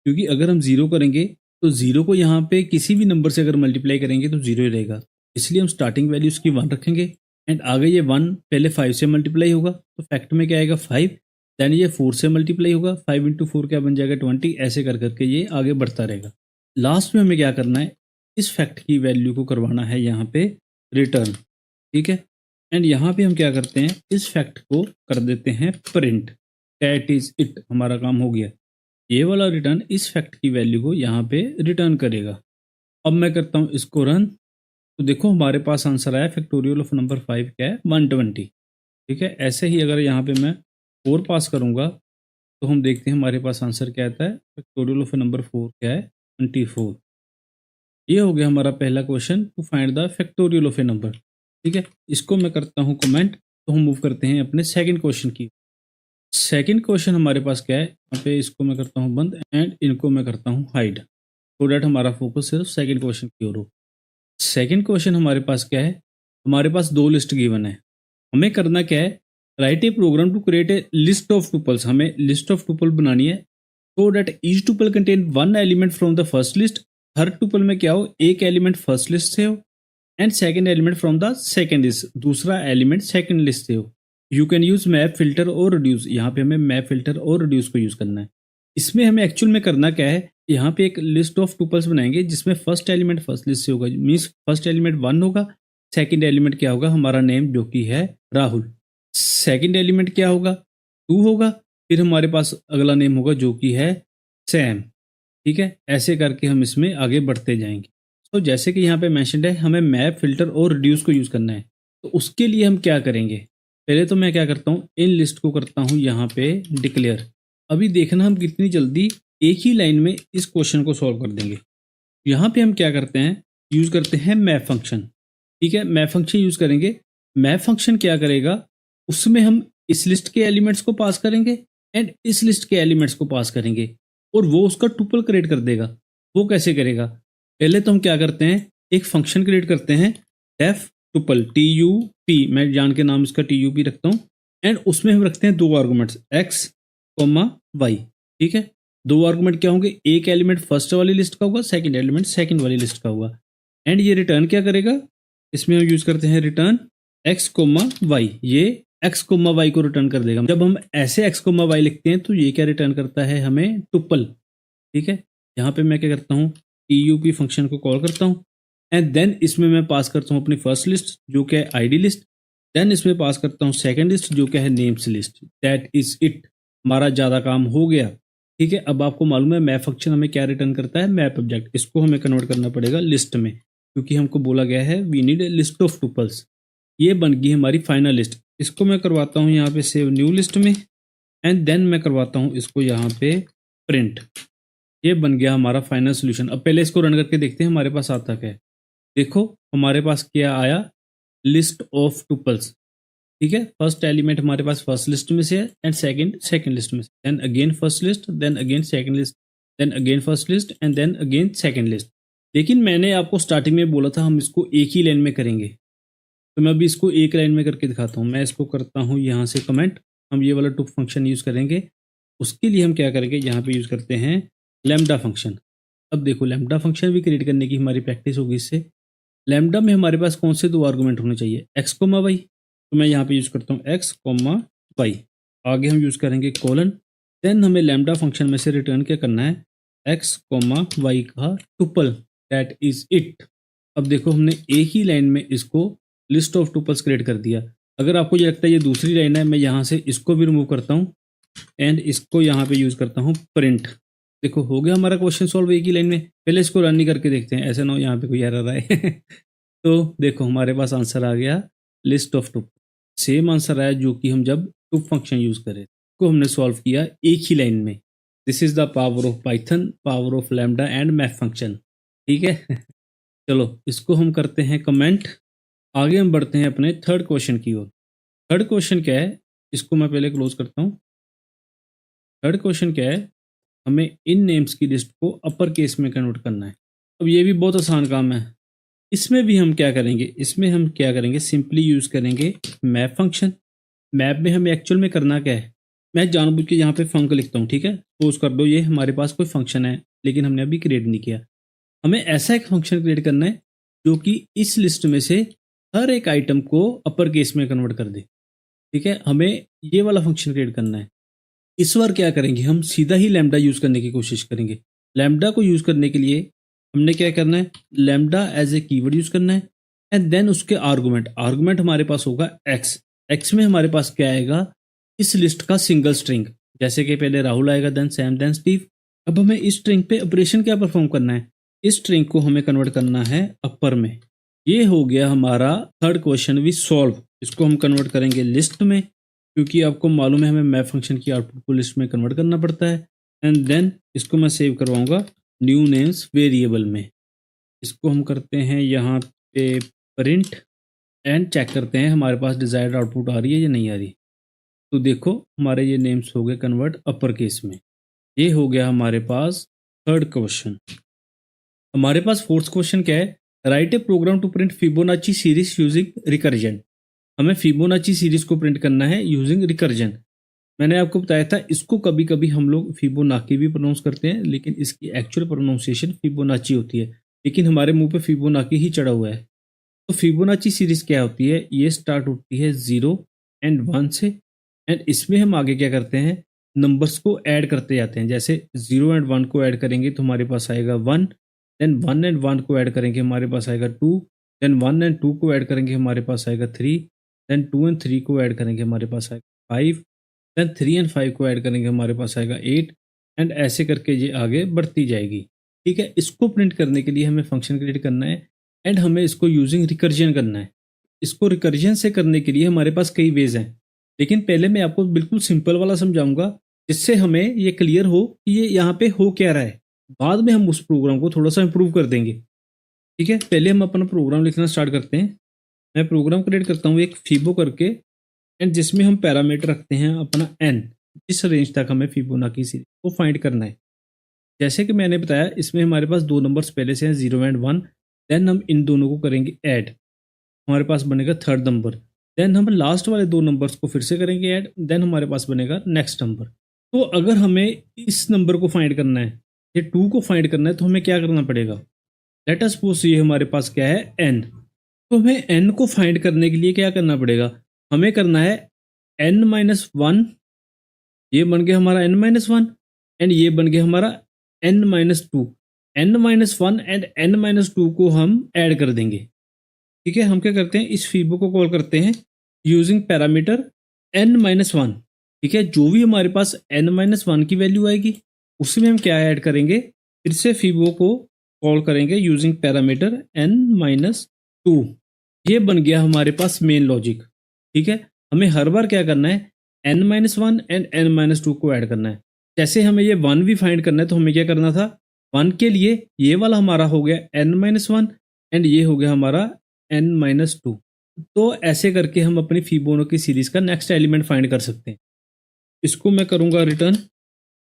क्योंकि अगर हम 0 करेंगे तो 0 को यहाँ पे किसी भी नंबर से अगर मल्टीप्लाई करेंगे तो 0 ही रहेगा। इसलिए हम स्टार्टिंग वैल्यू उसकी 1 रखेंगे एंड आगे ये 1 पहले 5 से मल्टीप्लाई होगा तो फैक्ट में क्या आएगा 5। देन ये 4 से मल्टीप्लाई होगा, 5 इंटू 4 क्या बन जाएगा 20। ऐसे कर करके ये आगे बढ़ता रहेगा। लास्ट में हमें क्या करना है, इस फैक्ट की वैल्यू को करवाना है यहाँ पे रिटर्न। ठीक है, एंड यहाँ पे हम क्या करते हैं, इस फैक्ट को कर देते हैं प्रिंट, दैट इज इट। हमारा काम हो गया। ये वाला रिटर्न इस फैक्ट की वैल्यू को यहाँ पे रिटर्न करेगा। अब मैं करता हूँ इसको रन। तो देखो हमारे पास आंसर आया, फैक्टोरियल ऑफ नंबर 5 क्या है 120। ठीक है, ऐसे ही अगर यहाँ पे मैं 4 पास करूँगा तो हम देखते हैं हमारे पास आंसर क्या आता है। फैक्टोरियल ऑफ नंबर 4 क्या है 24। ये हो गया हमारा पहला question, to find the factorial of a number. ठीक है, इसको मैं करता हूँ कमेंट। तो हम मूव करते हैं अपने सेकंड क्वेश्चन की। सेकंड क्वेश्चन हमारे पास क्या है, यहाँ पे इसको मैं करता हूँ बंद एंड इनको मैं करता हूँ हाइड, सो डैट हमारा फोकस सिर्फ सेकंड क्वेश्चन की ओर हो। सेकंड क्वेश्चन हमारे पास क्या है, हमारे पास 2 लिस्ट गिवन है। हमें करना क्या है, write a program to create a list of tuples. हमें लिस्ट ऑफ टुपल बनानी है so that each tuple contain 1 element from the first list. हर टुपल में क्या हो, एक एलिमेंट फर्स्ट लिस्ट से हो and second element from the second list, दूसरा एलिमेंट सेकंड लिस्ट से हो। You can use map filter और रिड्यूस। यहाँ पे हमें मैप फिल्टर और रिड्यूस को यूज करना है। इसमें हमें एक्चुअल में करना क्या है, यहाँ पे एक लिस्ट ऑफ टुपल्स बनाएंगे जिसमें फर्स्ट एलिमेंट फर्स्ट लिस्ट से होगा, मीन्स फर्स्ट एलिमेंट 1 होगा, सेकंड एलिमेंट क्या होगा हमारा नेम जो कि है राहुल, सेकंड एलिमेंट क्या होगा 2 होगा, फिर हमारे पास अगला नेम होगा जो कि है सैम। ठीक है, ऐसे करके हम इसमें आगे बढ़ते जाएंगे। तो जैसे कि यहाँ पे मैंशनड है, हमें मैप फिल्टर और रिड्यूस को यूज करना है। तो उसके लिए हम क्या करेंगे, पहले तो मैं क्या करता हूँ, इन लिस्ट को करता हूँ यहाँ पे डिक्लेयर। अभी देखना हम कितनी जल्दी एक ही लाइन में इस क्वेश्चन को सॉल्व कर देंगे। यहाँ पे हम क्या करते हैं, यूज करते हैं मैप फंक्शन। ठीक है, मैप फंक्शन यूज करेंगे। मैप फंक्शन क्या करेगा, उसमें हम इस लिस्ट के एलिमेंट्स को पास करेंगे एंड इस लिस्ट के एलिमेंट्स को पास करेंगे और वो उसका टुपल क्रिएट कर देगा। वो कैसे करेगा, पहले तो हम क्या करते हैं, एक फंक्शन क्रिएट करते हैं डेफ टुपल TUP, मैं जान के नाम इसका TUP रखता हूँ एंड उसमें हम रखते हैं 2 आर्गुमेंट्स x, y। ठीक है, 2 आर्गुमेंट क्या होंगे, एक एलिमेंट फर्स्ट वाली लिस्ट का होगा, सेकंड एलिमेंट सेकंड वाली लिस्ट का होगा एंड ये रिटर्न क्या करेगा, इसमें हम यूज करते हैं रिटर्न x, y। ये x, y को रिटर्न कर देगा। जब हम ऐसे x, y लिखते हैं तो ये क्या रिटर्न करता है हमें टुपल। ठीक है, यहाँ पे मैं क्या करता हूँ, TUP फंक्शन को कॉल करता हूँ एंड देन इसमें मैं पास करता हूँ अपनी फर्स्ट लिस्ट जो क्या है ID लिस्ट, देन इसमें पास करता हूँ सेकंड लिस्ट जो क्या है names list. That is it, हमारा ज़्यादा काम हो गया। ठीक है, अब आपको मालूम है मैप फंक्शन हमें क्या रिटर्न करता है, मैप ऑब्जेक्ट। इसको हमें कन्वर्ट करना पड़ेगा लिस्ट में, क्योंकि हमको बोला गया है we need a list of tuples. ये बन गई हमारी फाइनल लिस्ट। इसको मैं करवाता हूँ यहाँ पे सेव न्यू लिस्ट में एंड देन मैं करवाता हूँ इसको यहाँ पे प्रिंट। ये बन गया हमारा फाइनल सोल्यूशन। अब पहले इसको रन करके देखते हैं हमारे पास आता क्या है। देखो हमारे पास क्या आया, लिस्ट ऑफ टुपल्स। ठीक है, फर्स्ट एलिमेंट हमारे पास फर्स्ट लिस्ट में से है एंड सेकंड लिस्ट में से, then again first list, then again second list, then again first list and then again second list. लेकिन मैंने आपको स्टार्टिंग में बोला था हम इसको एक ही लाइन में करेंगे, तो मैं अभी इसको एक लाइन में करके दिखाता हूँ। मैं इसको करता हूँ यहाँ से कमेंट, हम ये वाला टुप फंक्शन यूज़ करेंगे। उसके लिए हम क्या करेंगे, यहाँ पे यूज़ करते हैं लैम्डा फंक्शन। अब देखो लैम्डा फंक्शन भी क्रिएट करने की हमारी प्रैक्टिस होगी इससे। लैम्डा में हमारे पास कौन से 2 आर्गूमेंट होने चाहिए, x, y। तो मैं यहाँ पे यूज़ करता हूँ x, y। आगे हम यूज़ करेंगे कोलन। देन हमें लैम्डा फंक्शन में से रिटर्न क्या करना है, x, y का टुपल, दैट इज इट। अब देखो हमने एक ही लाइन में इसको लिस्ट ऑफ टुपल्स क्रिएट कर दिया। अगर आपको ये लगता है ये दूसरी लाइन है, मैं यहाँ से इसको भी रिमूव करता हूँ एंड इसको यहाँ पे यूज करता हूँ प्रिंट। देखो हो गया हमारा क्वेश्चन सॉल्व एक ही लाइन में। पहले इसको रन नहीं करके देखते हैं, ऐसा ना हो यहाँ पे कोई एरर आए। तो देखो हमारे पास आंसर आ गया लिस्ट ऑफ टुप, सेम आंसर आया जो कि हम जब टुप फंक्शन यूज करें को हमने सॉल्व किया एक ही लाइन में। This is the power of Python, power of lambda and math function. ठीक है। चलो इसको हम करते हैं कमेंट। आगे हम बढ़ते हैं अपने थर्ड क्वेश्चन की ओर। थर्ड क्वेश्चन क्या है, इसको मैं पहले क्लोज करता हूँ। थर्ड क्वेश्चन क्या है, हमें इन नेम्स की लिस्ट को अपर केस में कन्वर्ट करना है। अब ये भी बहुत आसान काम है। इसमें भी हम क्या करेंगे, इसमें हम क्या करेंगे, सिंपली यूज करेंगे मैप फंक्शन। मैप में हमें एक्चुअल में करना क्या है, मैं जानबूझ के यहाँ पे फंक लिखता हूँ। ठीक है, सपोज कर दो ये हमारे पास कोई फंक्शन है लेकिन हमने अभी क्रिएट नहीं किया। हमें ऐसा एक फंक्शन क्रिएट करना है जो कि इस लिस्ट में से हर एक आइटम को अपर केस में कन्वर्ट कर दे। ठीक है, हमें ये वाला फंक्शन क्रिएट करना है। इस बार क्या करेंगे, हम सीधा ही लैम्डा यूज करने की कोशिश करेंगे। लैम्डा को यूज करने के लिए हमने क्या करना है, lambda as a keyword use करना है एंड देन उसके आर्गुमेंट। आर्गुमेंट हमारे पास होगा एक्स। एक्स में हमारे पास क्या आएगा, इस लिस्ट का सिंगल स्ट्रिंग। जैसे कि पहले राहुल आएगा, देन सैम, देन स्टीव। अब हमें इस स्ट्रिंग पे ऑपरेशन क्या परफॉर्म करना है, इस स्ट्रिंग को हमें कन्वर्ट करना है अपर में। ये हो गया हमारा थर्ड क्वेश्चन वी सॉल्व। इसको हम कन्वर्ट करेंगे लिस्ट में, क्योंकि आपको मालूम है हमें मैप फंक्शन की आउटपुट को लिस्ट में कन्वर्ट करना पड़ता है। एंड देन इसको मैं सेव करवाऊंगा न्यू नेम्स वेरिएबल में। इसको हम करते हैं यहाँ पे प्रिंट एंड चेक करते हैं हमारे पास डिजायर्ड आउटपुट आ रही है या नहीं आ रही। तो देखो हमारे ये नेम्स हो गए कन्वर्ट अपर केस में। ये हो गया हमारे पास थर्ड क्वेश्चन। हमारे पास फोर्थ क्वेश्चन क्या है, write a program to print Fibonacci series using recursion. हमें फिबोनाची सीरीज को प्रिंट करना है यूजिंग रिकर्जन। मैंने आपको बताया था इसको कभी कभी हम लोग फिबोनाकी भी प्रोनाउंस करते हैं, लेकिन इसकी एक्चुअल प्रोनाउंसिएशन फिबोनाची होती है। लेकिन हमारे मुंह पे फिबोनाकी ही चढ़ा हुआ है। तो फिबोनाची सीरीज क्या होती है, ये स्टार्ट होती है 0 एंड 1 से। एंड इसमें हम आगे क्या करते हैं, नंबर्स को ऐड करते जाते हैं। जैसे 0 एंड 1 को ऐड करेंगे तो हमारे पास आएगा 1, देन 1 एंड 1 को ऐड करेंगे हमारे पास आएगा 2, देन 1 एंड 2 को ऐड करेंगे हमारे पास आएगा 3, देन 2 एंड 3 को ऐड करेंगे हमारे पास आएगा 5, देन 3 एंड 5 को ऐड करेंगे हमारे पास आएगा 8 एंड ऐसे करके ये आगे बढ़ती जाएगी। ठीक है, इसको प्रिंट करने के लिए हमें फंक्शन क्रिएट करना है एंड हमें इसको यूजिंग रिकर्जन करना है। इसको रिकर्जन से करने के लिए हमारे पास कई वेज हैं, लेकिन पहले मैं आपको बिल्कुल सिंपल वाला समझाऊंगा जिससे हमें ये क्लियर हो कि ये यहाँ पे हो क्या रहा है। बाद में हम उस प्रोग्राम को थोड़ा सा इंप्रूव कर देंगे। ठीक है, पहले हम अपना प्रोग्राम लिखना स्टार्ट करते हैं। मैं प्रोग्राम क्रिएट करता हूँ एक फीबो करके एंड जिसमें हम पैरामीटर रखते हैं अपना n। इस रेंज तक हमें फिबोनाची सीरीज को फाइंड करना है। जैसे कि मैंने बताया इसमें हमारे पास दो नंबर्स पहले से हैं 0 एंड 1। देन हम इन दोनों को करेंगे ऐड, हमारे पास बनेगा थर्ड नंबर। देन हम लास्ट वाले दो नंबर्स को फिर से करेंगे ऐड, देन हमारे पास बनेगा नेक्स्ट नंबर। तो अगर हमें इस नंबर को फाइंड करना है, ये 2 को फाइंड करना है, तो हमें क्या करना पड़ेगा, लेट अस सपोज ये हमारे पास क्या है n। तो हमें n को फाइंड करने के लिए क्या करना पड़ेगा, हमें करना है n-1। ये बन गया हमारा n-1 एंड ये बन गया हमारा n-2। n-1 एंड n-2 को हम ऐड कर देंगे। ठीक है, हम क्या करते हैं, इस फीबो को कॉल करते हैं यूजिंग पैरामीटर n-1। ठीक है, जो भी हमारे पास n-1 की वैल्यू आएगी उसमें हम क्या ऐड करेंगे, फिर से फीबो को कॉल करेंगे यूजिंग पैरामीटर n-2। ये बन गया हमारे पास मेन लॉजिक। ठीक है, हमें हर बार क्या करना है, n-1 एंड n-2 को ऐड करना है। जैसे हमें ये 1 भी फाइंड करना है तो हमें क्या करना था, 1 के लिए ये वाला हमारा हो गया n-1 एंड ये हो गया हमारा n-2। तो ऐसे करके हम अपनी फिबोनाची सीरीज का नेक्स्ट एलिमेंट फाइंड कर सकते हैं। इसको मैं करूंगा रिटर्न।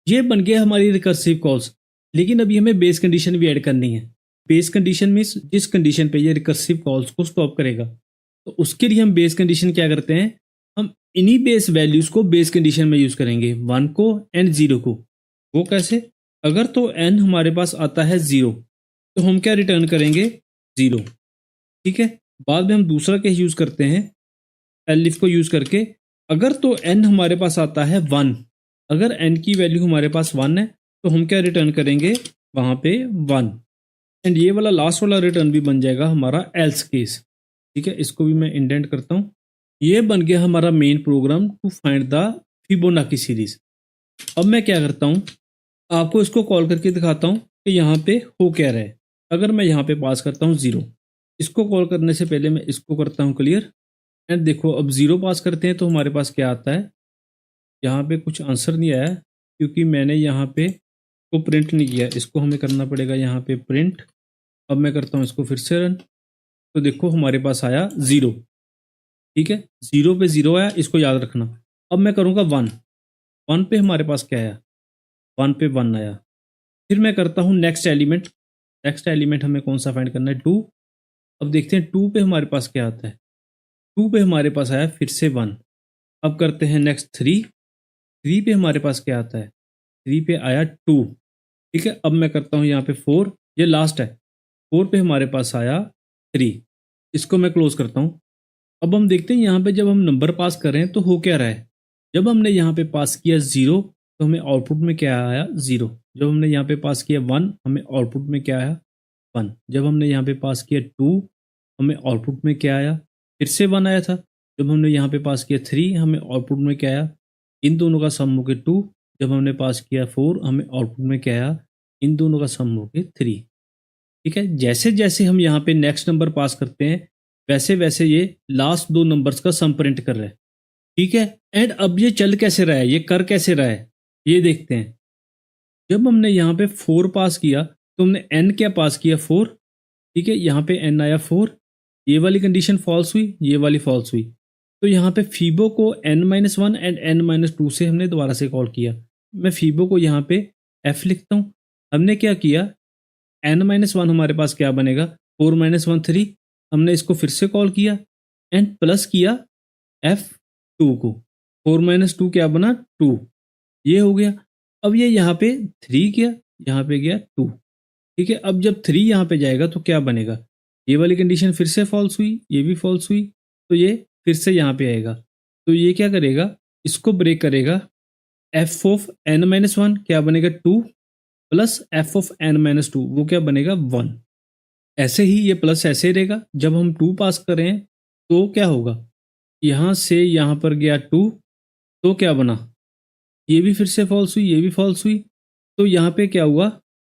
ये बन गया हमारी रिकर्सिव कॉल्स, लेकिन अभी हमें बेस कंडीशन भी ऐड करनी है। बेस कंडीशन मीन्स जिस कंडीशन पे ये रिकर्सिव कॉल्स को स्टॉप करेगा। तो उसके लिए हम बेस कंडीशन क्या करते हैं, हम इन्हीं बेस वैल्यूज को बेस कंडीशन में यूज करेंगे, 1 को एंड 0 को। वो कैसे, अगर तो n हमारे पास आता है 0 तो हम क्या रिटर्न करेंगे, 0। ठीक है, बाद में हम दूसरा केस यूज करते हैं एलिफ को यूज करके। अगर तो n हमारे पास आता है 1, अगर n की वैल्यू हमारे पास 1 है तो हम क्या रिटर्न करेंगे वहाँ पे 1, एंड ये वाला लास्ट वाला रिटर्न भी बन जाएगा हमारा एल्स केस। ठीक है, इसको भी मैं इंडेंट करता हूँ। ये बन गया हमारा main program to find the Fibonacci series. अब मैं क्या करता हूँ, आपको इसको कॉल करके दिखाता हूँ कि यहाँ पे हो क्या रहा है। अगर मैं यहाँ पे पास करता हूँ 0, इसको कॉल करने से पहले मैं इसको करता हूँ क्लियर, एंड देखो अब 0 पास करते हैं तो हमारे पास क्या आता है, यहाँ पे कुछ आंसर नहीं आया क्योंकि मैंने यहाँ पे को प्रिंट नहीं किया। इसको हमें करना पड़ेगा यहाँ पे प्रिंट। अब मैं करता हूँ इसको फिर से रन, तो देखो हमारे पास आया 0। ठीक है, 0 पे 0 आया, इसको याद रखना। अब मैं करूँगा 1, 1 पे हमारे पास क्या आया, 1 पे 1 आया। फिर मैं करता हूँ नेक्स्ट एलिमेंट। नेक्स्ट एलिमेंट हमें कौन सा फाइंड करना है, 2। अब देखते हैं 2 पे हमारे पास क्या आता है, 2 पे हमारे पास आया फिर से 1। अब करते हैं नेक्स्ट 3, 3 पे हमारे पास क्या आता है, 3 पे आया 2। ठीक है, अब मैं करता हूँ यहाँ पे 4, ये लास्ट है, 4 पे हमारे पास आया 3। इसको मैं क्लोज करता हूँ। अब हम देखते हैं यहाँ पे जब हम नंबर पास कर रहे हैं तो हो क्या रहा है। जब हमने यहाँ पे पास किया 0 तो हमें आउटपुट में क्या आया, 0। जब हमने यहाँ पे पास किया 1 हमें आउटपुट में क्या आया, 1। जब हमने यहाँ पे पास किया 2 हमें आउटपुट में क्या आया, फिर से 1 आया था। जब हमने यहाँ पे पास किया 3 हमें आउटपुट में क्या आया, इन दोनों का सम हो के 2। जब हमने पास किया 4 हमें आउटपुट में क्या आया, इन दोनों का सम हो के 3। ठीक है, जैसे जैसे हम यहाँ पे नेक्स्ट नंबर पास करते हैं वैसे वैसे ये लास्ट 2 नंबर्स का सम प्रिंट कर रहा है। ठीक है, एंड अब ये चल कैसे रहा है, ये कर कैसे रहा है, ये देखते हैं। जब हमने यहाँ पे 4 पास किया तो हमने n क्या पास किया, 4। ठीक है, यहाँ पे n आया 4, ये वाली कंडीशन फॉल्स हुई, ये वाली फॉल्स हुई। तो यहाँ पे फीबो को n-1 एंड n-2 से हमने दोबारा से कॉल किया। मैं फीबो को यहाँ पे f लिखता हूँ। हमने क्या किया, n-1 हमारे पास क्या बनेगा, 4-1 3। हमने इसको फिर से कॉल किया एंड प्लस किया f2 को, 4-2 क्या बना, 2। ये हो गया। अब ये यहाँ पे 3 किया, यहाँ पे गया 2। ठीक है, अब जब 3 यहाँ पे जाएगा तो क्या बनेगा, ये वाली कंडीशन फिर से फॉल्स हुई, ये भी फॉल्स हुई, तो ये फिर से यहाँ पे आएगा। तो ये क्या करेगा, इसको ब्रेक करेगा। f ऑफ n-1 क्या बनेगा, 2 प्लस f ऑफ n-2 वो क्या बनेगा, 1। ऐसे ही ये प्लस ऐसे रहेगा। जब हम 2 पास करें तो क्या होगा, यहाँ से यहाँ पर गया 2, तो क्या बना, ये भी फिर से फॉल्स हुई, ये भी फॉल्स हुई। तो यहाँ पे क्या हुआ,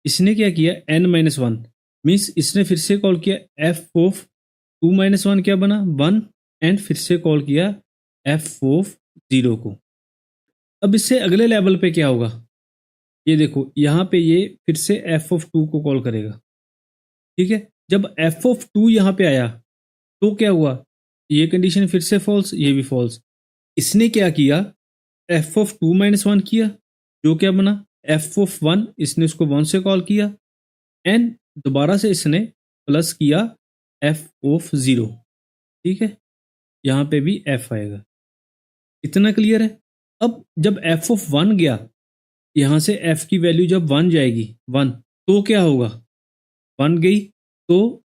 इसने क्या किया, n-1 मीन्स इसने फिर से कॉल किया f ऑफ 2-1 क्या बना, 1, एंड फिर से कॉल किया f ऑफ 0 को। अब इससे अगले लेवल पे क्या होगा, ये देखो यहाँ पे ये फिर से f ऑफ 2 को कॉल करेगा। ठीक है, जब f ऑफ 2 यहाँ पे आया तो क्या हुआ, ये कंडीशन फिर से फॉल्स, ये भी फॉल्स। इसने क्या किया, f ऑफ 2-1 किया, जो क्या बना f ऑफ 1, इसने उसको 1 से कॉल किया, एंड दोबारा से इसने प्लस किया f ऑफ 0। ठीक है, यहाँ पे भी f आएगा। इतना क्लियर है। अब जब f ऑफ 1 गया, यहाँ से f की वैल्यू जब 1 जाएगी, 1, तो क्या होगा, 1 गई तो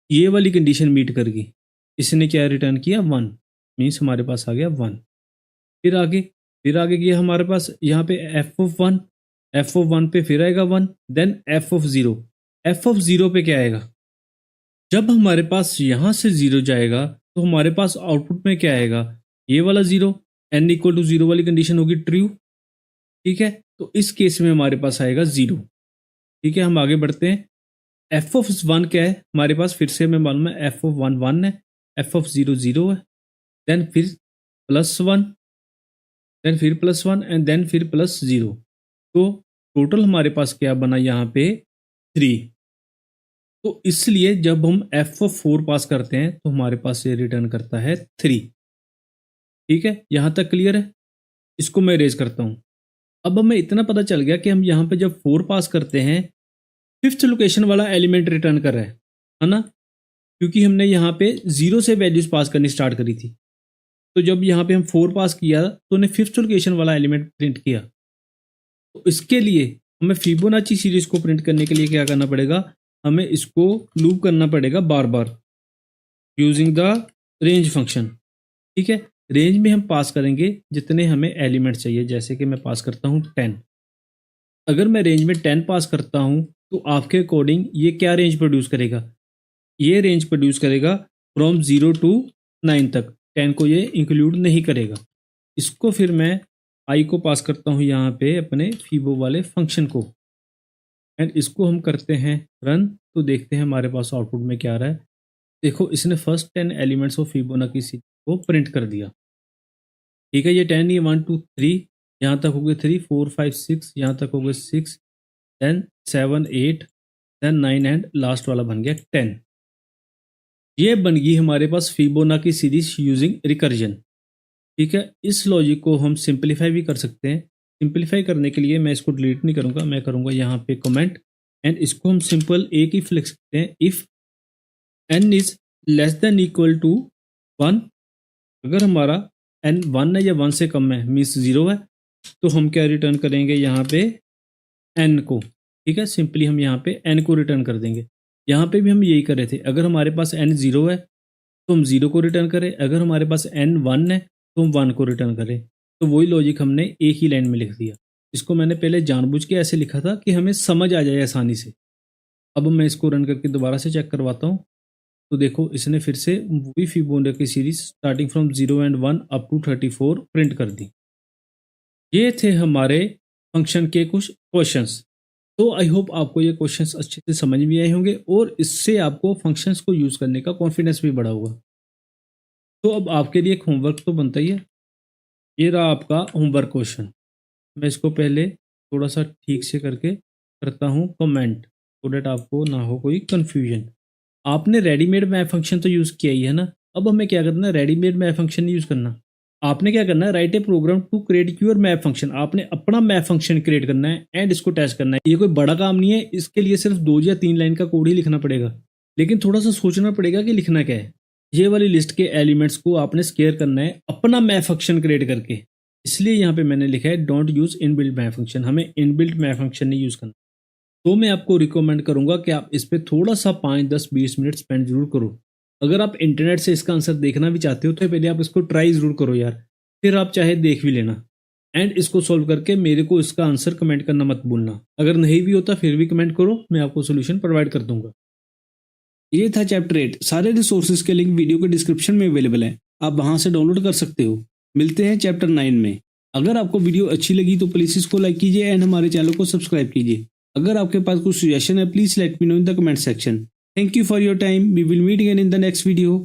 ये वाली कंडीशन मीट कर गई। इसने क्या रिटर्न किया, 1, मीन्स हमारे पास आ गया 1। फिर आगे गया हमारे पास यहाँ पे f ऑफ 1, f ऑफ 1 पे फिर आएगा 1, then f of 0। f of 0 पे क्या आएगा, जब हमारे पास यहाँ से 0 जाएगा तो हमारे पास आउटपुट में क्या आएगा, ये वाला 0, n इक्वल टू 0 वाली कंडीशन होगी ट्रू। ठीक है, तो इस केस में हमारे पास आएगा 0। ठीक है, हम आगे बढ़ते हैं। f ऑफ 1 क्या है हमारे पास, फिर से हमें मालूम है f ऑफ 1 1 है, f ऑफ 0 0 है, देन फिर +1, देन फिर +1 एंड देन फिर +0। तो टोटल हमारे पास क्या बना यहाँ पे, 3। तो इसलिए जब हम f ऑफ 4 पास करते हैं तो हमारे पास ये रिटर्न करता है 3। ठीक है, यहाँ तक क्लियर है। इसको मैं रेज करता हूँ। अब हमें इतना पता चल गया कि हम यहाँ पे जब 4 पास करते हैं 5th लोकेशन वाला एलिमेंट रिटर्न कर रहा है ना, क्योंकि हमने यहाँ पे 0 से वैल्यूज पास करनी स्टार्ट करी थी। तो जब यहाँ पे हम 4 पास किया तो उन्हें 5th लोकेशन वाला एलिमेंट प्रिंट किया। तो इसके लिए हमें फिबोनाची सीरीज को प्रिंट करने के लिए क्या करना पड़ेगा, हमें इसको लूप करना पड़ेगा बार बार यूजिंग द रेंज फंक्शन। ठीक है, रेंज में हम पास करेंगे जितने हमें एलिमेंट चाहिए, जैसे कि मैं पास करता हूँ 10। अगर मैं रेंज में 10 पास करता हूँ तो आपके अकॉर्डिंग ये क्या रेंज प्रोड्यूस करेगा? ये रेंज प्रोड्यूस करेगा फ्रॉम 0 to 9 तक, 10 को ये इंक्लूड नहीं करेगा। इसको फिर मैं आई को पास करता हूँ यहाँ पे अपने फीबो वाले फंक्शन को, एंड इसको हम करते हैं रन। तो देखते हैं हमारे पास आउटपुट में क्या आ रहा है। देखो, इसने first 10 elements of Fibonacci series को प्रिंट कर दिया। ठीक है, ये 10, ये 1 2 3, यहाँ तक हो गए 3 4 5 6, यहाँ तक हो गए 6, देन 7 8, देन 9 एंड लास्ट वाला बन गया 10। ये बन गई हमारे पास फिबोनाची सीरीज यूजिंग रिकर्जन। ठीक है, इस लॉजिक को हम सिंपलीफाई भी कर सकते हैं। सिंपलीफाई करने के लिए मैं इसको डिलीट नहीं करूँगा, मैं करूँगा यहाँ पे कमेंट, एंड इसको हम सिंपल एक ही लिख सकते हैं, if n is less than equal to 1। अगर हमारा n 1 है या 1 से कम है, मीन्स 0 है, तो हम क्या रिटर्न करेंगे यहाँ पे n को। ठीक है, सिंपली हम यहाँ पे n को रिटर्न कर देंगे। यहाँ पे भी हम यही कर रहे थे, अगर हमारे पास n 0 है तो हम 0 को रिटर्न करें, अगर हमारे पास n 1 है तो हम 1 को रिटर्न करें। तो वही लॉजिक हमने एक ही लाइन में लिख दिया। इसको मैंने पहले जानबूझ के ऐसे लिखा था कि हमें समझ आ जाए आसानी से। अब मैं इसको रन करके दोबारा से चेक करवाता हूँ। तो देखो, इसने फिर से वही Fibonacci series starting from 0 and 1 up to 34 print कर दी। ये थे हमारे फंक्शन के कुछ क्वेश्चंस। तो आई होप आपको ये क्वेश्चंस अच्छे से समझ में आए होंगे और इससे आपको फंक्शंस को यूज़ करने का कॉन्फिडेंस भी बढ़ा होगा। तो अब आपके लिए एक होमवर्क तो बनता ही है। ये रहा आपका होमवर्क क्वेश्चन। मैं इसको पहले थोड़ा सा ठीक से करके करता हूँ कमेंट, सो डेट आपको ना हो कोई कन्फ्यूजन। आपने रेडीमेड मैप फंक्शन तो यूज़ किया ही है ना। अब हमें क्या करना है, रेडीमेड मैप फंक्शन नहीं यूज़ करना। आपने क्या करना है, write a program to create your map function. आपने अपना मैप फंक्शन क्रिएट करना है एंड इसको टेस्ट करना है। ये कोई बड़ा काम नहीं है, इसके लिए सिर्फ 2 या 3 लाइन का कोड ही लिखना पड़ेगा, लेकिन थोड़ा सा सोचना पड़ेगा कि लिखना क्या है। ये वाली लिस्ट के एलिमेंट्स को आपने स्केयर करना है अपना मैप फंक्शन क्रिएट करके। इसलिए यहाँ पे मैंने लिखा है don't use inbuilt map function. हमें इनबिल्ट मैप फंक्शन नहीं यूज़ करना। तो मैं आपको रिकमेंड करूंगा कि आप इस पर थोड़ा सा 5 10 20 मिनट स्पेंड जरूर करो। अगर आप इंटरनेट से इसका आंसर देखना भी चाहते हो तो पहले आप इसको ट्राई जरूर करो यार, फिर आप चाहे देख भी लेना। एंड इसको सॉल्व करके मेरे को इसका आंसर कमेंट करना मत भूलना। अगर नहीं भी होता फिर भी कमेंट करो, मैं आपको सोल्यूशन प्रोवाइड कर दूंगा। ये था चैप्टर 8। सारे रिसोर्सेज के लिंक वीडियो के डिस्क्रिप्शन में अवेलेबल है, आप वहां से डाउनलोड कर सकते हो। मिलते हैं चैप्टर 9 में। अगर आपको वीडियो अच्छी लगी तो प्लीज़ इसको लाइक कीजिए एंड हमारे चैनल को सब्सक्राइब कीजिए। अगर आपके पास कुछ सजेशन है, please let me know in the comment section. Thank you for your time. We will meet again in the next video.